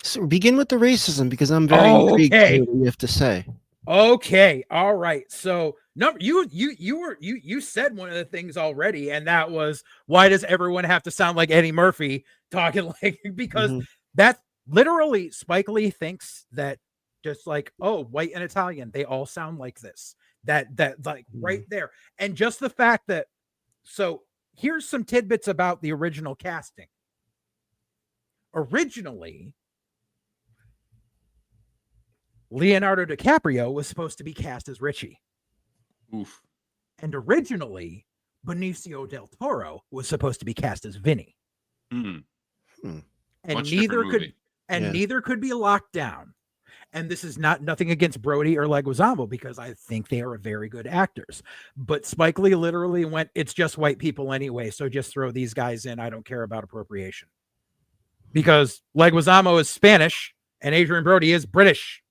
So begin with the racism because I'm very intrigued to hear what you have to say. Okay, all right. So you said one of the things already, and that was why does everyone have to sound like Eddie Murphy talking like because that's literally Spike Lee thinks that just like white and Italian, they all sound like this. That like right there, and just the fact that so. Here's some tidbits about the original casting. Originally, Leonardo DiCaprio was supposed to be cast as Richie. Oof. And originally, Benicio del Toro was supposed to be cast as Vinny. And neither could be locked down. And this is nothing against Brody or Leguizamo because I think they are very good actors. But Spike Lee literally went, it's just white people anyway, so just throw these guys in. I don't care about appropriation. Because Leguizamo is Spanish and Adrian Brody is British.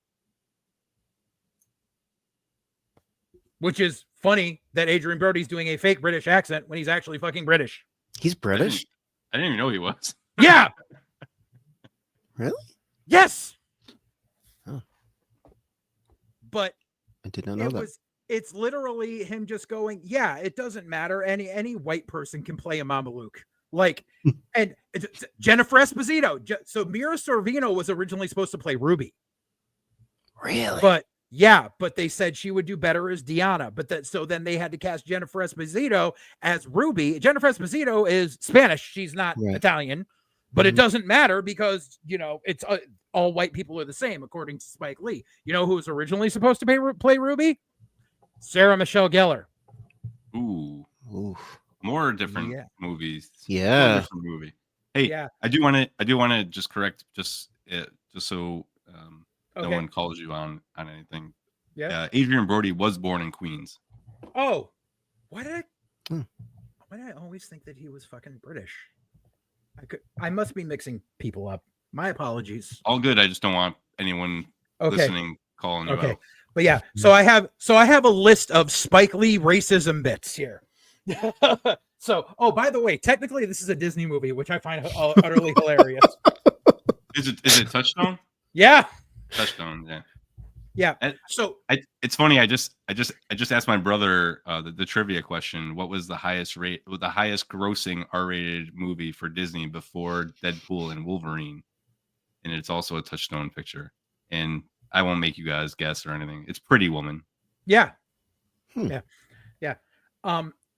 Which is funny that Adrian Brody's doing a fake British accent when he's actually fucking British. He's British? I didn't even know he was. Yeah. Really? Yes. But I did not know that. It's literally him just going, yeah, it doesn't matter. Any white person can play a Mameluke. Like, and Jennifer Esposito. So Mira Sorvino was originally supposed to play Ruby. Really? But they said she would do better as Diana. So then they had to cast Jennifer Esposito as Ruby. Jennifer Esposito is Spanish. She's not Italian. But it doesn't matter because, it's all white people are the same, according to Spike Lee. You know who was originally supposed to play Ruby? Sarah Michelle Gellar. Ooh. More different movies. Yeah. Different movie. Hey, I do want to just correct just so no one calls you on anything. Yeah. Adrian Brody was born in Queens. Oh, why did I always think that he was fucking British? I must be mixing people up. My apologies. All good. I just don't want anyone listening calling you out. But yeah, so I have a list of Spike Lee racism bits here. So, by the way, technically this is a Disney movie, which I find utterly hilarious. Is it Touchstone? Yeah. Touchstone, yeah. Yeah. So it's funny. I just asked my brother the trivia question. What was the highest grossing R-rated movie for Disney before Deadpool and Wolverine? And it's also a Touchstone picture. And I won't make you guys guess or anything. It's Pretty Woman. Yeah. Yeah.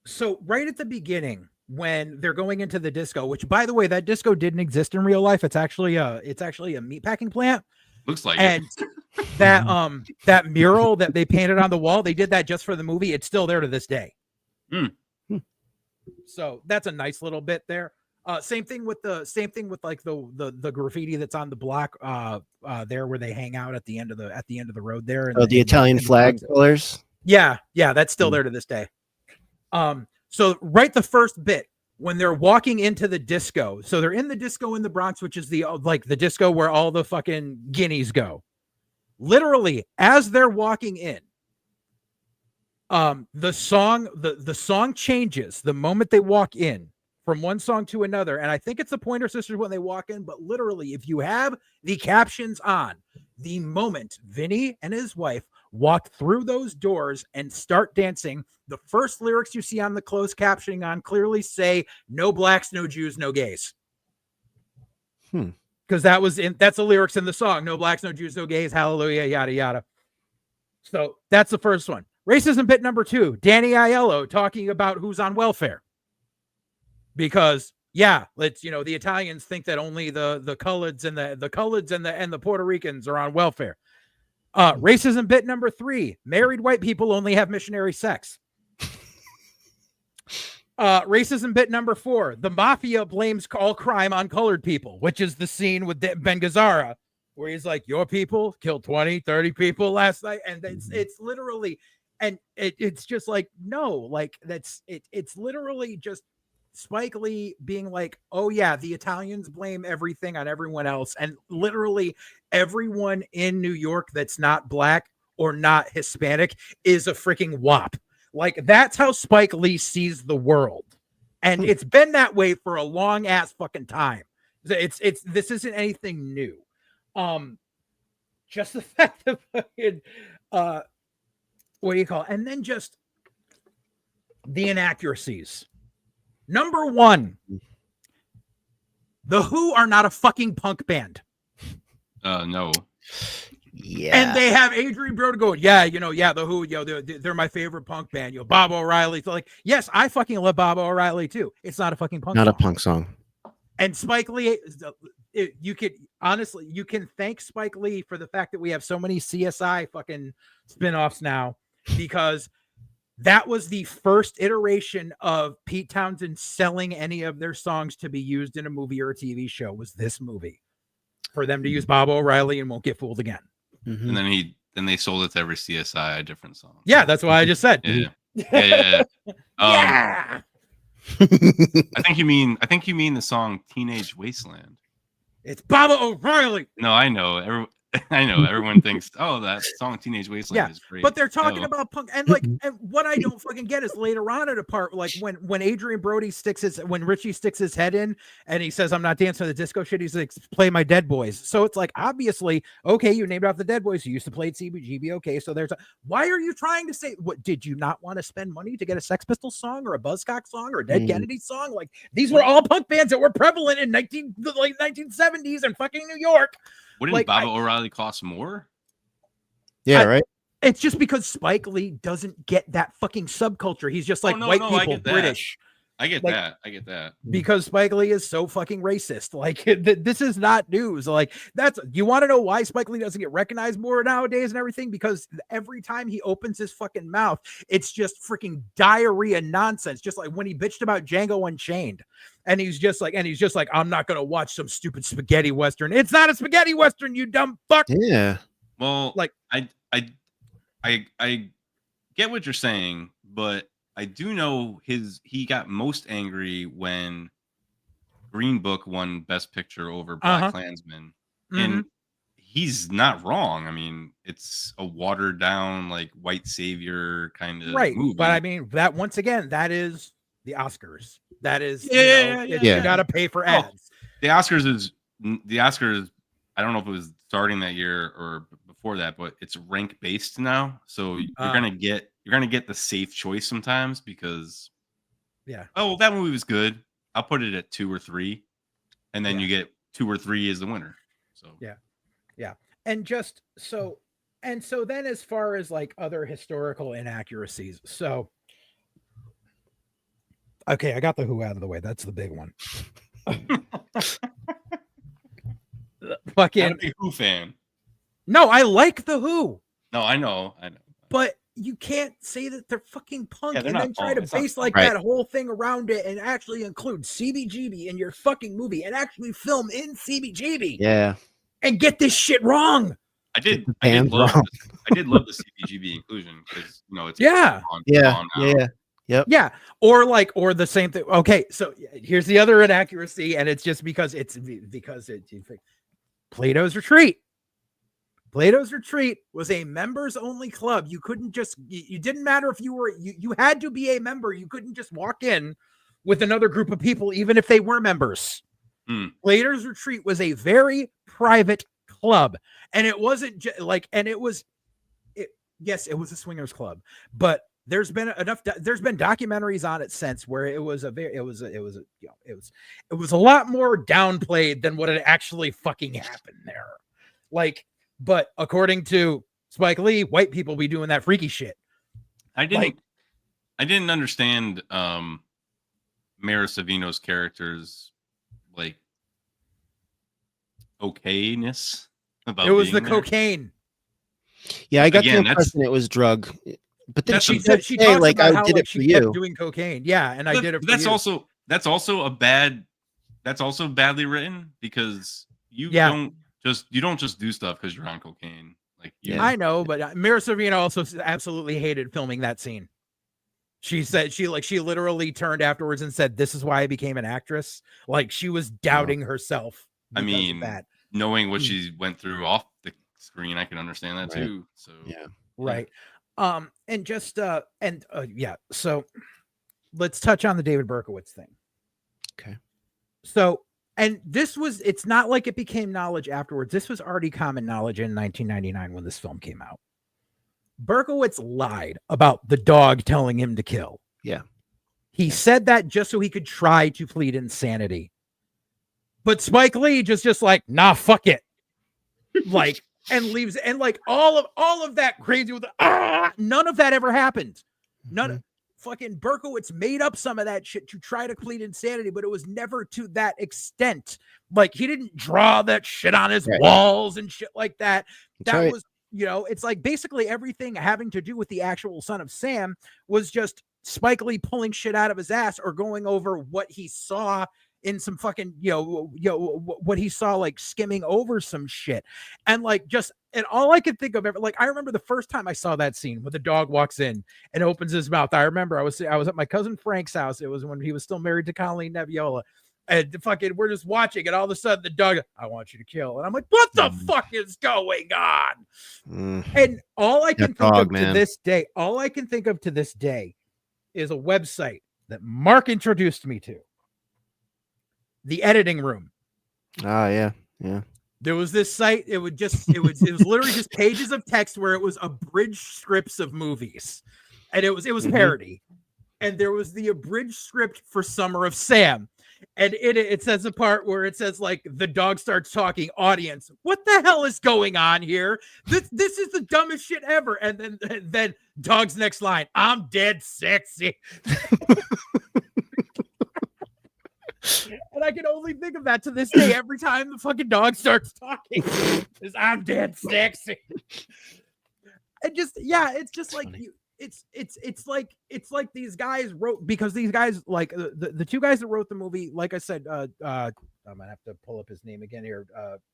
So right at the beginning, when they're going into the disco, which by the way, that disco didn't exist in real life. It's actually a meatpacking plant. Looks like and it. that mural that they painted on the wall, they did that just for the movie. It's still there to this day. So that's a nice little bit there. Same thing with like the graffiti that's on the block there where they hang out at the end of the road there. And the Italian flag colors. Yeah, that's still there to this day. So right the first bit when they're walking into the disco. So they're in the disco in the Bronx, which is the disco where all the fucking guineas go. Literally, as they're walking in, the song changes the moment they walk in from one song to another. And I think it's the Pointer Sisters when they walk in, but literally, if you have the captions on, the moment Vinny and his wife walk through those doors and start dancing, the first lyrics you see on the closed captioning on clearly say, "No blacks, no Jews, no gays." Because that's the lyrics in the song. No blacks, no Jews, no gays, hallelujah, yada, yada. So that's the first one. Racism bit number 2, Danny Aiello talking about who's on welfare. Because the Italians think that only the coloreds and the Puerto Ricans are on welfare. Racism bit number 3, married white people only have missionary sex. Racism bit number 4, the mafia blames all crime on colored people, which is the scene with Ben Gazzara where he's like, your people killed 20, 30 people last night. And it's literally, and it's just like, no, like it's literally just Spike Lee being like, oh yeah, the Italians blame everything on everyone else. And literally everyone in New York that's not black or not Hispanic is a freaking WAP. Like that's how Spike Lee sees the world. And it's been that way for a long ass fucking time. This isn't anything new. Just the fact that fucking, what do you call it? And then just the inaccuracies. Number 1, The Who are not a fucking punk band. No. Yeah. And they have Adrian Brody going, The Who, they're my favorite punk band. Bob O'Reilly. So like, yes, I fucking love Bob O'Reilly too. It's not a fucking punk song. Not a punk song. And Spike Lee, you can thank Spike Lee for the fact that we have so many CSI fucking spinoffs now, because that was the first iteration of Pete Townsend selling any of their songs to be used in a movie or a TV show, was this movie, for them to use Bob O'Reilly and Won't Get Fooled Again. And then they sold it to every CSI a different song. Yeah, that's why I just said. Yeah. Yeah. I think you mean the song Teenage Wasteland. It's Bob O'Reilly. No, I know. Everyone thinks, oh, that song Teenage Wasteland is great. But they're talking about punk, and and what I don't fucking get is later on at a part, like when Adrian Brody when Richie sticks his head in and he says, I'm not dancing to the disco shit, he's like, play my Dead Boys. So it's like, obviously, okay, you named off the Dead Boys, you used to play at CBGB, okay, so why are you trying to say, what, did you not want to spend money to get a Sex Pistols song or a Buzzcock song or a Dead Kennedy song? Like, these were all punk bands that were prevalent in the late 1970s in fucking New York. Wouldn't Bob O'Reilly cost more? Yeah, right. It's just because Spike Lee doesn't get that fucking subculture. He's just like white people, British. I get that. Because Spike Lee is so fucking racist. Like this is not news. Like you want to know why Spike Lee doesn't get recognized more nowadays and everything? Because every time he opens his fucking mouth, it's just freaking diarrhea nonsense. Just like when he bitched about Django Unchained. And he's just like, I'm not going to watch some stupid spaghetti Western. It's not a spaghetti Western, you dumb fuck. Yeah. Well, like I get what you're saying, but I do know he got most angry when Green Book won Best Picture over Black Klansman. And he's not wrong. I mean, it's a watered down, like white savior kind of movie. But I mean, that once again, that is the Oscars. That is, you got to pay for ads. The Oscars. I don't know if it was starting that year or before that, but it's rank based now. So you're gonna get the safe choice sometimes because, that movie was good. I'll put it at 2 or 3, and then you get 2 or 3 as the winner. So yeah, and just so then as far as like other historical inaccuracies, so. Okay, I got the Who out of the way. That's the big one. Fucking not a big Who fan. No, I like the Who. No, I know. But you can't say that they're fucking punk Yeah, they're and not then try punk. to base like Right. that whole thing around it and actually include CBGB in your fucking movie and actually film in CBGB Yeah. and get this shit wrong. I did band's love wrong. I did love the CBGB inclusion because it's Yeah. gone Yeah. now. Yeah. Yep. Yeah, or the same thing. Okay, so here's the other inaccuracy, and it's just because Plato's Retreat. Plato's Retreat was a members only club. You couldn't just you didn't matter if you had to be a member. You couldn't just walk in with another group of people, even if they were members. Plato's Retreat was a very private club, and it wasn't yes, it was a swingers club, but there's been documentaries on it since where it was a lot more downplayed than what had actually fucking happened there. Like, but according to Spike Lee, white people be doing that freaky shit. I didn't understand Mara Savino's character's like okayness about it was being the there. cocaine. Yeah, I got Again, the impression it was drug. But then she said said, talks like, about I how, did like, it for she kept you. doing cocaine. Yeah, and I did it for That's you. that's also badly written because you don't just do stuff because you're on cocaine. Like I know, but Mira Sorvino also absolutely hated filming that scene. She said she literally turned afterwards and said, "This is why I became an actress." Like she was doubting herself. I mean, of that. knowing what she went through off the screen, I can understand that too. So Right. And just so let's touch on the David Berkowitz thing. Okay. So, and it's not like it became knowledge afterwards. This was already common knowledge in 1999 when this film came out. Berkowitz lied about the dog telling him to kill. Yeah. He said that just so he could try to plead insanity. But Spike Lee just like, nah, fuck it. Like, and leaves, and like all of that crazy with none of that ever happened. None fucking Berkowitz made up some of that shit to try to plead insanity, but it was never to that extent. Like he didn't draw that shit on his walls and shit like that. That was, it's like basically everything having to do with the actual Son of Sam was just Spike Lee pulling shit out of his ass or going over what he saw in some fucking, what he saw, like skimming over some shit. And like, and all I could think of ever, like, I remember the first time I saw that scene where the dog walks in and opens his mouth. I remember I was at my cousin Frank's house. It was when he was still married to Colleen Nebbiolo. And fucking, we're just watching, and all of a sudden the dog, I want you to kill. And I'm like, what the fuck is going on? And all I can think of to this day is a website that Mark introduced me to. The Editing Room. Ah, yeah. There was this site. It was literally just pages of text where it was abridged scripts of movies, and it was parody. And there was the abridged script for Summer of Sam, and it says a part where it says like the dog starts talking. Audience, what the hell is going on here? This is the dumbest shit ever. And then dog's next line: I'm dead sexy. And I can only think of that to this day every time the fucking dog starts talking. Is I'm dead sexy. And just it's just like it's like these guys wrote, because these guys, like the two guys that wrote the movie, like I said, I'm gonna have to pull up his name again here.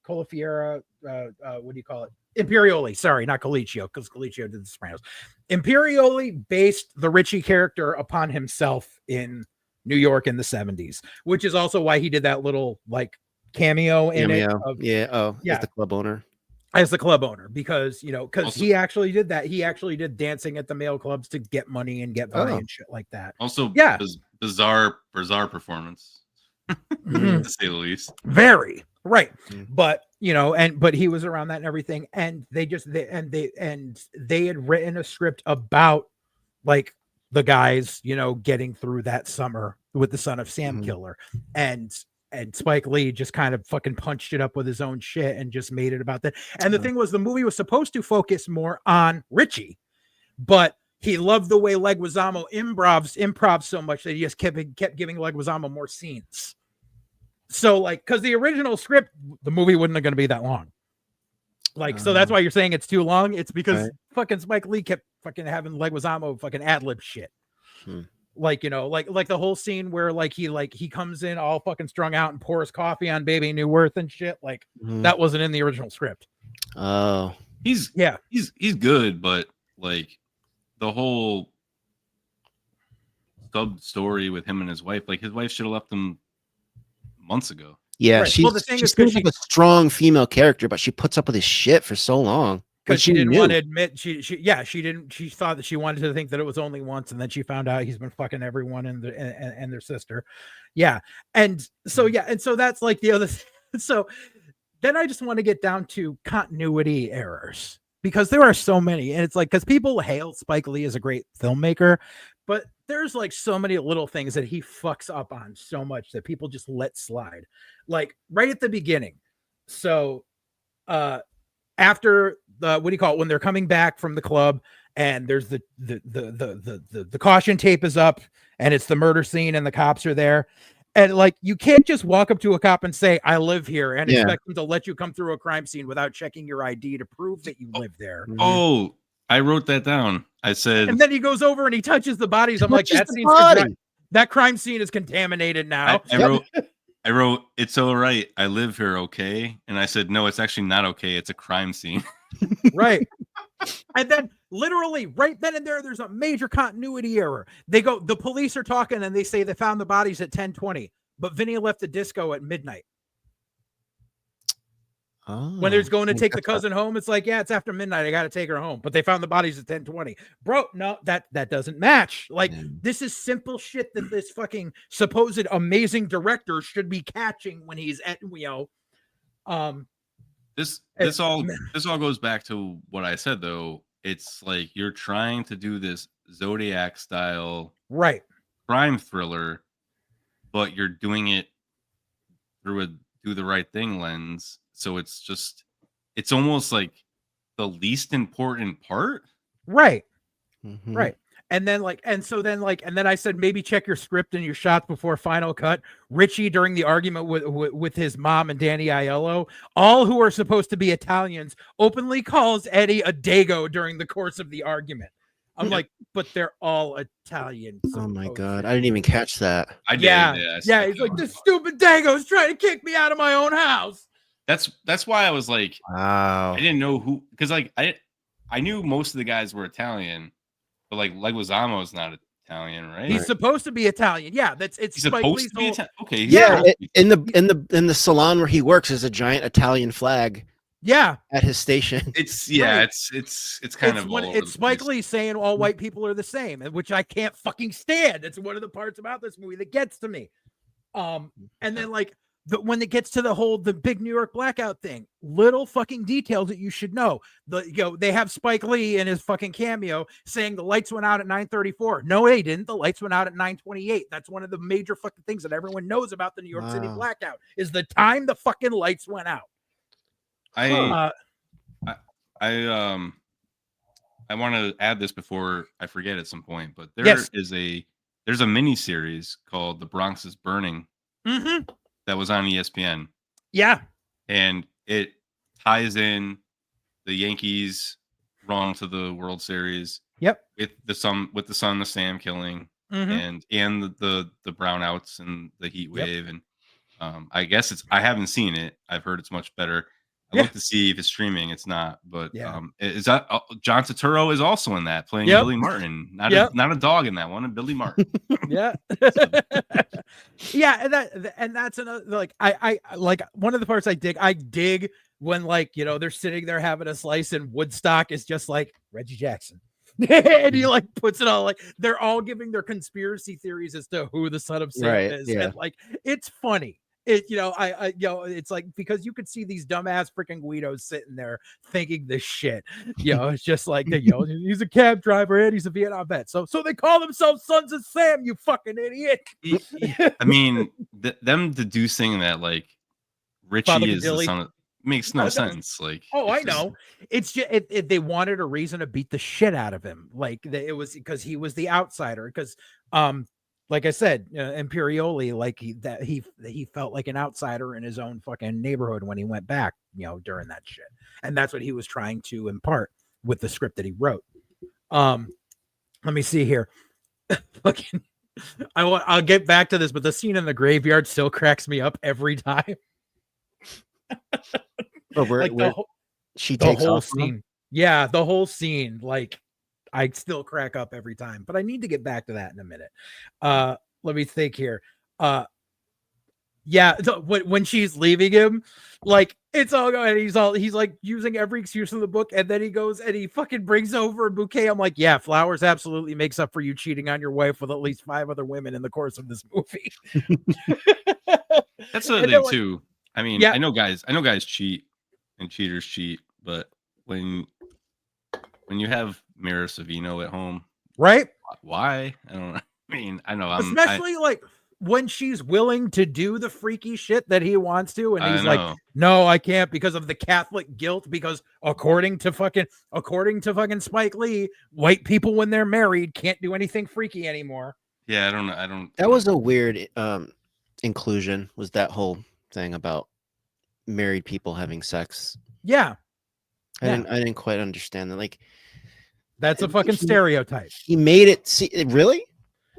Colafiera, what do you call it? Imperioli, sorry, not Colicchio, because Colicchio did The Sopranos. Imperioli based the Richie character upon himself in New York in the 70s, which is also why he did that little like cameo in it. As the club owner. As the club owner, because he actually did that. He actually did dancing at the male clubs to get money and get money and shit like that. Also, bizarre performance, to say the least. Very right, but but he was around that and everything, and they had written a script about like the guys, getting through that summer with the Son of Sam killer, and Spike Lee just kind of fucking punched it up with his own shit and just made it about that. And the thing was, the movie was supposed to focus more on Richie, but he loved the way Leguizamo improv so much that he just kept giving Leguizamo more scenes. So like, because the original script, the movie wasn't going to be that long. Like, so that's why you're saying it's too long. It's because fucking Spike Lee kept fucking having Leguizamo fucking ad-lib shit. Hmm. Like, you know, like the whole scene where he comes in all fucking strung out and pours coffee on Baby New Worth and shit. Like that wasn't in the original script. Oh, he's good, but like the whole sub story with him and his wife, like his wife should have left him months ago. Yeah, Right. Well, the thing she is, seems like a strong female character, but she puts up with his shit for so long. Because she didn't want to admit she didn't. She thought that she wanted to think that it was only once, and then she found out he's been fucking everyone and their sister. Yeah, and so that's like the other. So then I just want to get down to continuity errors because there are so many, and it's like because people hail Spike Lee as a great filmmaker, but there's like so many little things that he fucks up on so much that people just let slide. Like right at the beginning, so after the what do you call it when they're coming back from the club and there's the caution tape is up and it's the murder scene and the cops are there, and like you can't just walk up to a cop and say I live here and expect them to let you come through a crime scene without checking your ID to prove that you live there. Oh, I wrote that down. I said, and then he goes over and he touches the bodies. I'm like, that crime scene is contaminated now. I wrote, it's all right. I live here, okay? And I said, no, it's actually not okay. It's a crime scene. Right. And then literally right then and there's a major continuity error. The police are talking and they say they found the bodies at 10:20, but Vinny left the disco at midnight. Oh, when they're going to take the cousin home, it's like, yeah, it's after midnight. I got to take her home. But they found the bodies at 10:20. Bro, no, that doesn't match. Like, this is simple shit that this fucking supposed amazing director should be catching when he's at, you know. This all goes back to what I said, though. It's like you're trying to do this Zodiac style crime thriller, but you're doing it through a do the right thing lens. So it's almost like the least important part. Right. Mm-hmm. Right. And then and then I said, maybe check your script and your shots before final cut. Richie, during the argument with his mom and Danny Aiello, all who are supposed to be Italians, openly calls Eddie a dago during the course of the argument. I'm like, but they're all Italian. Oh my God. I didn't even catch that. I did. Yeah. He's like, this stupid dago's trying to kick me out of my own house. That's why I was like, wow. I didn't know who, because like I knew most of the guys were Italian, but like Leguizamo is not Italian, right? He's supposed to be Italian. Yeah, he's supposed to be Italian. Okay. Yeah, in the salon where he works is a giant Italian flag. Yeah, at his station. It's kind of it's Spike Lee saying all white people are the same, which I can't fucking stand. It's one of the parts about this movie that gets to me. And then when it gets to the big New York blackout thing, little fucking details that you should know. They have Spike Lee in his fucking cameo saying the lights went out at 9:34. No, they didn't. The lights went out at 9:28. That's one of the major fucking things that everyone knows about the New York City blackout is the time the fucking lights went out. I want to add this before I forget at some point, but there's a mini series called The Bronx is Burning. Mm-hmm. That was on ESPN. Yeah. And it ties in the Yankees run to the World Series. Yep. With the son of Sam killing and the brownouts and the heat wave. And I guess I haven't seen it. I've heard it's much better. I looked to see if it's streaming. It's not, but is that John Turturro is also in that playing Billy Martin, not a dog in that one, and Billy Martin. Yeah. Yeah, and that's another I like one of the parts I dig when they're sitting there having a slice and Woodstock is just like Reggie Jackson. And he puts it all they're all giving their conspiracy theories as to who the son of Sam is. Yeah. And it's funny. It's like because you could see these dumbass freaking Guidos sitting there thinking this shit. It's just like he's a cab driver and he's a Vietnam vet. So they call themselves Sons of Sam, you fucking idiot. I mean, them deducing that Richie Father is the son of makes no sense. I know. It's just they wanted a reason to beat the shit out of him. It was because he was the outsider. Because like I said, Imperioli, he felt like an outsider in his own fucking neighborhood when he went back, during that shit. And that's what he was trying to impart with the script that he wrote. Let me see here. Fucking, I'll get back to this, but the scene in the graveyard still cracks me up every time. Where she takes whole off scene. Yeah, the whole scene. Like, I still crack up every time, but I need to get back to that in a minute. Let me think here. Yeah, when she's leaving him, like, it's all going. He's like using every excuse in the book, and then he goes and he fucking brings over a bouquet. I'm like, yeah, flowers absolutely makes up for you cheating on your wife with at least 5 other women in the course of this movie. That's the thing too. I mean, yeah. I know guys cheat and cheaters cheat, but when you have Mira Savino at home, right? Why? I don't know. I mean, I know especially like when she's willing to do the freaky shit that he wants to, and he's like, no, I can't because of the Catholic guilt, because according to fucking Spike Lee, white people when they're married can't do anything freaky anymore. Yeah, I don't. That was a weird inclusion, was that whole thing about married people having sex. Yeah. I didn't quite understand that. Like, that's a fucking stereotype. He made it really?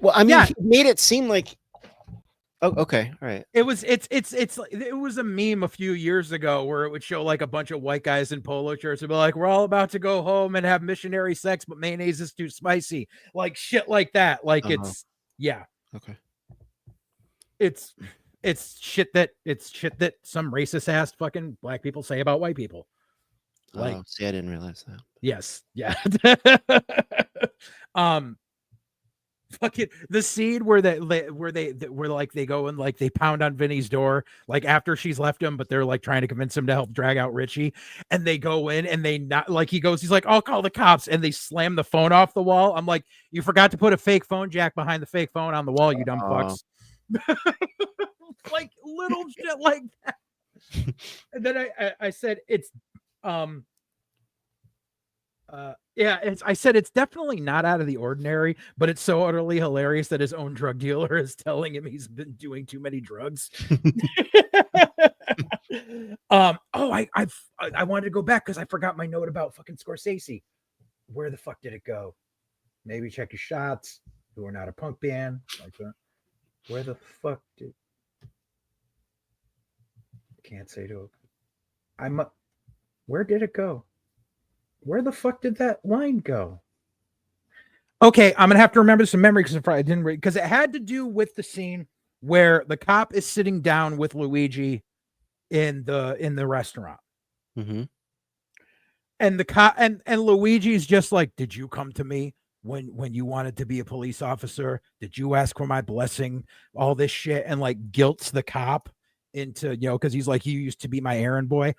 Well, I mean, he made it seem like, oh, okay, all right. It was a meme a few years ago where it would show like a bunch of white guys in polo shirts and be like, we're all about to go home and have missionary sex, but mayonnaise is too spicy. Like shit like that. Like it's okay. It's shit that some racist ass fucking black people say about white people. Like, see, I didn't realize that. Yes, yeah. Fucking the scene where they go and like they pound on Vinny's door like after she's left him, but they're like trying to convince him to help drag out Richie, and they go in and they not like he's like, I'll call the cops, and they slam the phone off the wall. I'm like, you forgot to put a fake phone jack behind the fake phone on the wall, you dumb fucks. Like little shit like that. And then I said it's I said it's definitely not out of the ordinary, but it's so utterly hilarious that his own drug dealer is telling him he's been doing too many drugs. I wanted to go back because I forgot my note about fucking Scorsese. Where the fuck did it go? Maybe check your shots. Who are not a punk band like that. Where the fuck did? Can't say to. Where did it go? Where the fuck did that line go? Okay, I'm gonna have to remember some memory because I didn't read, because it had to do with the scene where the cop is sitting down with Luigi in the restaurant. Mm-hmm. And the cop and Luigi's just like, did you come to me when you wanted to be a police officer? Did you ask for my blessing? All this shit, and like guilts the cop into, because he's like, you used to be my errand boy.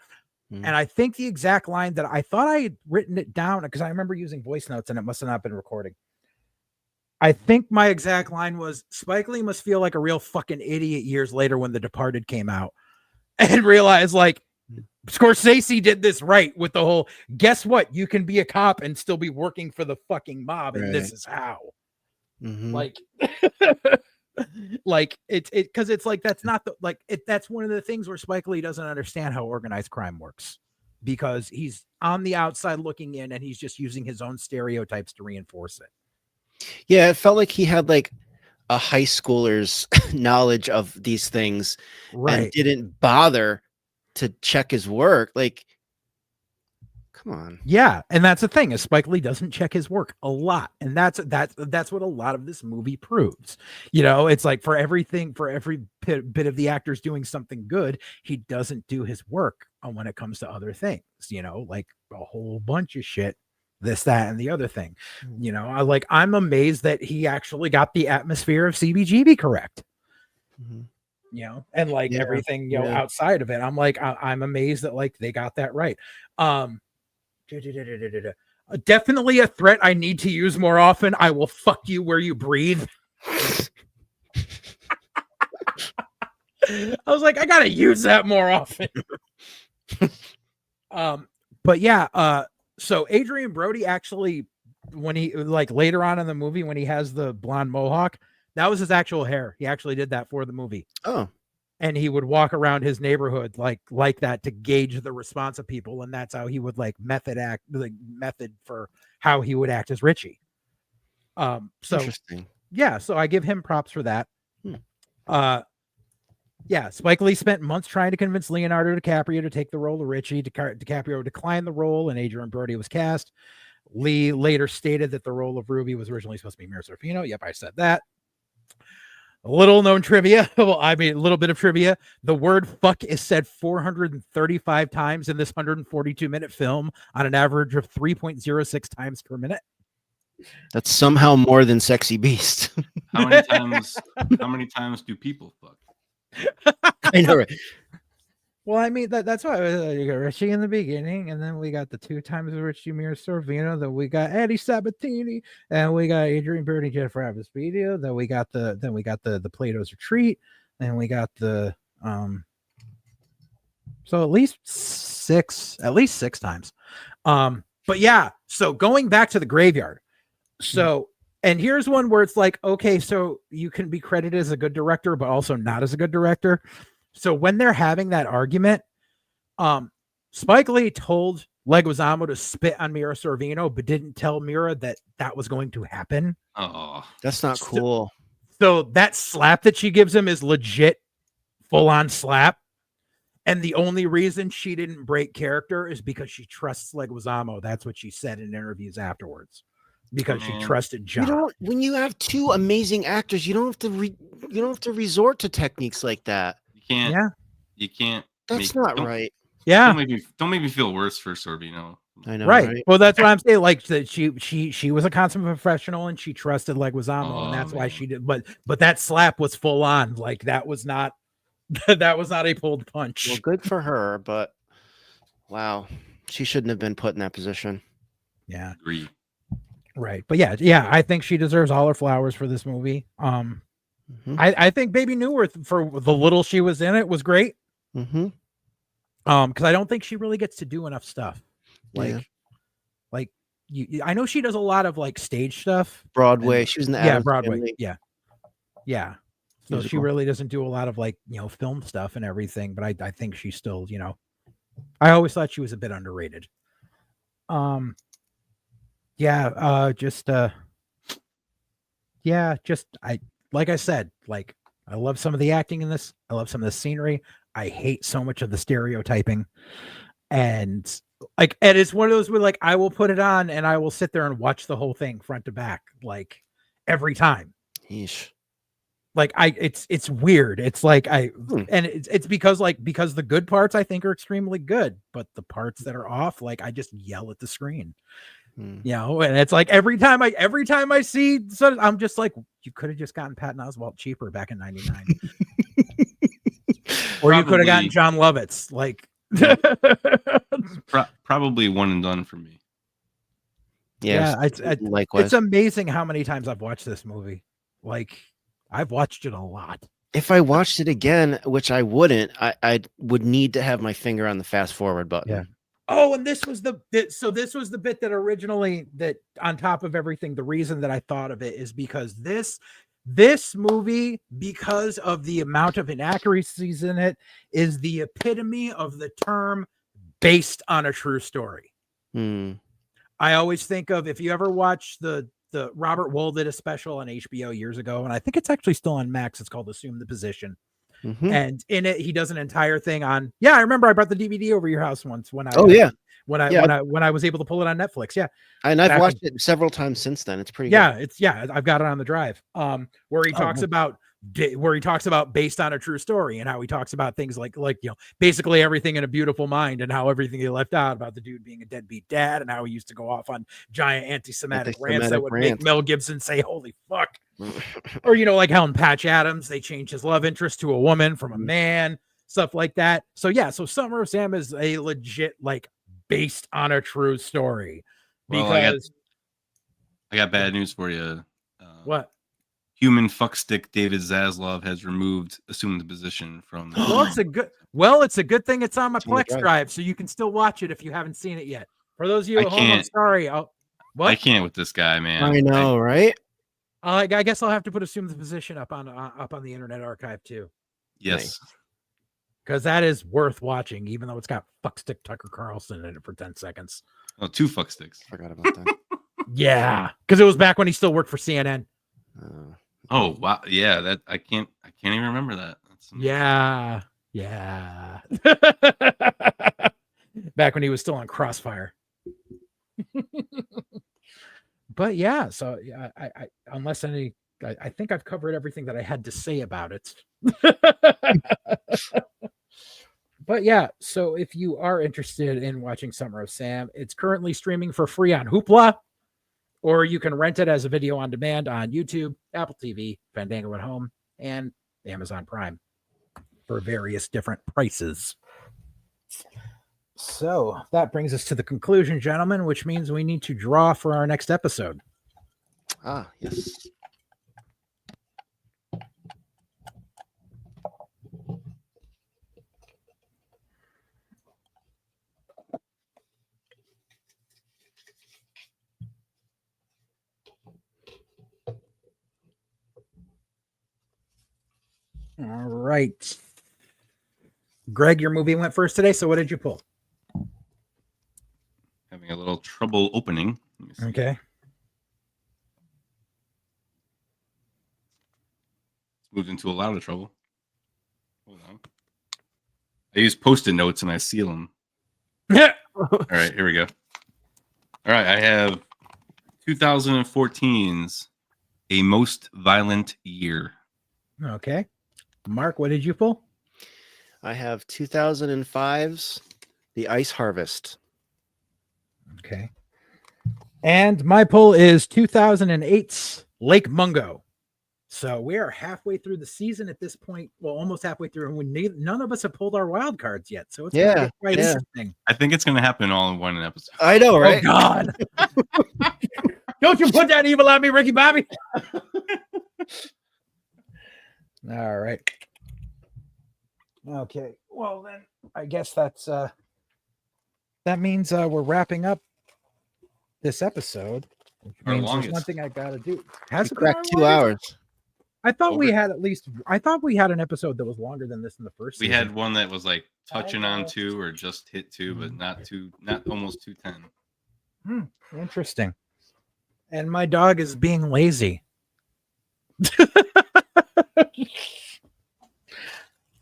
Mm-hmm. And I think the exact line that I thought I had written it down, because I remember using voice notes and it must have not been recording. I think my exact line was, Spike Lee must feel like a real fucking idiot years later when The Departed came out and realized like Scorsese did this right with the whole, guess what? You can be a cop and still be working for the fucking mob. And this is how. Mm-hmm. Like, like because it's like, that's not that's one of the things where Spike Lee doesn't understand how organized crime works, because he's on the outside looking in and he's just using his own stereotypes to reinforce it. Yeah, it felt like he had like a high schooler's knowledge of these things, right? And didn't bother to check his work. Like, come on. Yeah, and that's the thing, is Spike Lee doesn't check his work a lot, and that's what a lot of this movie proves. It's like for every bit of the actors doing something good, he doesn't do his work when it comes to other things. Like a whole bunch of shit. This, that, and the other thing. I'm amazed that he actually got the atmosphere of CBGB correct. Mm-hmm. And like everything, outside of it, I'm like, I'm amazed that like they got that right. Definitely a threat I need to use more often. I will fuck you where you breathe. I was like, I gotta use that more often. But yeah, so Adrian Brody actually, when he like later on in the movie, when he has the blonde mohawk, that was his actual hair. He actually did that for the movie. Oh, and he would walk around his neighborhood like that to gauge the response of people, and that's how he would like method for how he would act as Richie. So Interesting. Yeah, so I give him props for that. Yeah, Spike Lee spent months trying to convince Leonardo DiCaprio to take the role of Richie. DiCaprio declined the role, and Adrian Brody was cast. Lee later stated that the role of Ruby was originally supposed to be Mira Sorvino. Yep, I said that. A little known trivia. Well, I mean, a little bit of trivia. The word fuck is said 435 times in this 142-minute film on an average of 3.06 times per minute. That's somehow more than Sexy Beast. How many times do people fuck? I know, right? Well, I mean, that's why you got Richie in the beginning, and then we got the 2 times Richie Mira Sorvino, then we got Eddie Sabatini, and we got Adrian Brody, Jennifer Aniston, then we got the Plato's Retreat, and we got the so at least six times. But yeah, so going back to the graveyard. So and here's one where it's like, okay, so you can be credited as a good director, but also not as a good director. So when they're having that argument, Spike Lee told Leguizamo to spit on Mira Sorvino, but didn't tell Mira that was going to happen. Oh, that's not cool. So that slap that she gives him is legit full-on slap. And the only reason she didn't break character is because she trusts Leguizamo. That's what she said in interviews afterwards. Because she trusted John. When you have 2 amazing actors, you don't have to resort to techniques like that. You can't. That's not right. Yeah. Don't make me feel worse for Sorvino. I know. Right. Well, that's what I'm saying. Like that, she was a consummate professional, and she trusted Leguizamo, and that's why she did. But that slap was full on. Like that was not a pulled punch. Well, good for her, but wow, she shouldn't have been put in that position. Yeah. Agree. Right. But yeah, I think she deserves all her flowers for this movie. I think Baby Newirth, for the little she was in it, was great. Because I don't think she really gets to do enough stuff. I know she does a lot of like stage stuff. Broadway. She was in the Addams Broadway. Family. Yeah. So Musical. she really doesn't do a lot of like, film stuff and everything, but I think she's still, I always thought she was a bit underrated. Like I said, like I love some of the acting in this. I love some of the scenery. I hate so much of the stereotyping. And it's one of those where like I will put it on and I will sit there and watch the whole thing front to back, like every time. Yeesh. Like it's weird. It's like and it's because the good parts I think are extremely good, but the parts that are off, like I just yell at the screen. And it's like every time I see, so I'm just like, you could have just gotten Patton Oswalt cheaper back in '99, or you could have gotten John Lovitz. Like, probably one and done for me. Likewise. It's amazing how many times I've watched this movie. Like, I've watched it a lot. If I watched it again, which I wouldn't, I would need to have my finger on the fast forward button. Yeah. Oh, and this was the bit that originally, that on top of everything, the reason that I thought of it is because this movie, because of the amount of inaccuracies in it, is the epitome of the term based on a true story. I always think of, if you ever watch the Robert Wool did a special on HBO years ago, and I think it's actually still on Max. It's called Assume the Position. And in it, he does an entire thing on. Yeah, I remember I brought the DVD over your house once when I. When I was able to pull it on Netflix. Yeah, and I've watched it several times since then. It's pretty. Good. I've got it on the drive. Where he talks about based on a true story, and how he talks about things like basically everything in A Beautiful Mind, and how everything he left out about the dude being a deadbeat dad, and how he used to go off on giant anti-Semitic rants that would make Mel Gibson say "Holy fuck." Or like how in Patch Adams they changed his love interest to a woman from a man, stuff like that. So Summer of Sam is a legit based on a true story. Because I got bad news for you. What? Human fuckstick David Zaslav has removed Assume the Position from. It's a good thing it's on my Plex drive, so you can still watch it if you haven't seen it yet. For those of you at home, I'm sorry. I can't with this guy, man. I know, right? I guess I'll have to put Assume the Position up on the Internet Archive too. Yes. because that is worth watching, even though it's got fuckstick Tucker Carlson in it for 10 seconds. Oh, 2 fuck sticks. Forgot about that. Yeah, because it was back when he still worked for CNN. Oh wow, yeah. That I can't even remember that. Yeah. Back when he was still on Crossfire. But yeah, so I unless I think I've covered everything that I had to say about it. But yeah, so if you are interested in watching Summer of Sam, it's currently streaming for free on Hoopla, or you can rent it as a video on demand on YouTube, Apple TV, Fandango at Home, and Amazon Prime for various different prices. So that brings us to the conclusion, gentlemen, which means we need to draw for our next episode. Ah, yes. All right. Greg, your movie went first today, so what did you pull? Having a little trouble opening. Okay. Moved into a lot of trouble. Hold on. I use Post-it notes and I seal them. All right, here we go. All right, I have 2014's A Most Violent Year. Okay. Mark, what did you pull? I have 2005's The Ice Harvest. Okay. And my pull is 2008's Lake Mungo. So we are halfway through the season at this point. Well, almost halfway through, and none of us have pulled our wild cards yet. So it's gonna get quite interesting. I think it's going to happen all in one episode. I know, right? Oh, God. Don't you put that evil on me, Ricky Bobby. All right. Okay. Well, then I guess that means we're wrapping up this episode. Which means there's one thing I got to do. Has it been cracked 2 hours? I thought we had an episode that was longer than this in the first season. We had one that was like touching on 2 or just hit 2, but not almost 210. Interesting. And my dog is being lazy.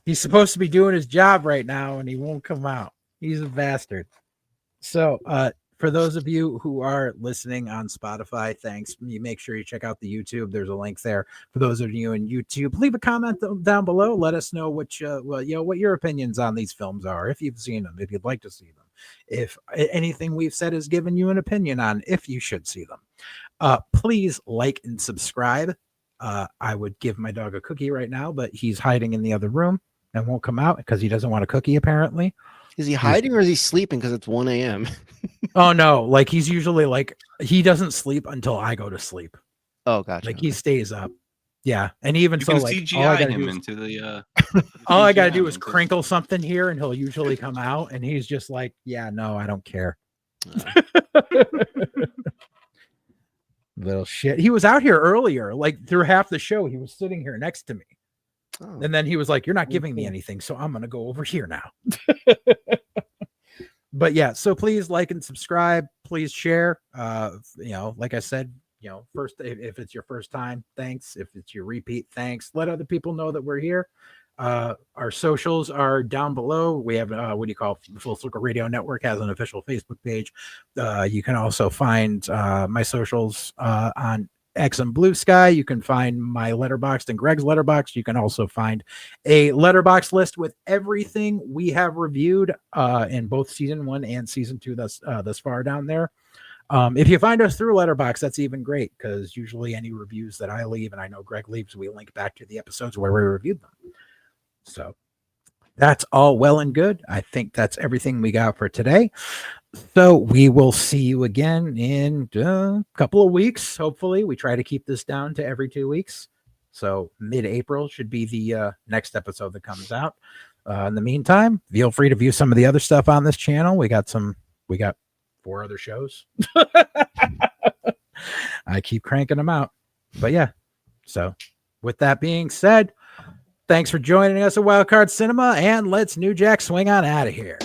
He's supposed to be doing his job right now and he won't come out. He's a bastard. So, for those of you who are listening on Spotify, thanks. You make sure you check out the YouTube. There's a link there. For those of you in YouTube, leave a comment down below. Let us know what your opinions on these films are. If you've seen them, if you'd like to see them, if anything we've said has given you an opinion on if you should see them. Please like and subscribe. I would give my dog a cookie right now, but he's hiding in the other room and won't come out because he doesn't want a cookie, apparently. Is he hiding or is he sleeping because it's 1 a.m.? Oh, no. Like, he's usually like, he doesn't sleep until I go to sleep. Oh, gotcha. Like, he stays up. Yeah. And even so, like, CGI him into the. All I got to do is crinkle something here and he'll usually come out. And he's just like, yeah, no, I don't care. Little shit. He was out here earlier, like through half the show. He was sitting here next to me. Oh. And then he was like, you're not giving me anything, so I'm going to go over here now. But yeah, so please like and subscribe. Please share. Like I said, first, if it's your first time, thanks. If it's your repeat, thanks. Let other people know that we're here. Our socials are down below. We have, Full Circle Radio Network has an official Facebook page. You can also find my socials on X and Blue Sky. You can find my Letterboxd and Greg's Letterboxd. You can also find a Letterboxd list with everything we have reviewed in both season 1 and season 2 thus far down there. If you find us through Letterboxd, that's even great, because usually any reviews that I leave, and I know Greg leaves, we link back to the episodes where we reviewed them. So that's all well and good. I think that's everything we got for today. So we will see you again in a couple of weeks. Hopefully, we try to keep this down to every 2 weeks. So mid-April should be the next episode that comes out. In the meantime, feel free to view some of the other stuff on this channel. We got 4 other shows. I keep cranking them out. But yeah. So with that being said, Thanks for joining us at Wildcard Cinema, and let's New Jack swing on out of here.